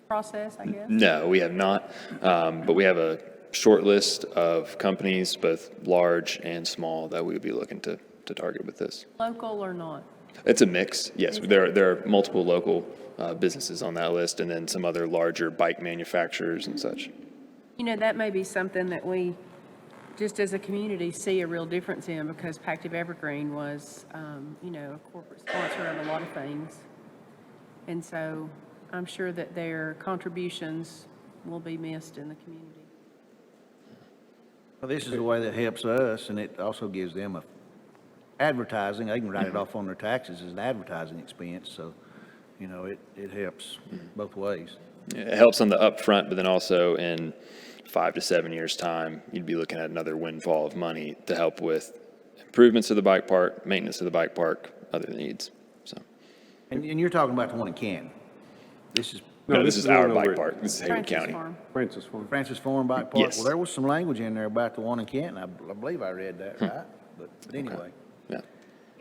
process, I guess? No, we have not, but we have a short list of companies, both large and small, that we would be looking to target with this. Local or not? It's a mix, yes. There are multiple local businesses on that list, and then some other larger bike manufacturers and such. You know, that may be something that we, just as a community, see a real difference in, because Pactive Evergreen was, you know, a corporate sponsor of a lot of things. And so I'm sure that their contributions will be missed in the community. Well, this is a way that helps us, and it also gives them advertising. They can write it off on their taxes as an advertising expense, so, you know, it helps both ways. It helps on the upfront, but then also in 5 to 7 years' time, you'd be looking at another windfall of money to help with improvements to the bike park, maintenance of the bike park, other needs. So, And you're talking about the one in Canton. This is. no, this is our the one bike over park. This is Haywood County. Francis Farm. Francis Farm Bike Park? Yes. Well, there was some language in there about the one in Canton. I believe I read that, right? But anyway. Yeah.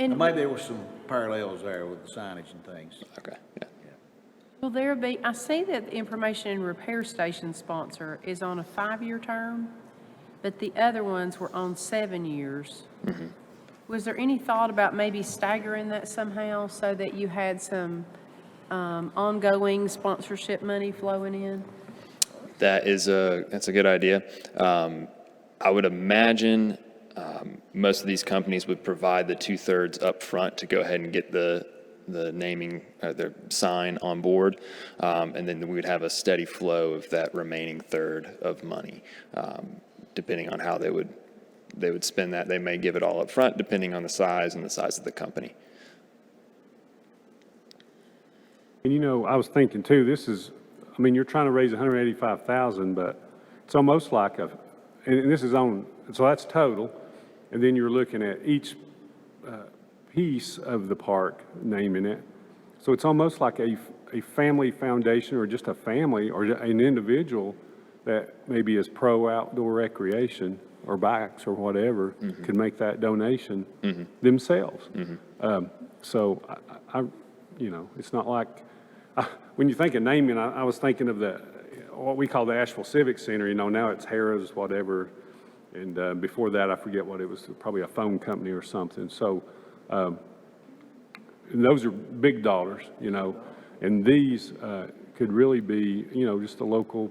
And Maybe there was some parallels there with the signage and things. Okay. Yeah. will there be, I see that the information and repair station sponsor is on a 5-year term, but the other ones were on 7 years. Was there any thought about maybe staggering that somehow so that you had some ongoing sponsorship money flowing in? That's a good idea. I would imagine most of these companies would provide the 2/3 up front to go ahead and get the naming, their sign on board, and then we would have a steady flow of that remaining third of money, depending on how they would spend that. They may give it all up front, depending on the size and the size of the company. And you know, I was thinking too, I mean, you're trying to raise 185,000, but it's almost like and this is so that's total, and then you're looking at each piece of the park, naming it. So it's almost like a family foundation, or just a family or an individual that maybe is pro outdoor recreation or bikes or whatever could make that donation themselves. So I, you know, it's not like, when you think of naming, I was thinking of what we call the Asheville Civic Center. You know, now it's Harrah's, whatever, and before that, I forget what it was, probably a phone company or something. So those are big dollars, you know, and these could really be, you know, just a local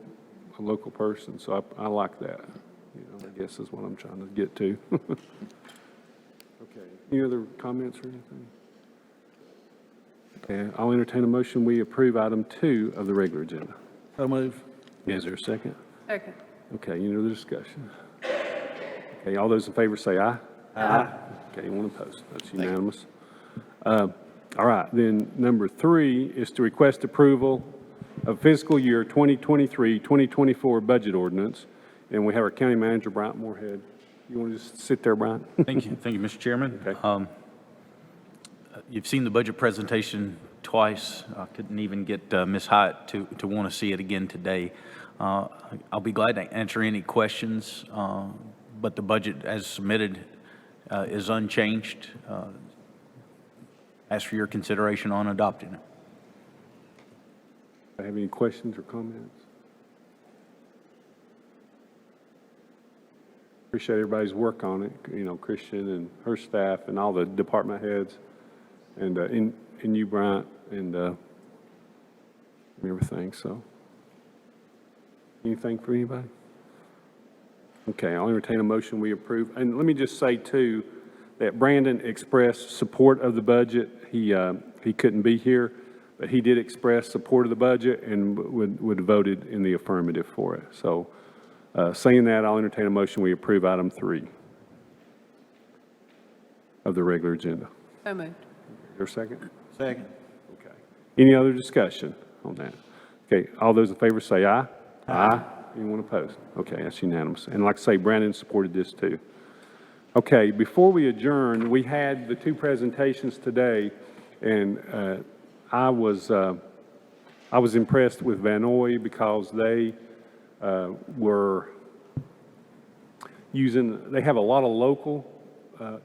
person. So I like that. You know, I guess is what I'm trying to get to. Okay. Any other comments or anything? Okay, I'll entertain a motion. We approve item 2 of the regular agenda. So move. Is there a second? Second. Okay, any other discussion? Okay, all those in favor say aye. Aye. Okay, anyone opposed? That's unanimous. All right, then number 3 is to request approval of fiscal year 2023-2024 budget ordinance. And we have our county manager, Bryant Moorhead. You want to just sit there, Bryant? Thank you, Mr. Chairman. Okay. You've seen the budget presentation twice. I couldn't even get Ms. Hyatt to want to see it again today. I'll be glad to answer any questions, but the budget as submitted is unchanged. Ask for your consideration on adopting it. Do you have any questions or comments? Appreciate everybody's work on it, you know, Christian and her staff and all the department heads, and in you, Bryant, and everything. So, anything for anybody? Okay, I'll entertain a motion. We approve. And let me just say too that Brandon expressed support of the budget. He couldn't be here, but he did express support of the budget and would have voted in the affirmative for it. So, saying that, I'll entertain a motion. We approve item 3 of the regular agenda. So moved. Is there a second? Second. Okay. Any other discussion on that? Okay, all those in favor say aye. Aye. Anyone opposed? Okay, that's unanimous. And like I say, Brandon supported this too. Okay, before we adjourn, we had the 2 presentations today, and I was impressed with Vanoy because they were they have a lot of local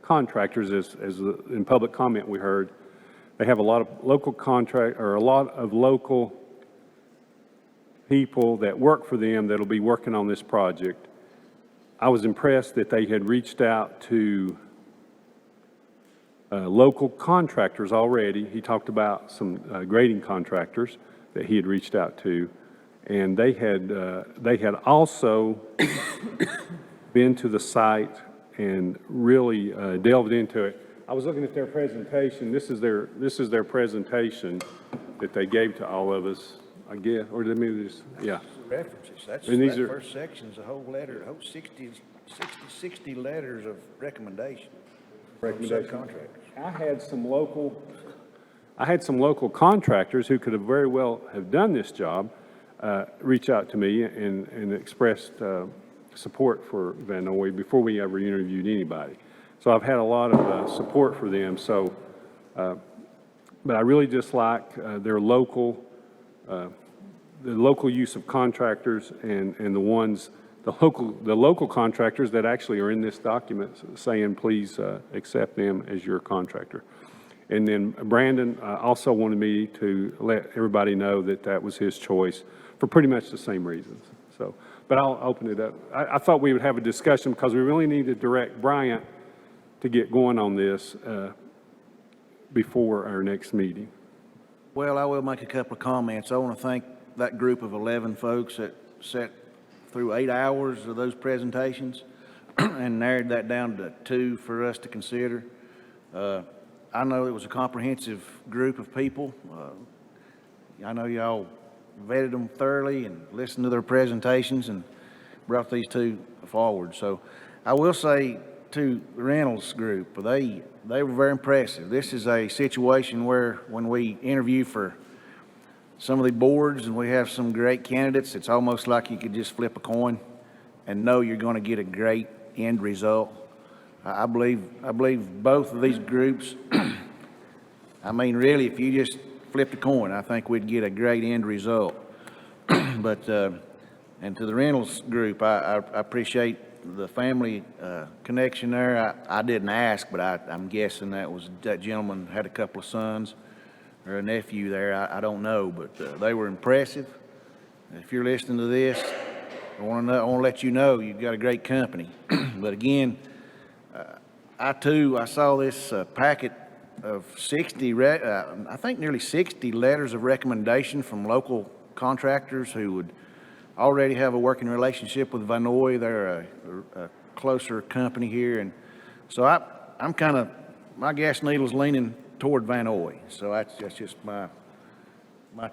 contractors, as in public comment we heard. They have a lot of local local people that work for them that'll be working on this project. I was impressed that they had reached out to local contractors already. He talked about some grading contractors that he had reached out to, And they had also been to the site and really delved into it. I was looking at their presentation. This is their presentation that they gave to all of us, I guess, or let me just, yeah. References, that's, And these that are- first section's a whole letter, a whole 60 letters of recommendation from subcontractors. I had some local contractors who could have very well have done this job, reach out to me and expressed support for Vanoy before we ever interviewed anybody. So I've had a lot of support for them. So, but I really just like their local, the local use of contractors and the local contractors that actually are in this document saying, please accept them as your contractor. And then Brandon also wanted me to let everybody know that that was his choice for pretty much the same reasons. So, but I'll open it up. I thought we would have a discussion because we really need to direct Bryant to get going on this before our next meeting. Well, I will make a couple of comments. I want to thank that group of 11 folks that sat through 8 hours of those presentations and narrowed that down to 2 for us to consider. I know it was a comprehensive group of people. I know y'all vetted them thoroughly and listened to their presentations and brought these 2 forward. So I will say to the Reynolds group, they were very impressive. This is a situation where when we interview for some of the boards and we have some great candidates, it's almost like you could just flip a coin and know you're going to get a great end result. I believe both of these groups, I mean, really, if you just flipped a coin, I think we'd get a great end result. But, and to the Reynolds group, I appreciate the family connection there. I didn't ask, but I'm guessing that gentleman had a couple of sons or a nephew there. I don't know, but they were impressive. If you're listening to this, I want to let you know you've got a great company. But again, I saw this packet of 60, I think nearly 60 letters of recommendation from local contractors who would already have a working relationship with Vanoy. They're a closer company here. And so I'm kind of, my gas needle's leaning toward Vanoy. So that's just my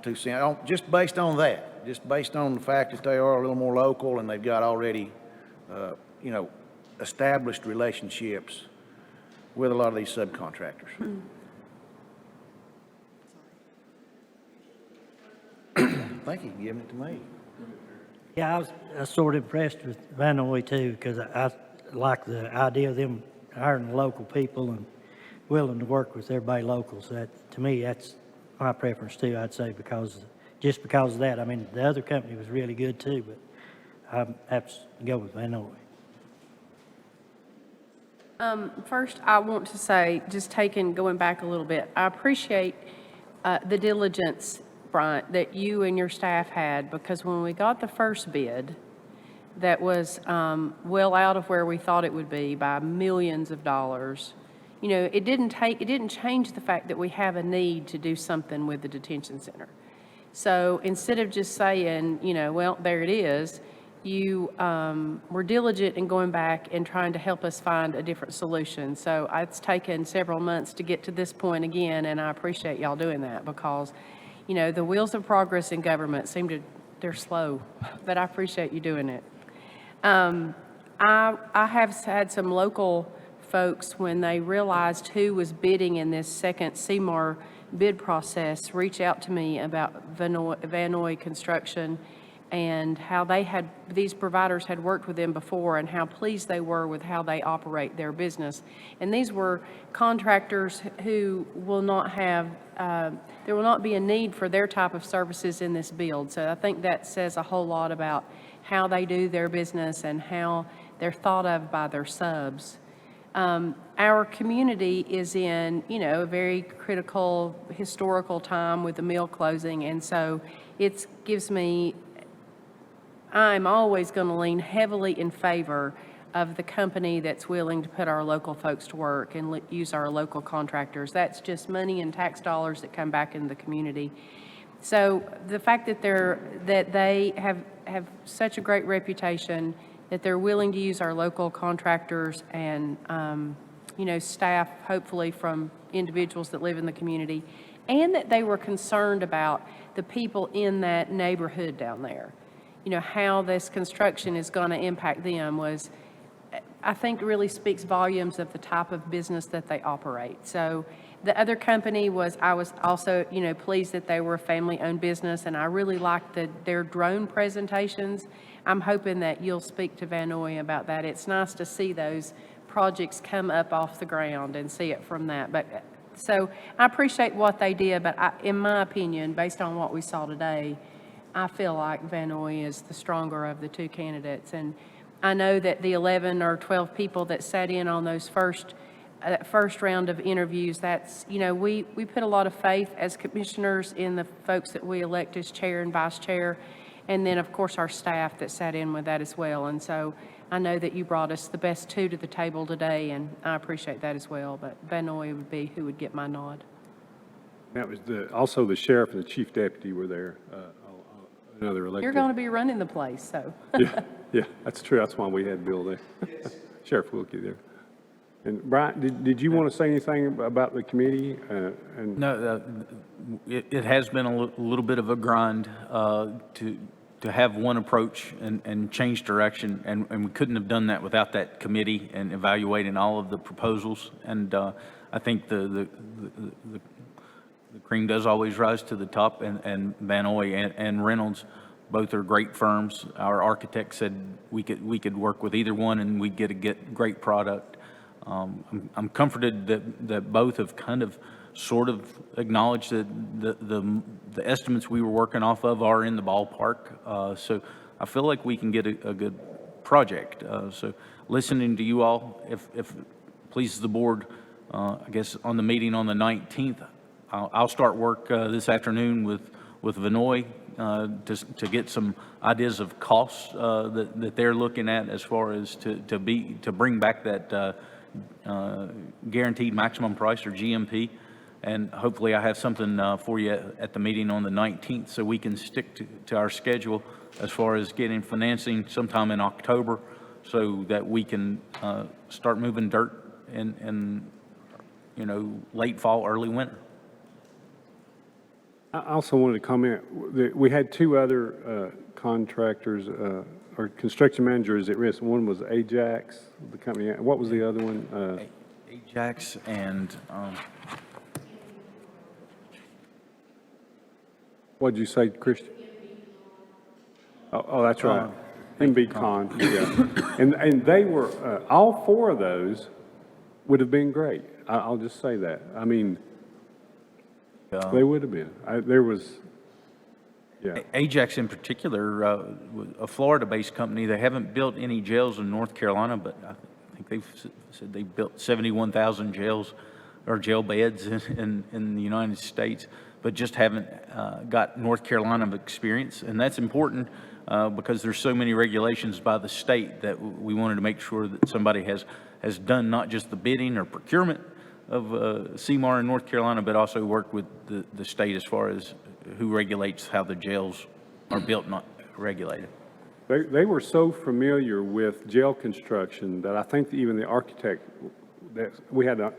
2 cents. Just based on that, just based on the fact that they are a little more local and they've got already, established relationships with a lot of these subcontractors. Thank you for giving it to me. Yeah, I was sort of impressed with Vanoy too, because I like the idea of them hiring local people and willing to work with everybody local. So that, to me, that's my preference too, I'd say, just because of that. I mean, the other company was really good too, but I have to go with Vanoy. First, I want to say, going back a little bit, I appreciate the diligence, Bryant, that you and your staff had, because when we got the first bid, that was well out of where we thought it would be by millions of dollars. It didn't change the fact that we have a need to do something with the detention center. So instead of just saying, well, there it is, you were diligent in going back and trying to help us find a different solution. So it's taken several months to get to this point again, and I appreciate y'all doing that because, the wheels of progress in government they're slow, but I appreciate you doing it. I have had some local folks, when they realized who was bidding in this second CMAR bid process, reach out to me about Vanoy Construction and how these providers had worked with them before and how pleased they were with how they operate their business. And these were contractors who will not have, there will not be a need for their type of services in this build. So I think that says a whole lot about how they do their business and how they're thought of by their subs. Our community is in, a very critical historical time with the mill closing, and so it gives me, I'm always going to lean heavily in favor of the company that's willing to put our local folks to work and use our local contractors. That's just money and tax dollars that come back into the community. So the fact that they have such a great reputation, that they're willing to use our local contractors and, staff, hopefully from individuals that live in the community, and that they were concerned about the people in that neighborhood down there. How this construction is going to impact them was, I think, really speaks volumes of the type of business that they operate. So the other company I was also, pleased that they were a family-owned business, and I really liked their drone presentations. I'm hoping that you'll speak to Van Noy about that. It's nice to see those projects come up off the ground and see it from that. But so I appreciate what they did, but in my opinion, based on what we saw today, I feel like Van Noy is the stronger of the two candidates. And I know that the 11 or 12 people that sat in on those first round of interviews, that's, we put a lot of faith as commissioners in the folks that we elect as chair and vice chair, and then, of course, our staff that sat in with that as well. And so I know that you brought us the best two to the table today, and I appreciate that as well. But Van Noy would be who would get my nod. That was also the sheriff and the chief deputy were there, another elected. You're going to be running the place, so. Yeah, that's true. That's why we had Bill there. Sheriff Wilkie there. And Brian, did you want to say anything about the committee? No, it has been a little bit of a grind to have one approach and change direction, and we couldn't have done that without that committee and evaluating all of the proposals. And I think the cream does always rise to the top, and Van Noy and Reynolds both are great firms. Our architect said we could work with either one and we'd get a great product. I'm comforted that both have kind of sort of acknowledged that the estimates we were working off of are in the ballpark. So I feel like we can get a good project. So listening to you all, if it pleases the board, I guess on the meeting on the 19th, I'll start work this afternoon with Van Noy to get some ideas of costs that they're looking at as far as to bring back that guaranteed maximum price, or GMP. And hopefully I have something for you at the meeting on the 19th, so we can stick to our schedule as far as getting financing sometime in October, so that we can start moving dirt in late fall, early winter. I also wanted to comment that we had two other contractors or construction managers at risk. One was Ajax, the company. What was the other one? Ajax and what did you say, Christian? Oh, that's right. MB Con, yeah. And they were, all four of those would have been great. I'll just say that. I mean, they would have been. There was, yeah. Ajax in particular, a Florida-based company. They haven't built any jails in North Carolina, but I think they've said they built 71,000 jails or jail beds in the United States, but just haven't got North Carolina experience. And that's important because there's so many regulations by the state that we wanted to make sure that somebody has done not just the bidding or procurement of CMAR in North Carolina, but also work with the state as far as who regulates how the jails are built, not regulated. They were so familiar with jail construction that I think even the architect, that we had a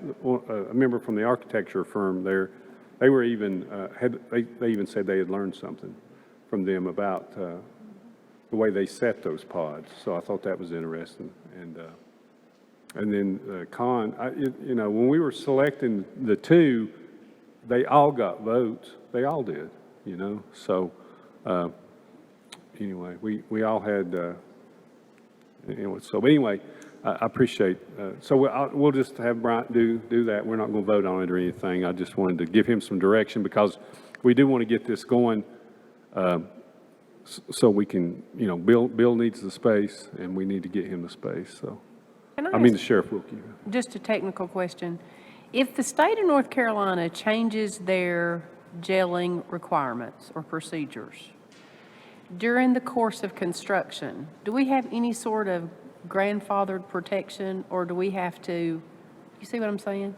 member from the architecture firm there, they were even, they even said they had learned something from them about the way they set those pods. So I thought that was interesting. And then Con, when we were selecting the two, they all got votes. They all did, So anyway, we all had. Anyway, I appreciate. So we'll just have Bryant do that. We're not going to vote on it or anything. I just wanted to give him some direction because we do want to get this going. So we can, Bill needs the space, and we need to get him the space. So. The Sheriff Wilkie. Just a technical question. If the state of North Carolina changes their jailing requirements or procedures during the course of construction, do we have any sort of grandfathered protection, or do we have to, you see what I'm saying?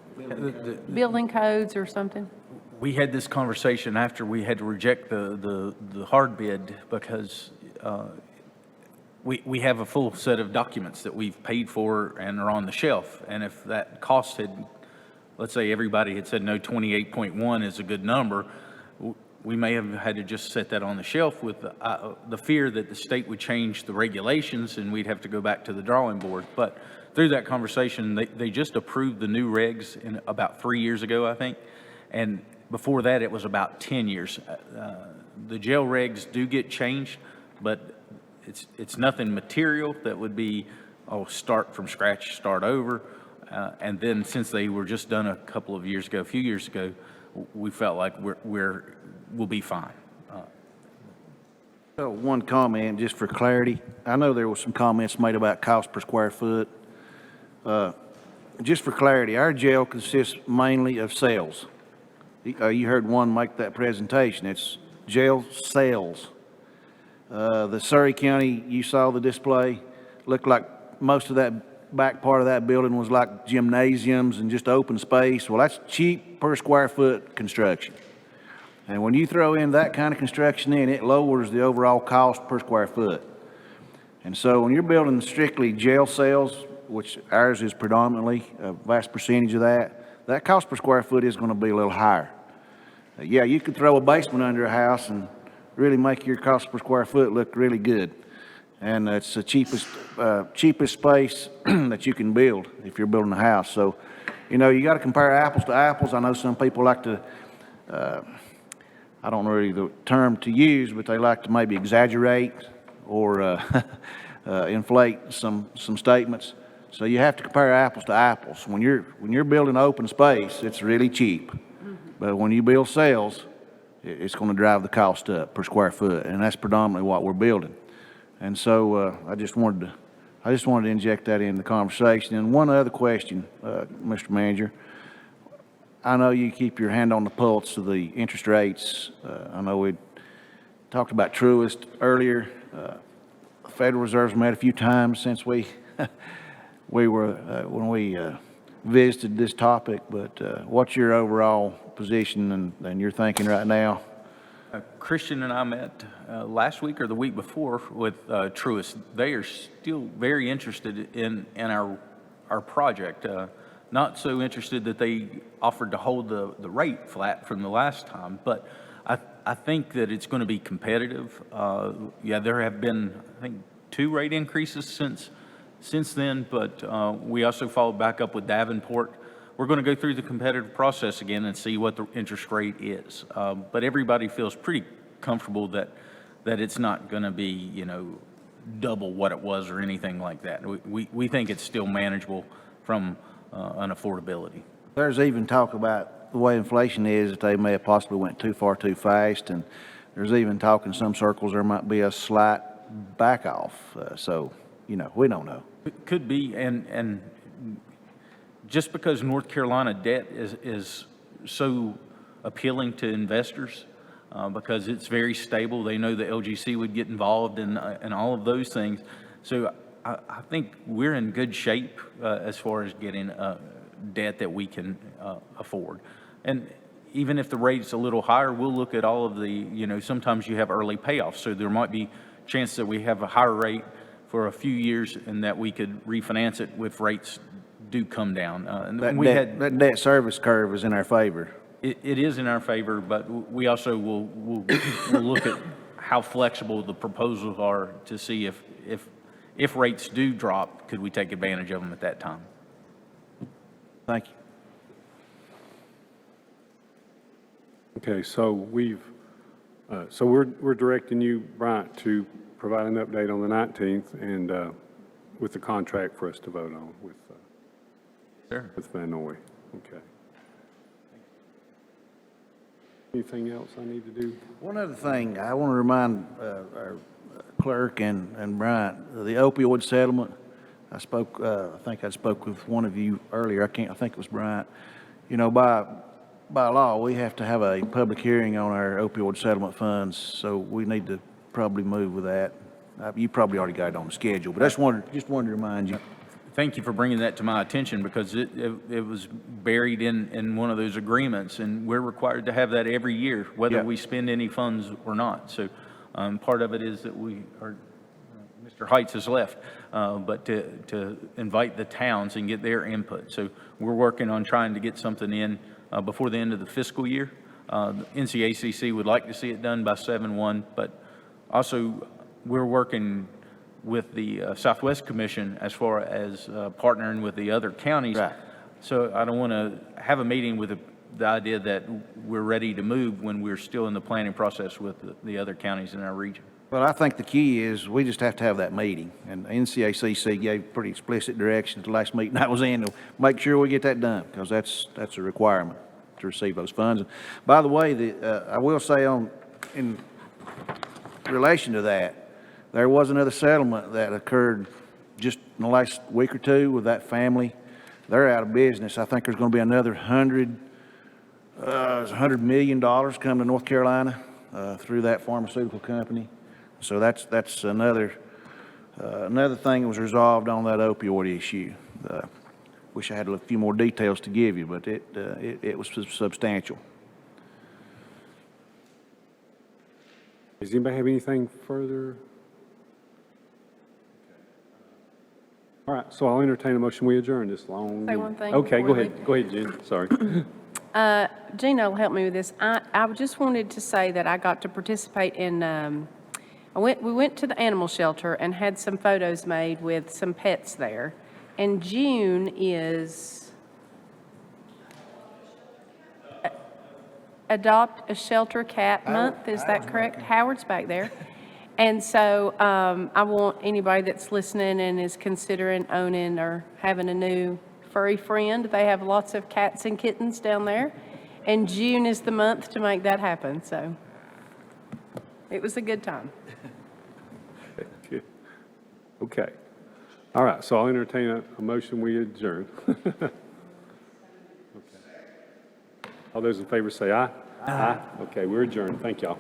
Building codes or something? We had this conversation after we had to reject the hard bid because we have a full set of documents that we've paid for and are on the shelf. And if that cost had, let's say everybody had said no, 28.1 is a good number, we may have had to just set that on the shelf with the fear that the state would change the regulations and we'd have to go back to the drawing board. But through that conversation, they just approved the new regs in about 3 years ago, I think. And before that, it was about 10 years. The jail regs do get changed, but it's nothing material that would be, start from scratch, start over. And then since they were just done a few years ago, we felt like we'll be fine. One comment, just for clarity. I know there was some comments made about cost per square foot. Just for clarity, our jail consists mainly of cells. You heard one make that presentation. It's jail cells. The Surrey County, you saw the display, looked like most of that back part of that building was like gymnasiums and just open space. Well, that's cheap per square foot construction. And when you throw in that kind of construction in, it lowers the overall cost per square foot. And so when you're building strictly jail cells, which ours is predominantly a vast percentage of that cost per square foot is going to be a little higher. Yeah, you could throw a basement under a house and really make your cost per square foot look really good. And it's the cheapest space that you can build if you're building a house. So, you know, you got to compare apples to apples. I know some people like to, I don't know really the term to use, but they like to maybe exaggerate or inflate some statements. So you have to compare apples to apples. When you're building open space, it's really cheap. But when you build cells, it's going to drive the cost up per square foot, and that's predominantly what we're building. And so I just wanted to inject that in the conversation. And one other question, Mr. Manager. I know you keep your hand on the pulse of the interest rates. I know we talked about Truist earlier. The Federal Reserve's met a few times since we when we visited this topic. But what's your overall position and your thinking right now? Christian and I met last week or the week before with Truist. They are still very interested in our project. Not so interested that they offered to hold the rate flat from the last time, but I think that it's going to be competitive. Yeah, there have been, I think, 2 rate increases since then, but we also followed back up with Davenport. We're going to go through the competitive process again and see what the interest rate is. But everybody feels pretty comfortable that it's not going to be, you know, double what it was or anything like that. We think it's still manageable from an affordability. There's even talk about the way inflation is, that they may have possibly went too far too fast, and there's even talk in some circles there might be a slight back off. So, you know, we don't know. It could be, and just because North Carolina debt is so appealing to investors, because it's very stable, they know the LGC would get involved in all of those things. So I think we're in good shape as far as getting debt that we can afford. And even if the rate's a little higher, we'll look at all of the, you know, sometimes you have early payoffs. So there might be chance that we have a higher rate for a few years and that we could refinance it if rates do come down. That debt service curve is in our favor. It is in our favor, but we also will look at how flexible the proposals are to see if rates do drop, could we take advantage of them at that time? Thank you. Okay, so we're directing you, Bryant, to provide an update on the 19th and with the contract for us to vote on with Van Noy. Okay. Anything else I need to do? One other thing, I want to remind our clerk and Bryant, the opioid settlement. I think I spoke with one of you earlier. I think it was Bryant. You know, by law, we have to have a public hearing on our opioid settlement funds, so we need to probably move with that. You probably already got it on the schedule, but I just wanted to remind you. thank you for bringing that to my attention because it was buried in one of those agreements, and we're required to have that every year, whether Yeah. we spend any funds or not. So part of it is that we are, Mr. Heights has left, but to invite the towns and get their input. So we're working on trying to get something in before the end of the fiscal year. The NCACC would like to see it done by 7/1, but also we're working with the Southwest Commission as far as partnering with the other counties. Right. So I don't want to have a meeting with the idea that we're ready to move when we're still in the planning process with the other counties in our region. Well, I think the key is we just have to have that meeting, and NCACC gave pretty explicit direction at the last meeting I was in to make sure we get that done, because that's a requirement to receive those funds. And by the way, I will say in relation to that, there was another settlement that occurred just in the last week or two with that family. They're out of business. I think there's going to be another $100 million come to North Carolina through that pharmaceutical company. So that's another thing that was resolved on that opioid issue. Wish I had a few more details to give you, but it was substantial. Does anybody have anything further? All right, so I'll entertain a motion. We adjourn this long. Say one thing Okay, go before we ahead. Go ahead, Jen. Sorry. Gina will help me with this. I just wanted to say that I got to participate in, we went to the animal shelter and had some photos made with some pets there. And June is Adopt a Shelter Cat Month, is that correct? Howard's back there. And so I want anybody that's listening and is considering owning or having a new furry friend, they have lots of cats and kittens down there. And June is the month to make that happen, so it was a good time. Okay. All right, so I'll entertain a motion. We adjourn. Okay. All those in favor say aye. Aye. Okay, we're adjourned. Thank y'all.